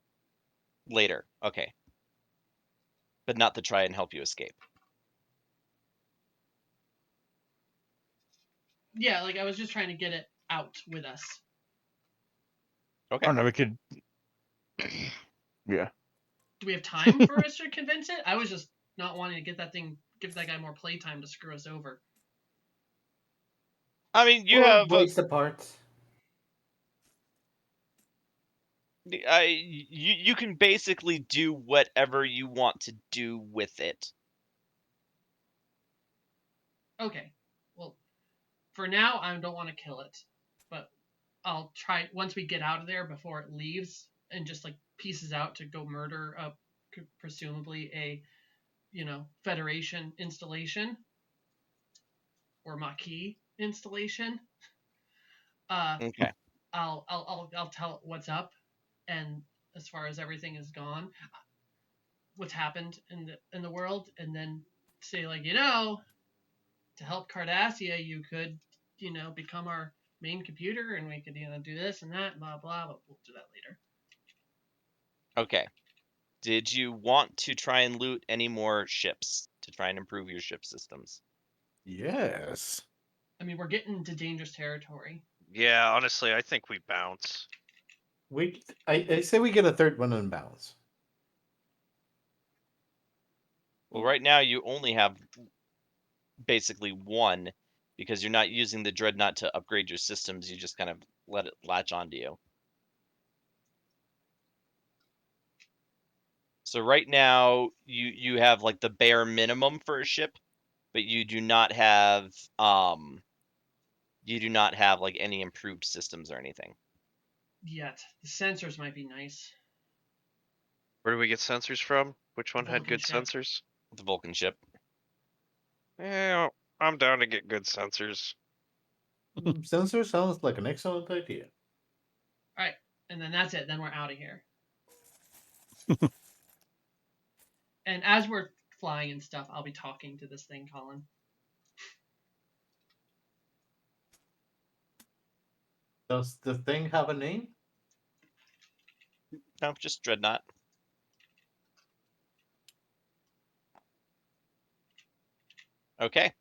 Later. Okay. But not to try and help you escape. Yeah, like I was just trying to get it out with us. Okay. Oh no, we could. Yeah. Do we have time for us to convince it? I was just not wanting to give that guy more playtime to screw us over. I mean, you Or have waste the parts. You can basically do whatever you want to do with it. Okay. Well, for now, I don't want to kill it, but I'll try once we get out of there before it leaves and just like pieces out to go murder presumably a Federation installation or Maquis installation. Okay. I'll tell it what's up, and as far as everything is gone, what's happened in the world, and then say like to help Cardassia, you could become our main computer, and we could do this and that, blah blah. But we'll do that later. Okay. Did you want to try and loot any more ships to try and improve your ship systems? Yes. I mean, we're getting into dangerous territory. Yeah, honestly, I think we bounce. I say we get a third one on balance. Well, right now you only have basically one because you're not using the Dreadnought to upgrade your systems. You just kind of let it latch onto you. So right now you have like the bare minimum for a ship, but you do not have like any improved systems or anything. Yet the sensors might be nice. Where do we get sensors from? Which one had Vulcan good ship. sensors? The Vulcan ship. Yeah, I'm down to get good sensors. Sensor sounds like an excellent idea. All right, and then that's it. Then we're out of here. And as we're flying and stuff, I'll be talking to this thing, Colin. Does the thing have a name? No, just Dreadnought. Okay.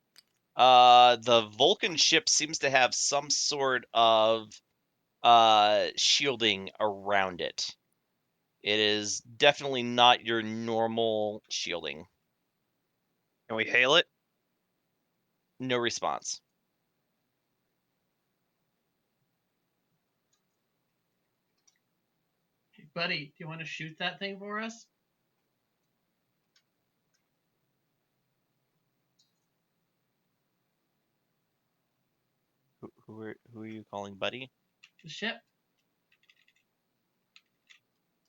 The Vulcan ship seems to have some sort of shielding around it. It is definitely not your normal shielding. Can we hail it? No response. Hey, buddy, do you want to shoot that thing for us? Who are you calling buddy? The ship?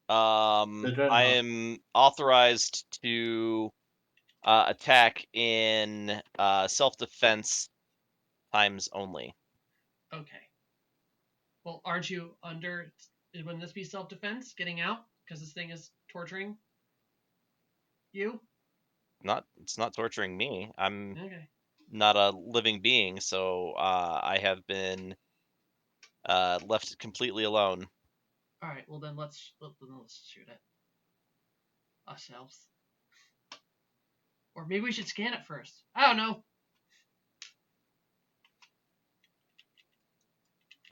The I Dreadnought. am authorized to attack in self-defense times only. Okay. Well, aren't you under? Wouldn't this be self-defense? Getting out because this thing is torturing you? It's not torturing me. I'm Okay. not a living being, so I have been left completely alone. All right. Well, then let's shoot it ourselves. Or maybe we should scan it first. I don't know.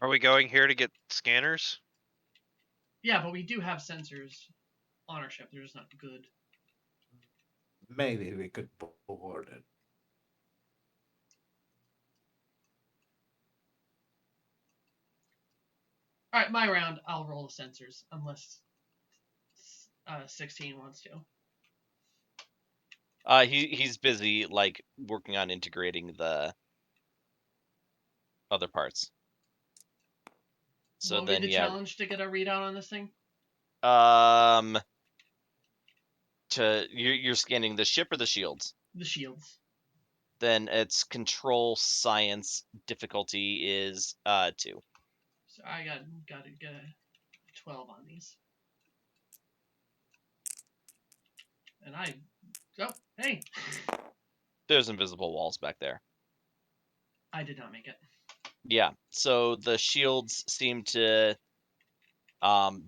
Are we going here to get scanners? Yeah, but we do have sensors on our ship. They're just not good. Maybe we could board it. All right, my round. I'll roll the sensors unless 16 wants to. He's busy like working on integrating the other parts. So What would be then the yeah, challenge to get a readout on this thing? um you're scanning the ship or the shields? The shields. Then its control science difficulty is 2. So I got to get a 12 on these. And hey, There's invisible walls back there. I did not make it. Yeah, so the shields seem to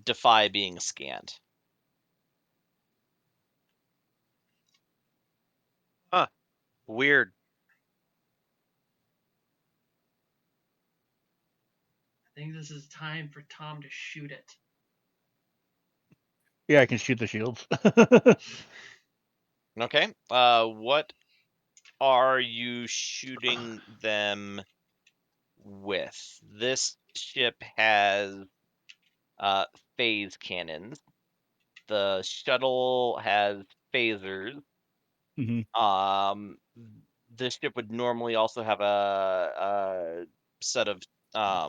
defy being scanned. Huh. Weird. I think this is time for Tom to shoot it. Yeah, I can shoot the shields. Okay. What are you shooting them with? This ship has phase cannons. The shuttle has phasers. hmm This ship would normally also have a set of I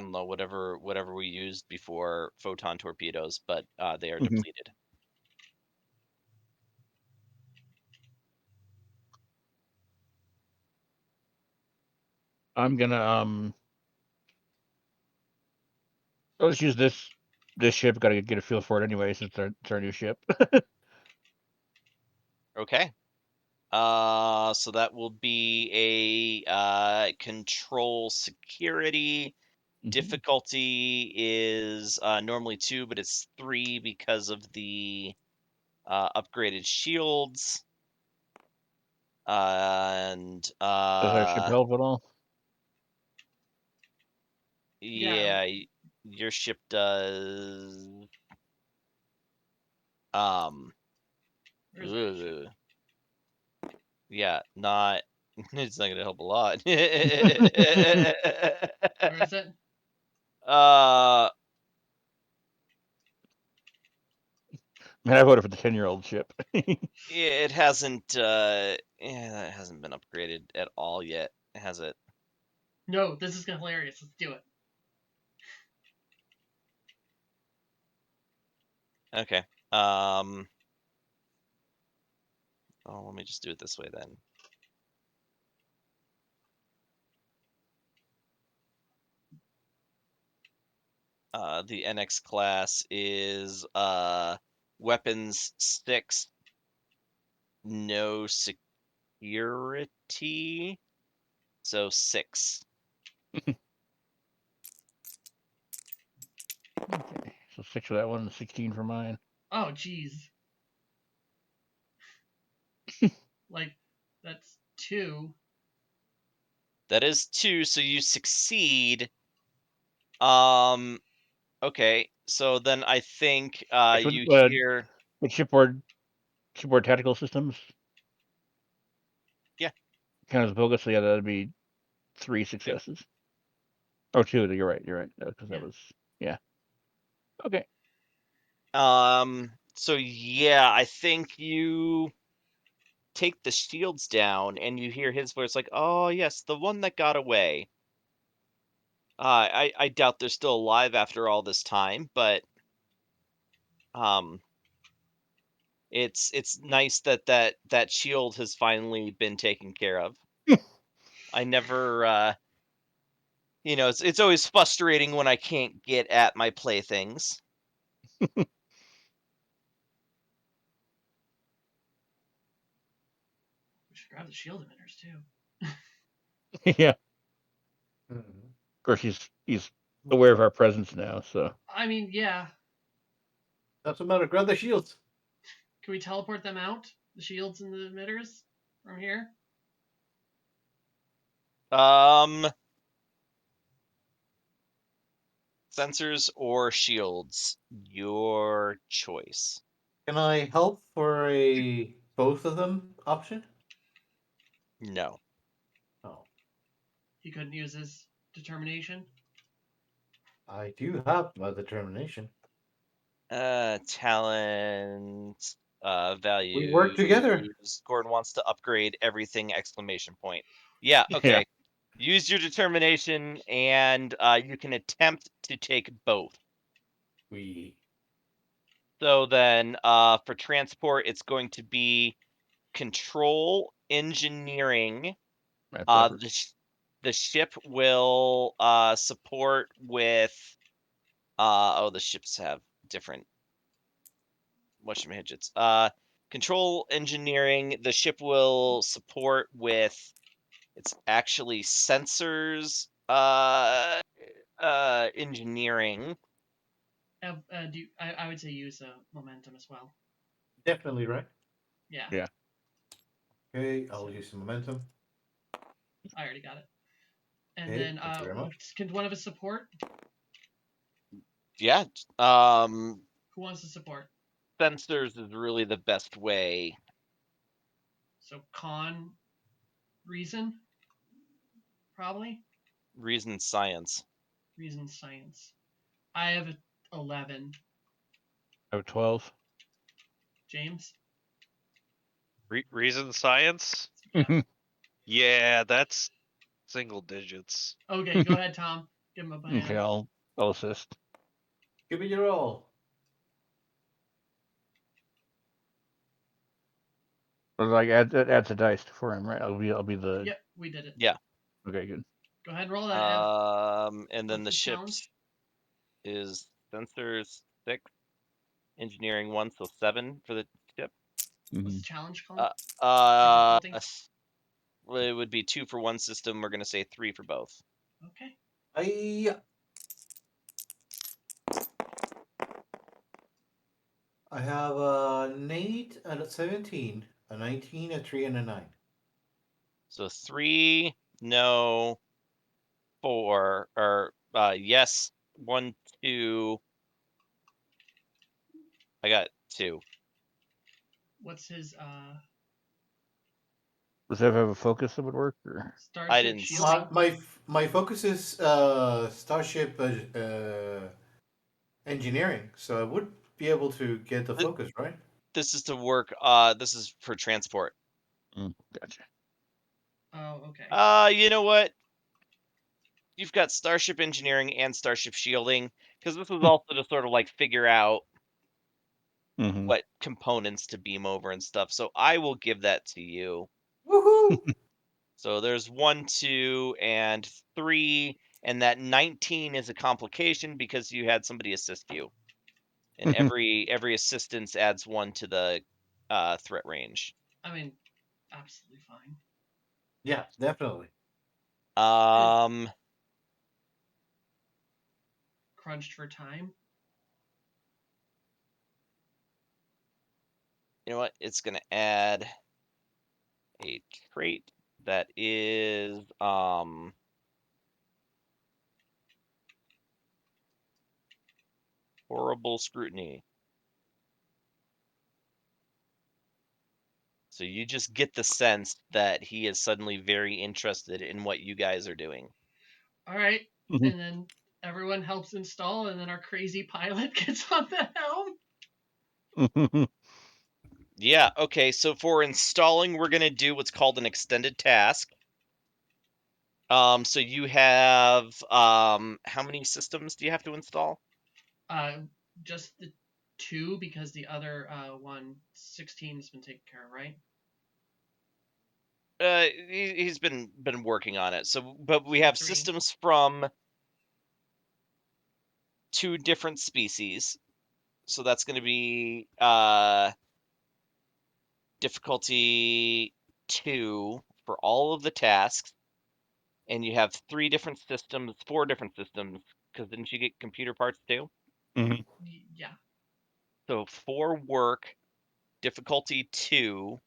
don't know, whatever we used before photon torpedoes, but they are hmm depleted. I'm gonna let's use this ship. Got to get a feel for it anyway, since it's our new ship. Okay. So that will be a control security. Mhm. Difficulty is normally 2, but it's 3 because of the upgraded shields. And Does our ship help at all? Yeah. yeah, your ship does. Um, Where's my ship? ugh, yeah, not. It's not gonna help a lot. Where is it? uh, Man, I voted for the 10-year-old ship. it hasn't. Yeah, it hasn't been upgraded at all yet, has it? No, this is hilarious. Let's do it. Okay. Um. Oh, let me just do it this way then. The NX class is weapons 6, no security, so 6. Okay, so 6 for that one, and 16 for mine. Oh, jeez. Like, that's 2. That is 2, so you succeed. Um. Okay, so then I think Actually, you hear. with shipboard tactical systems Yeah, kind of bogus. So yeah, that'd be 3 2. successes. Oh, 2. You're right. You're right. Because Yeah. that was yeah. Okay. So yeah, I think you take the shields down and you hear his voice like, "Oh, yes, the one that got away." I doubt they're still alive after all this time, but um it's nice that that shield has finally been taken care of. I never it's always frustrating when I can't get at my playthings. We should grab the shield emitters, too. Yeah. Mhm. Of course, he's aware of our presence now. So I mean, yeah. Doesn't matter. Grab the shields. Can we teleport them out? The shields and the emitters? From here? Um Sensors or shields, your choice. Can I help for a both of them option? No. Oh, He couldn't use his determination? I do have my determination. Talent, We work together. values. Gordon wants to upgrade everything! Exclamation point. Yeah, yeah. okay. Use your determination, and you can attempt to take both. We So then, for transport, it's going to be control engineering. That's effort. The ship will support with. Oh, the ships have different whatchamajits. Control engineering. The ship will support with. It's actually sensors. Engineering. I would say use momentum as well. definitely right. Yeah, Yeah. Okay, I'll so use some momentum. I already got it. And Okay, then, thank you very much. can one of us support? Yeah. Who wants to support? Sensors is really the best way. So, con, reason? Probably? Reason science. Reason science. I have 11. I have 12. James? Reason science? Yeah. Yeah, that's single digits. Okay, go ahead, Tom. Give him a Okay, banana. I'll assist. Give me your roll. But like adds a dice for him, right? I'll be the. Yep, we did it. Yeah. Okay, good. Go ahead and roll that, Ev. And then What's the his ship challenge? is sensors 6, engineering 1, so 7 for the ship. What's Mhm. the challenge called? Uh, Difficulty? well, it would be 2 for one system. We're gonna say 3 for both. Okay. I have an 8 and a 17, a 19, a 3, and a 9. So 3, no, 4, or yes, 1, 2. I got 2. What's his Does that have a focus that would work? Or? I starship didn't. shielding? My focus is Starship engineering, so I would be able to get the focus, right? This is to work. This is for transport. Gotcha. Oh, okay. You know what? You've got Starship Engineering and Starship Shielding, because this was also to sort of like figure out Mm-hmm. what components to beam over and stuff. So I will give that to you. Woohoo! So there's 1, 2, and 3, and that 19 is a complication because you had somebody assist you, and every assistance adds 1 to the threat range. I mean, absolutely fine. Yeah, definitely. Um, Crunched for time. you know what? It's gonna add a trait that is horrible scrutiny. So you just get the sense that he is suddenly very interested in what you guys are doing. All right. Mhm. And then everyone helps install, and then our crazy pilot gets on the helm. Yeah, okay, so for installing, we're gonna do what's called an extended task. So you have how many systems do you have to install? Uh, just the 2 because the other 16 has been taken care of, right? He's been working on it. So, but we So have 3. systems from 2 different species. So that's going to be difficulty 2 for all of the tasks, and you have 3 different systems, 4 different systems. Because didn't you get computer parts too? Mhm. Yeah. So 4 work, difficulty 2.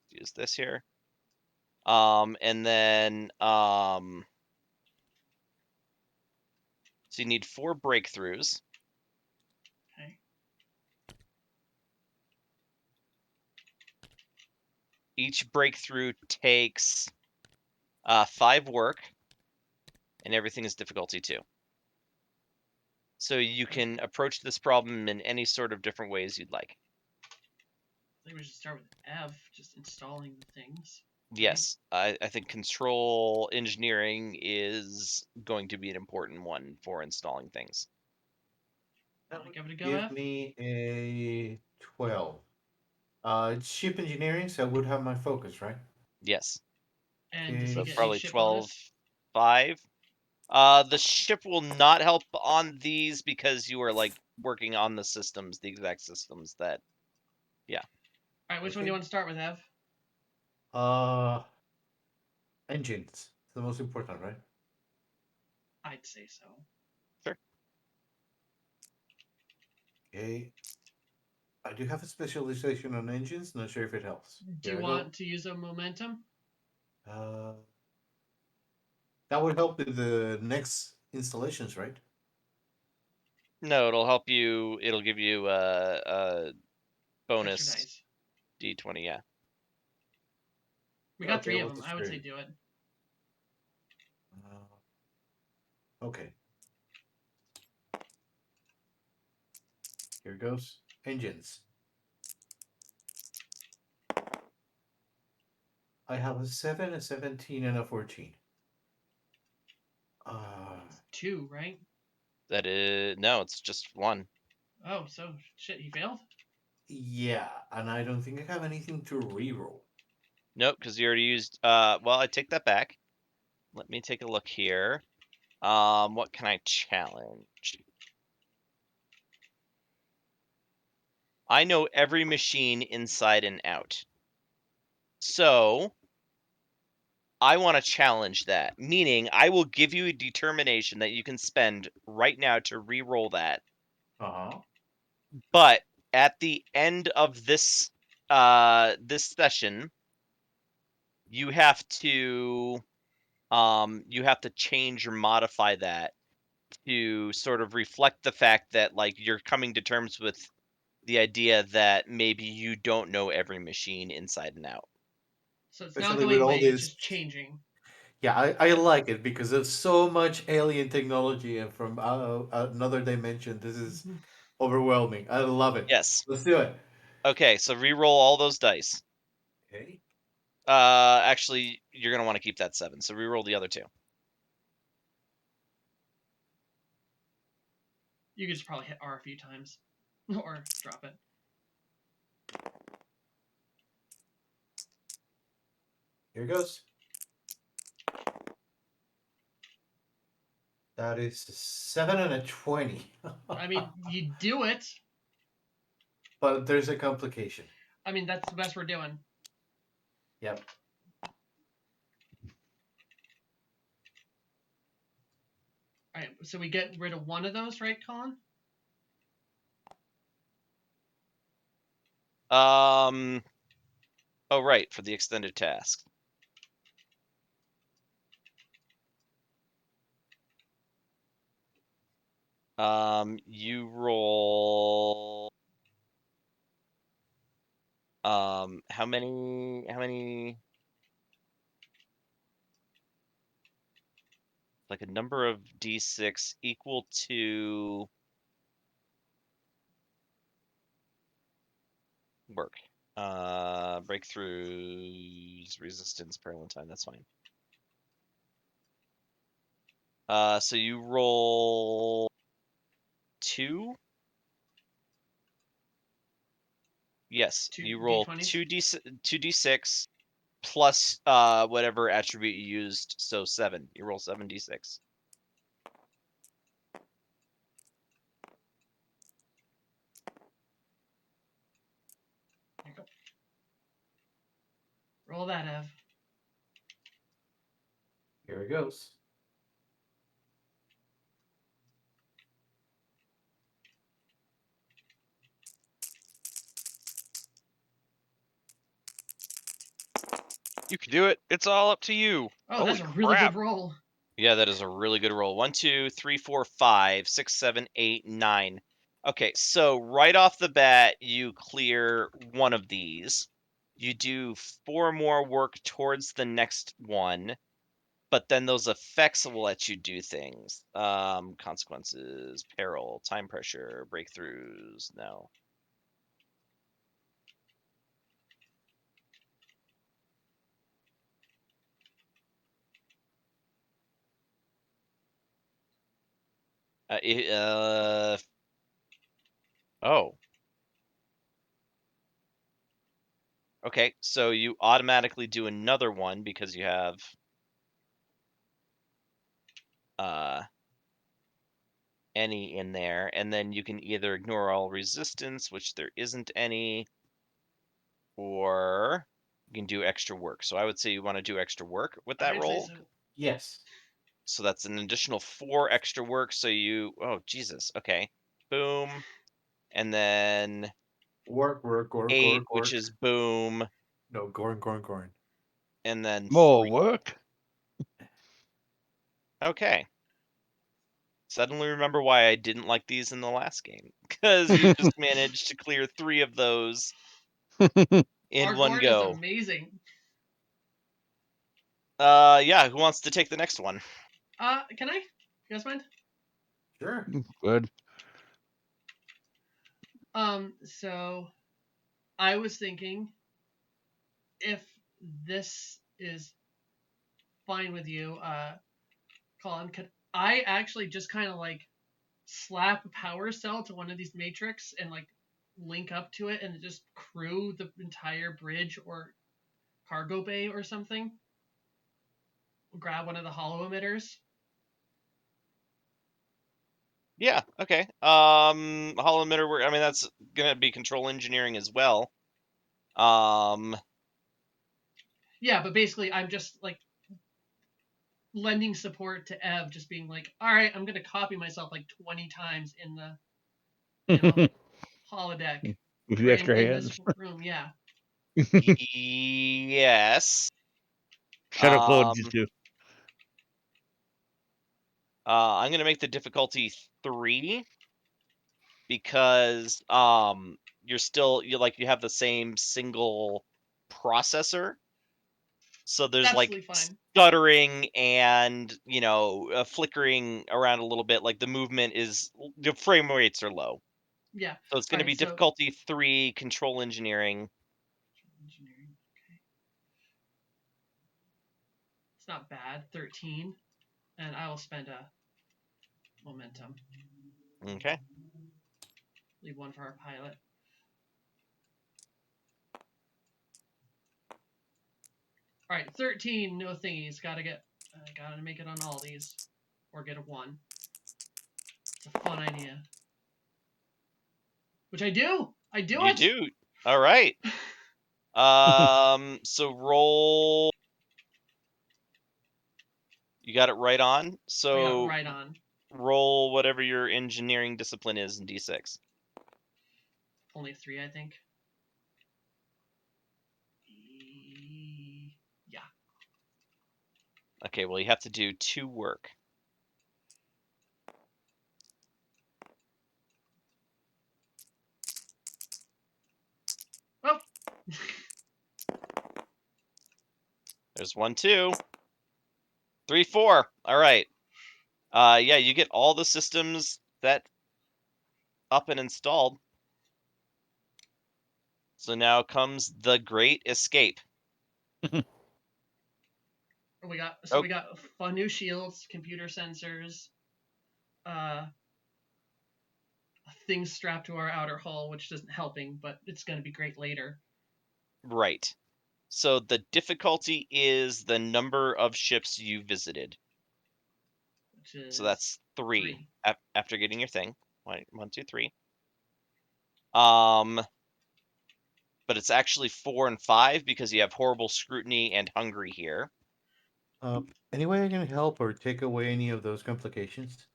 Use this here. And then so you need 4 breakthroughs. Okay. Each breakthrough takes 5 work, and everything is difficulty 2. So you can approach this problem in any sort of different ways you'd like. I think we should start with Ev, just installing the things. Yes, I think control engineering is going to be an important one for installing things. That Want would to give it a go, give Ev? me a 12. It's ship engineering, so I would have my focus, right? Yes, And does Okay. he so get any probably ship 12, bonus? 5. The ship will not help on these because you are like working on the systems, the exact systems that. All right, which one do you Okay. want to start with, Ev? Uh, engines. It's the most important, right? I'd say so. Sure. Okay. I do have a specialization on engines. Not sure if it helps. Do Here you I go. want to use a momentum? Uh, that would help with the next installations, right? No, it'll help you. It'll give you a Extra bonus dice. D20. Yeah. We got Okay, 3 of what's them. the I would say spirit? do it. Okay. Here goes. Engines. I have a 7, a 17, and a 14. Uh, 2, right? That is no, it's just one. Oh, so shit, he failed? yeah, and I don't think I have anything to reroll. Nope, because you already used. Well, I take that back. Let me take a look here. What can I challenge? I know every machine inside and out. So I want to challenge that, meaning I will give you a determination that you can spend right now to re-roll that. Uh-huh. But at the end of this this session, you have to change or modify that to sort of reflect the fact that like you're coming to terms with the idea that maybe you don't know every machine inside and out. So it's not Especially with going all away, it's this. just changing. Yeah, I like it because there's so much alien technology and from another dimension. This is overwhelming. I love it. Yes. Let's do it. Okay, so re-roll all those dice. Okay. Actually, you're gonna want to keep that 7, so re-roll the other 2. You could just probably hit R a few times. Or drop it. Here goes. That is a 7 and a 20. I mean, you do it. But there's a complication. I mean, that's the best we're doing. Yep. Alright, so we get rid of one of those, right, Colin? Oh right, for the extended task. You roll. How many? Like a number of d6 equal to work. Breakthroughs, resistance, peril, and time. That's fine. So you roll 2. Yes, Two you roll D20s. 2d6 plus whatever attribute you used. So 7. You roll 7d6. There you go. Roll that, Ev. Here it goes. You can do it. It's all up to you. Oh, Holy that's a really crap. good roll. Yeah, that is a really good roll. 1, 2, 3, 4, 5, 6, 7, 8, 9. Okay, so right off the bat, you clear one of these. You do 4 more work towards the next one, but then those effects will let you do things. Consequences, peril, time pressure, breakthroughs. No. Oh. Okay, so you automatically do another one because you have any in there, and then you can either ignore all resistance, which there isn't any, or you can do extra work. So I would say you want to do extra work with that I'd say roll. so. Yes. So that's an additional 4 extra work. So oh Jesus, okay, boom, and then Work, work, work, 8, work, which work. is boom, No, Gorn, Gorn, Gorn. and then More 3. work. Okay. Suddenly remember why I didn't like these in the last game, because you just managed to clear 3 of those in Our one Gorn is go. amazing. Yeah, who wants to take the next one? Can I? You guys mind? Sure. Good. So I was thinking, if this is fine with you, Colin, could I actually just kind of like slap a power cell to one of these matrix and like link up to it and just crew the entire bridge or cargo bay or something? Grab one of the hollow emitters. Yeah, okay. Hollow emitter work. I mean, that's gonna be control engineering as well. Yeah, but basically I'm just like lending support to Ev, just being like, all right, I'm gonna copy myself like 20 times in the, you know, holodeck With or the extra in this hands. room. Yeah. Yes. Shadow clone Um, just do. I'm gonna make the difficulty 3 because you have the same single processor, so there's like Absolutely fine. stuttering and flickering around a little bit. Like the frame rates are low, Yeah. so it's All gonna right. be So difficulty 3 control engineering. engineering. Okay. It's not bad. 13, and I will spend a momentum. Okay. Leave one for our pilot. All right. 13. No thingies. Gotta make it on all these, or get a 1. It's a fun idea. Which I do. I do You it. do. All right. So roll. You got it right on. I got So right on. roll whatever your engineering discipline is in D6. Only a 3, I think. Yeah. Okay, well you have to do 2 work. Oh. There's 1, 2, 3, 4. All right. Yeah, you get all the systems set up and installed. So now comes the great escape. we got Oh, we got fun new shields, computer sensors, uh, things strapped to our outer hull, which isn't helping, but it's going to be great later. right. So the difficulty is the number of ships you visited. Which is So that's 3 3. after getting your thing. 1, 2, 3. But it's actually 4 and 5 because you have horrible scrutiny and hungry here. Any way I can help or take away any of those complications?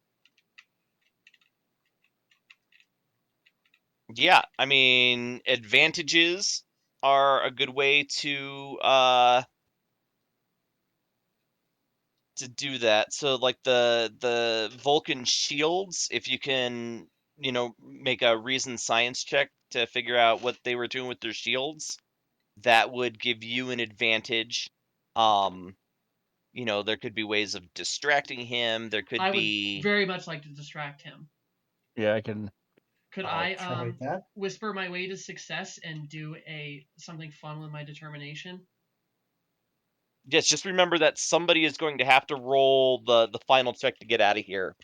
Yeah, I mean, advantages are a good way to do that. So like the Vulcan shields, if you can, make a reason science check to figure out what they were doing with their shields, that would give you an advantage. Um, there could be ways of distracting him. There could I would be very much like to distract him. Yeah, I can. Could I'll I try that. whisper my way to success and do something fun with my determination? yes, just remember that somebody is going to have to roll the final check to get out of here.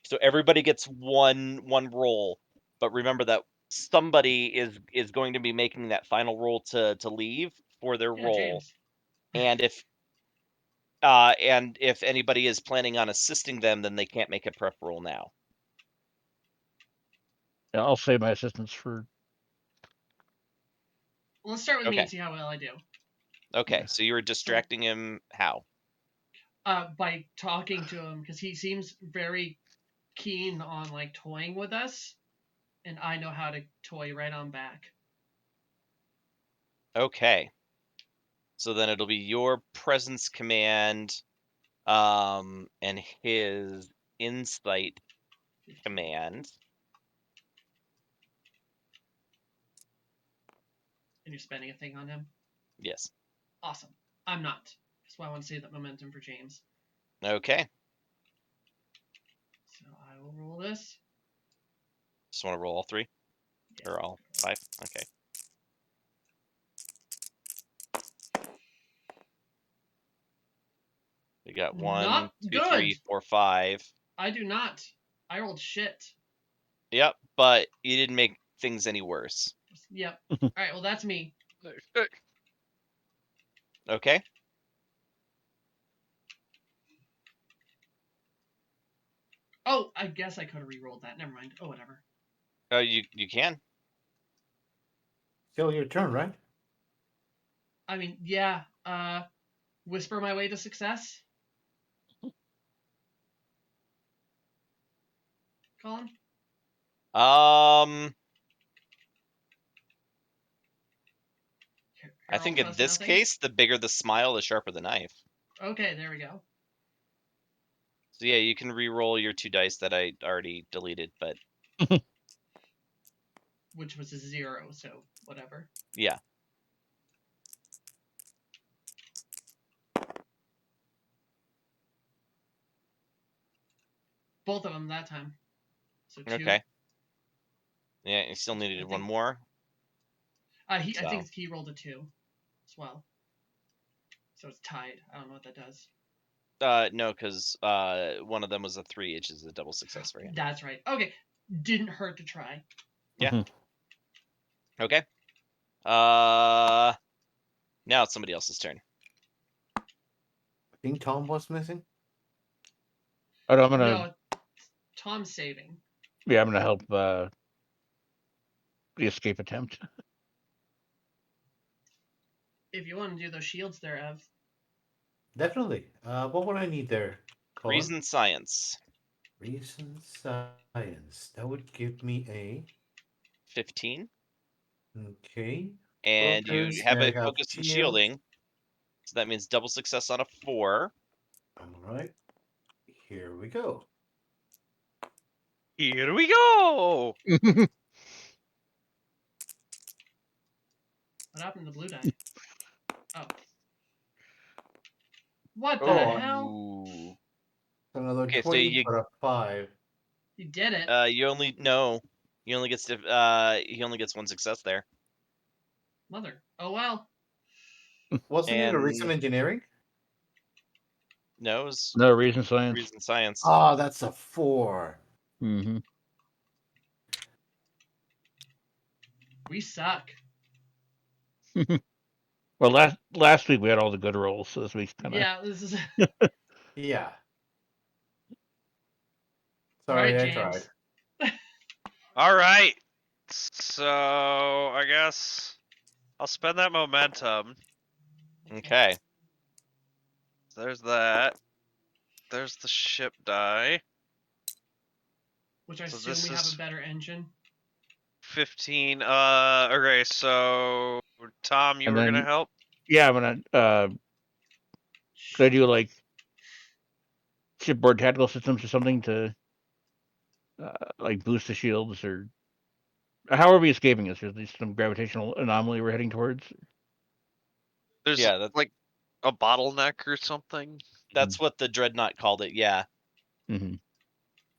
So everybody gets one roll, but remember that somebody is going to be making that final roll to leave for their Yeah, roll. James. And if anybody is planning on assisting them, then they can't make a prep roll now. Yeah, I'll save my assistance for. Well, let's start with me Okay. and see how well I do. Okay, Yeah. so you were distracting him how? By talking to him, because he seems very keen on like toying with us, and I know how to toy right on back. Okay. So then it'll be your presence command, and his insight 15. command. And you're spending a thing on him. Yes. Awesome. I'm not. That's why I want to save that momentum for James. Okay. So I will roll this. Just want to roll all 3? Yeah. Or all 5? Okay. We got 1, Not 2, good. 3, 4, 5. I do not. I rolled shit. Yep, but you didn't make things any worse. Yep. All right. Well, that's me. Okay. Oh, I guess I could have re-rolled that. Never mind. Oh, whatever. You can. Still your turn, right? I mean, yeah. Whisper my way to success. Colin. I think in Trust this nothing. case, the bigger the smile, the sharper the knife. Okay, there we go. So yeah, you can re-roll your 2 dice that I already deleted, but Which was a 0, so whatever. yeah. Both of them that time. So 2. Okay. Yeah, you still I needed think- one more. I So. think he rolled a 2 as well. So it's tied. I don't know what that does. No, because one of them was a 3, which is a double success for him. That's right. Okay. Didn't hurt to try. Yeah. Okay. Now it's somebody else's turn. I think Tom was missing. Oh, no, I'm gonna. No, Tom's saving. Yeah, I'm gonna help the escape attempt. If you want to do those shields there, Ev. Definitely. What would I need there? Colin? Reason science. Reason science. That would give me a 15. okay. And you Focus. have I a have focus and shield. shielding. So that means double success on a 4. All right. Here we go. Here we go. What happened to the blue die? Oh. What the Oh, hell? Ooh. another Okay, so 20 for a 5. You did it. you only he only gets 1 success there. Mother. Oh well. Wasn't it a reason And engineering? no, it was No reason science. reason science. Oh, that's a 4. Mm-hmm. We suck. Well, last week we had all the good rolls, so this week's kind of. Yeah, this is. Yeah. All Sorry, right, I James. tried. All right. So I guess I'll spend that momentum. Okay. There's that. There's the ship die. Which I So assume this we have is a better engine. 15. Okay, so Tom, you And were gonna then, help? yeah, I'm gonna. Could I do like shipboard tactical systems or something to like boost the shields, or how are we escaping this? Is there some gravitational anomaly we're heading towards? There's Yeah, that, like a bottleneck or something. that's what the Dreadnought called it. Yeah. Mm-hmm.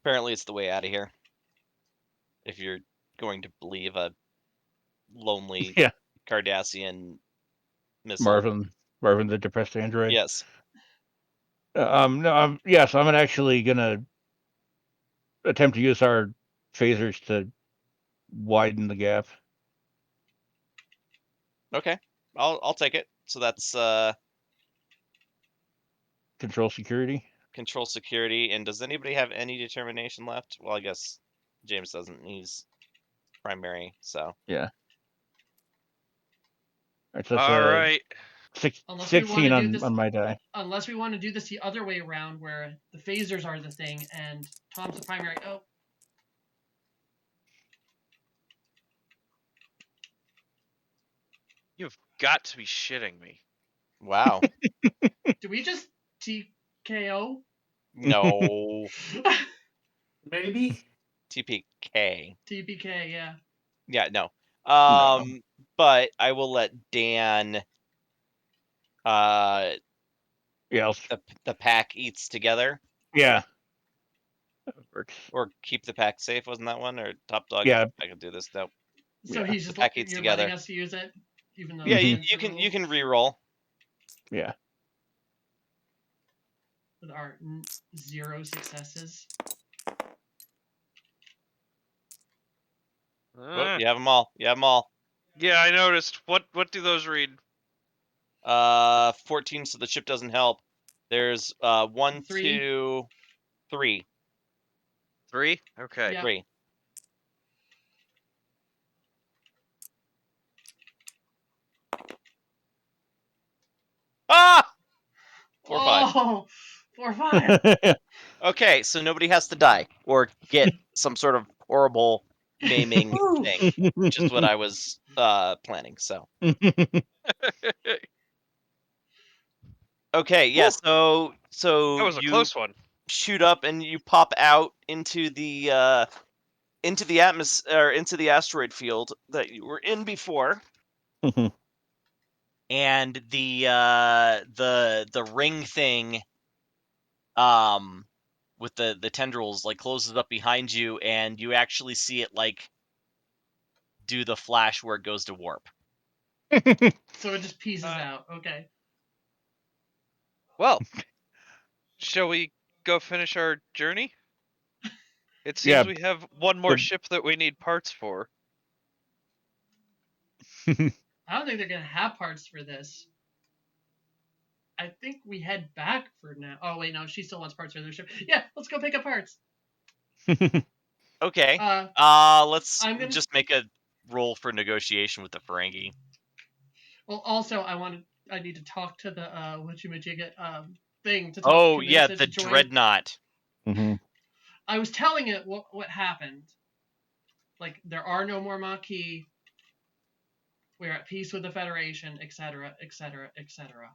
Apparently, it's the way out of here. If you're going to believe a lonely Yeah, Cardassian missile. Marvin, the depressed android. Yes. No, yeah. So I'm actually gonna attempt to use our phasers to widen the gap. Okay. I'll take it. So that's Control security. control security. And does anybody have any determination left? Well, I guess James doesn't. He's primary. So Yeah. All right, so that's All right. Unless we want 16 to do this. on my die. Unless we want to do this the other way around, where the phasers are the thing and Tom's the primary. Oh. You've got to be shitting me. wow. Did we just TKO? No. Maybe? TPK. TPK, yeah. Yeah. No. No. But I will let Dan Yeah. The pack eats together, Yeah. That works. or keep the pack safe. Wasn't that one? Or top dog? Yeah. I can do this. No. So Yeah. he's just Pack eats you're together. letting us use it, even though Yeah, it's you, against you the can rules re-roll. Yeah. with our 0 successes. Oh, you have them all. You have them all. Yeah, I noticed. What do those read? 14, so the ship doesn't help. There's 1, 3. 2, 3. 3? Okay. Yeah. 3. Ah! 4, 5. Oh, 4, 5. Okay, so nobody has to die or get some sort of horrible maiming Woo! thing, which is what I was planning. So okay, yeah. Woo! So That was a you close one. shoot up and you pop out into the atmosphere, or into the asteroid field that you were in before, and the ring thing with the tendrils like closes up behind you, and you actually see it like do the flash where it goes to warp. So it just pieces Uh, out. Okay. Well, shall we go finish our journey? It Yeah. seems we have one more ship that we need parts for. I don't think they're gonna have parts for this. I think we head back for now. Oh wait, no, she still wants parts for their ship. Yeah, let's go pick up parts. Okay. Let's I'm gonna. just make a roll for negotiation with the Ferengi. Well, also I need to talk to the whatchamajigget thing to Oh convince yeah, it the to join. Dreadnought. I was telling it what happened. Like there are no more Maquis. We're at peace with the Federation, etc., etc., etc.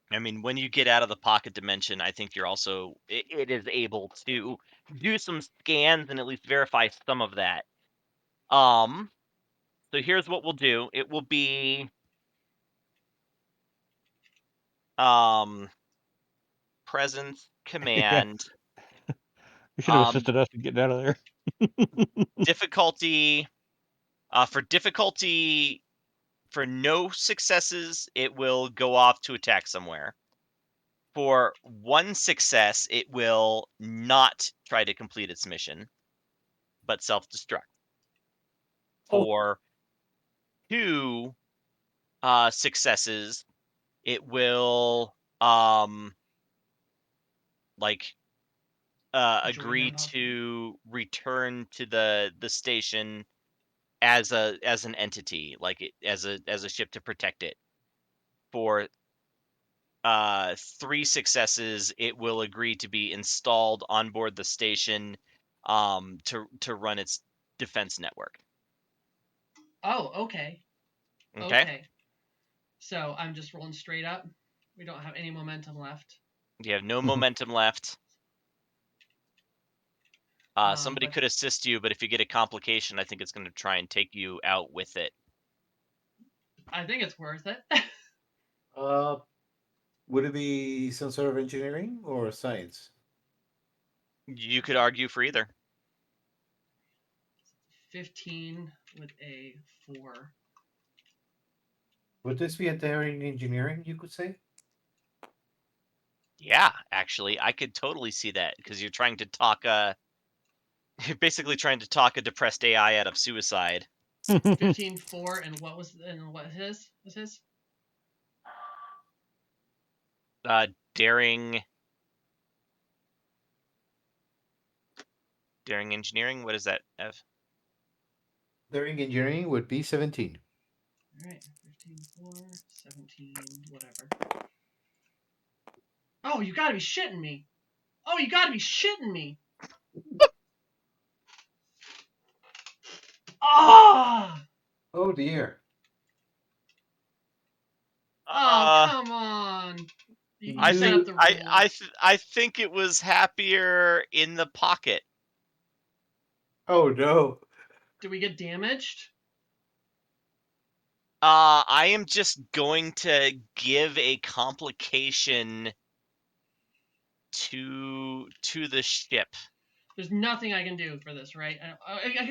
I mean, when you get out of the pocket dimension, I think you're also it is able to do some scans and at least verify some of that. So here's what we'll do. It will be presence, Yeah. command, You should have um assisted us in getting out of there. difficulty. For difficulty, for no successes, it will go off to attack somewhere. For 1 success, it will not try to complete its mission, but self-destruct. For 2 successes, it will like Join agree Empok. to return to the station as an entity, like as a ship to protect it. For 3 successes, it will agree to be installed on board the station to run its defense network. Oh, okay. Okay? Okay. So I'm just rolling straight up. We don't have any momentum left. You have no momentum left. Somebody But could assist you, but if you get a complication, I think it's going to try and take you out with it. I think it's worth it. Would it be some sort of engineering or science? You could argue for either. 15 with a 4. Would this be a daring engineering, you could say? Yeah, actually, I could totally see that because you're trying to talk you're basically trying to talk a depressed AI out of suicide. 15, 4, and what was his? Daring engineering. What is that, Ev? Daring engineering would be 17. Alright, 15, 4, 17, whatever. Oh, you gotta be shitting me! Oh, you gotta be shitting me! Ah! Oh dear. Oh, Uh, come on! You I set think up the rules. I think it was happier in the pocket. Oh no. Do we get damaged? I am just going to give a complication to the ship. There's nothing I can do for this, right?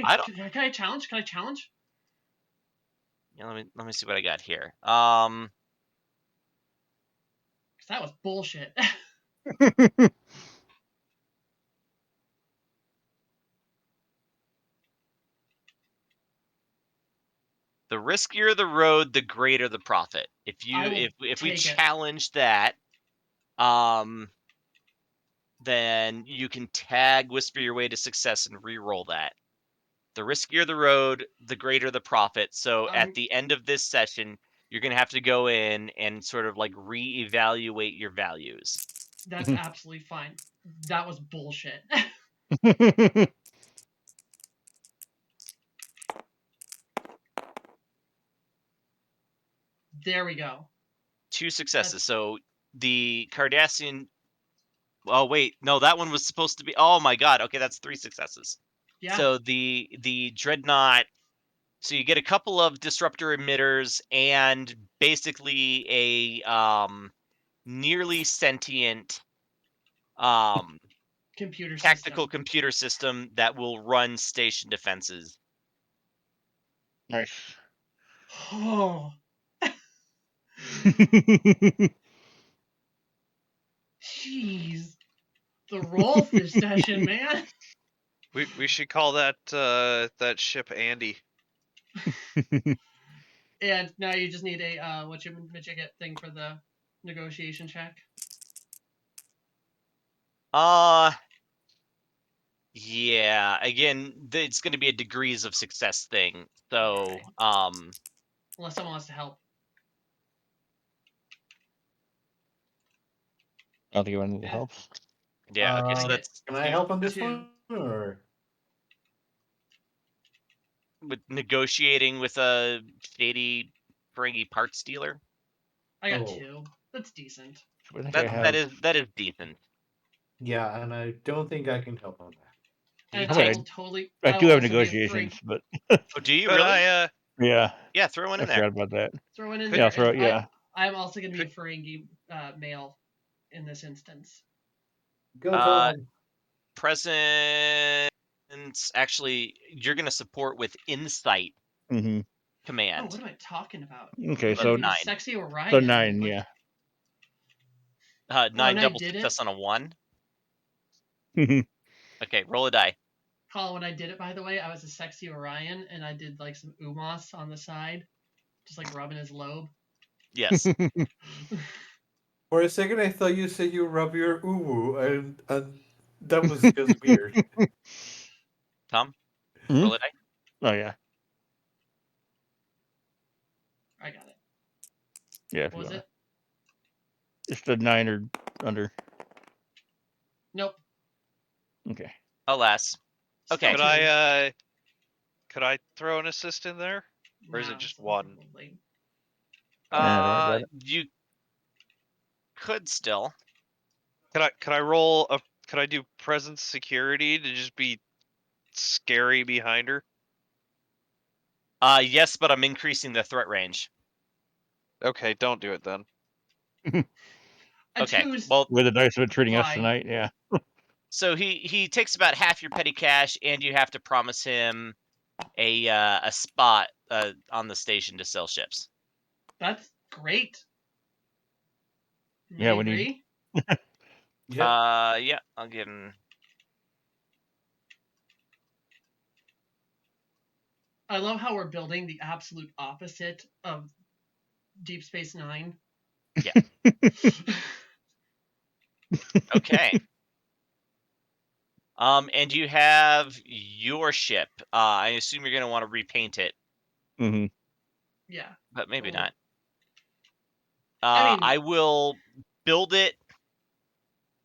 I don't. Can I challenge? Can I challenge? Yeah, let me see what I got here. Because that was bullshit. The riskier the road, the greater the profit. If I you will if we take it. challenge that, then you can tag Whisper Your Way to Success and re-roll that. The riskier the road, the greater the profit. So at the end of this session, you're gonna have to go in and sort of like reevaluate your values. That's absolutely fine. That was bullshit. There we go. 2 successes. So the Cardassian. Oh wait, no, that one was supposed to be. Oh my god. Okay, that's 3 successes. Yeah. So the Dreadnought. So you get a couple of disruptor emitters and basically a nearly sentient Computer tactical system. computer system that will run station defenses. Nice. Oh. Jeez. The roll this session, man. We should call that that ship Andy. And now you just need a whatchamajigget thing for the negotiation check. Yeah, again, it's going to be a degrees of success thing. So, Unless someone wants to help. I don't think anyone Eh, helps. yeah, okay, so I get that's Can I help on this 2. one? Or with negotiating with a shady Ferengi parts dealer. I got oh 2. That's decent. I think I That have. that is decent. yeah, and I don't think I can help on that. And He How about I takes. will totally. I I do will have also be a negotiations, frig. but Oh, do you Could really? I yeah, Yeah, throw one I in there. forgot about that. Throw it in Could- Yeah, I'll there, throw and it. Yeah. I'm also going to be a Could- Ferengi male in this instance. Go Uh, Tom. presence. Actually, you're going to support with insight hmm Oh, command. what am I talking about? Okay, I'm going to so be the 9. sexy Orion. so 9. Like, Yeah. 9 when I double did success it, on a 1. hmm Okay, roll a die. Colin, when I did it, by the way, I was a sexy Orion, and I did like some umos on the side, just like rubbing his lobe. Yes. For a second, I thought you said you rub your uwu, and that was just weird. Tom, Hmm? roll a die. Oh yeah, I got it. yeah. If What you was wanna, it? just a 9 or under. Nope. Okay. Alas. Still Okay. could 2. I throw an assist in there, or is it Nah, just it's one? late. I got it. You could still. Could I roll a? Could I do presence security to just be scary behind her? Yes, but I'm increasing the threat range. Okay, don't do it then. A Okay. 2's Well, With the dice been treating us fine. tonight, yeah. so he takes about half your petty cash, and you have to promise him a spot on the station to sell ships. That's great. Yeah, We we need. agree? Yeah. Yeah, I'll give him. I love how we're building the absolute opposite of Deep Space Nine. Yeah. Okay. And you have your ship. I assume you're gonna want to repaint it, hmm Yeah. but maybe Well, not. I mean, I will build it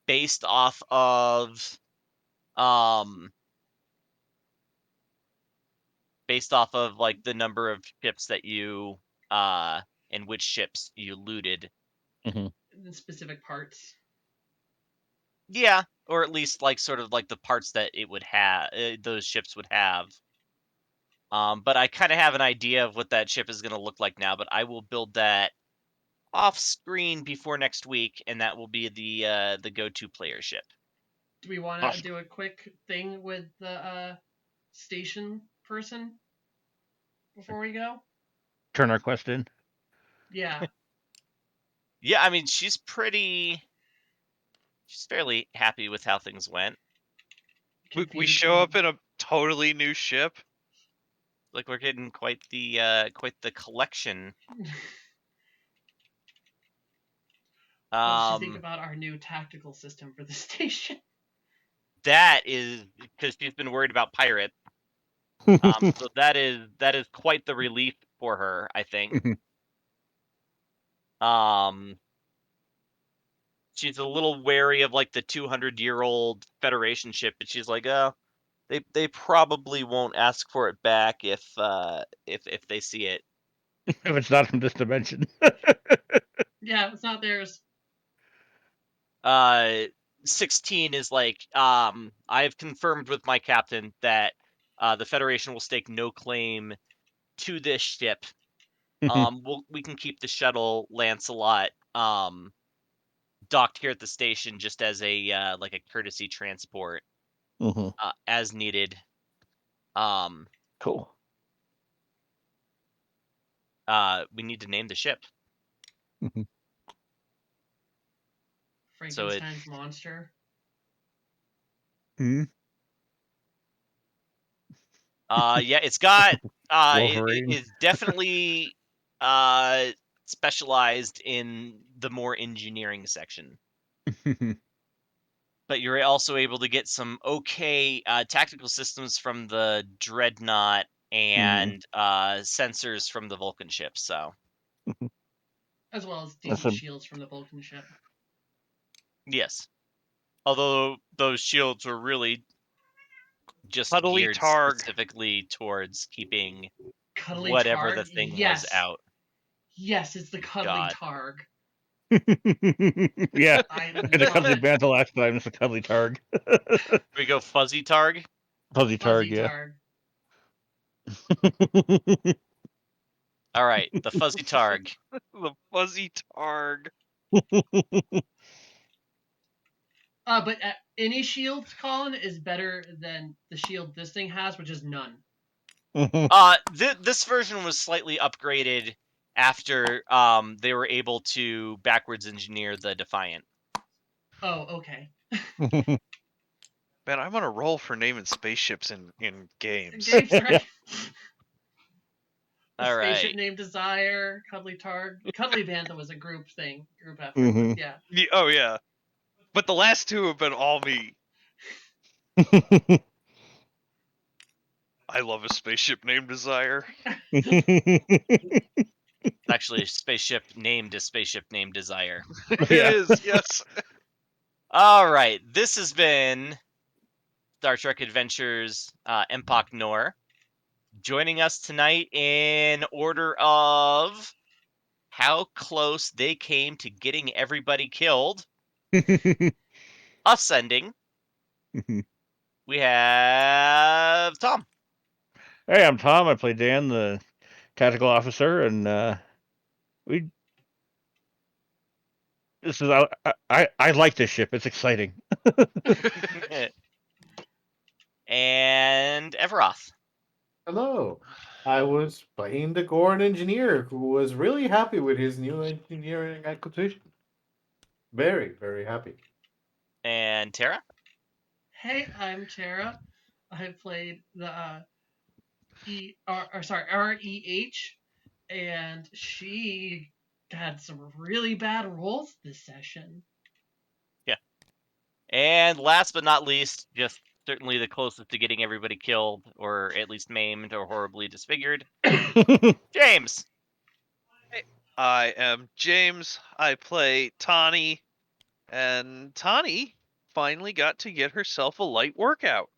based off of um like the number of ships that you and which ships you looted. hmm the specific parts. Yeah, or at least like sort of like the parts that it would have those ships would have. But I kind of have an idea of what that ship is going to look like now. But I will build that off screen before next week, and that will be the go-to player ship. Do we want to do a quick thing with the station person before we go? Turn our quest in. Yeah. Yeah, I mean she's fairly happy with how things went. We show up in a totally new ship. Like we're getting quite the collection. What does she think about our new tactical system for the station? That is because she's been worried about pirates. So that is quite the relief for her, I think. She's a little wary of like the 200-year-old Federation ship, but she's like, oh, they probably won't ask for it back if they see it. If it's not from this dimension. Yeah, it's not theirs. 16 is like, I've confirmed with my captain that the Federation will stake no claim to this ship. We can keep the shuttle Lancelot docked here at the station just as a like a courtesy transport as needed. Cool. We need to name the ship. Frankenstein's monster. Hmm. Yeah, it's got Wolverine. it's definitely specialized in the more engineering section. But you're also able to get some okay tactical systems from the Dreadnought and sensors from the Vulcan ship. So as well as decent shields from the Vulcan ship. yes, although those shields were really just Cuddly geared Targ. specifically towards keeping Cuddly whatever Targ? the thing Yes. was out. Yes, it's the Cuddly God. Targ. Yeah. I It's a love cuddly it. bantha last time. It's a cuddly targ. We go Fuzzy Targ. Fuzzy targ, Fuzzy yeah. Targ. All right, the Fuzzy Targ. The Fuzzy Targ. But any shield, Colin, is better than the shield this thing has, which is none. This version was slightly upgraded after they were able to backwards engineer the Defiant. Oh, okay. Man, I'm on a roll for naming spaceships in games. Games, right? All Spaceship right. named Desire, Cuddly Targ. Cuddly Bantha was a group effort, but yeah. Oh yeah, but the last two have been all me. I love a spaceship named Desire. Actually, a spaceship named Desire. It Yeah. is, yes. All right. This has been Star Trek Adventures Empok Nor. Joining us tonight in order of how close they came to getting everybody killed. Ascending. We have Tom. Hey, I'm Tom. I play Dan, the tactical officer, and this is I like this ship. It's exciting. And Everoth. Hello. I was playing the Gorn engineer who was really happy with his new engineering acquisition. Very, very happy. And Tara. Hey, I'm Tara. I played the REH, and she had some really bad rolls this session. Yeah. And last but not least, just certainly the closest to getting everybody killed, or at least maimed or horribly disfigured, James. I am James. I play Tawny, and Tawny finally got to get herself a light workout.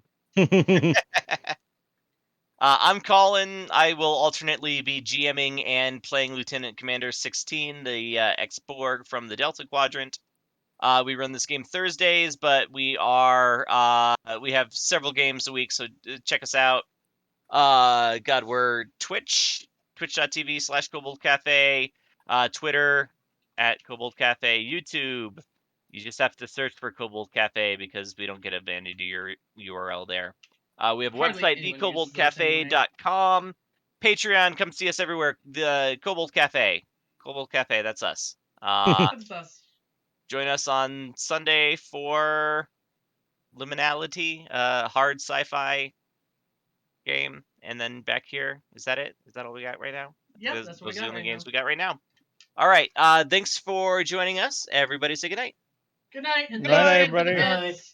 I'm Colin. I will alternately be GMing and playing Lieutenant Commander 16, the ex-Borg from the Delta Quadrant. We run this game Thursdays, but we have several games a week, so check us out. God, we're twitch.tv/Kobold Cafe, Twitter @Kobold Cafe, YouTube. You just have to search for Kobold Cafe because we don't get a vanity URL there. We have a Hardly website, anyone uses those anyway. thekoboldcafe.com. Patreon, come see us everywhere. The Kobold Cafe. Kobold Cafe, that's us. That's us. Join us on Sunday for Liminality, hard sci-fi game, and then back here. Is that it? Is that all we got right now? Yep, that's what we Those are the got only right games now. we got right now. All right. Thanks for joining us. Everybody say goodnight. Good night, and Good thanks night, again for the everybody. Good night. bits.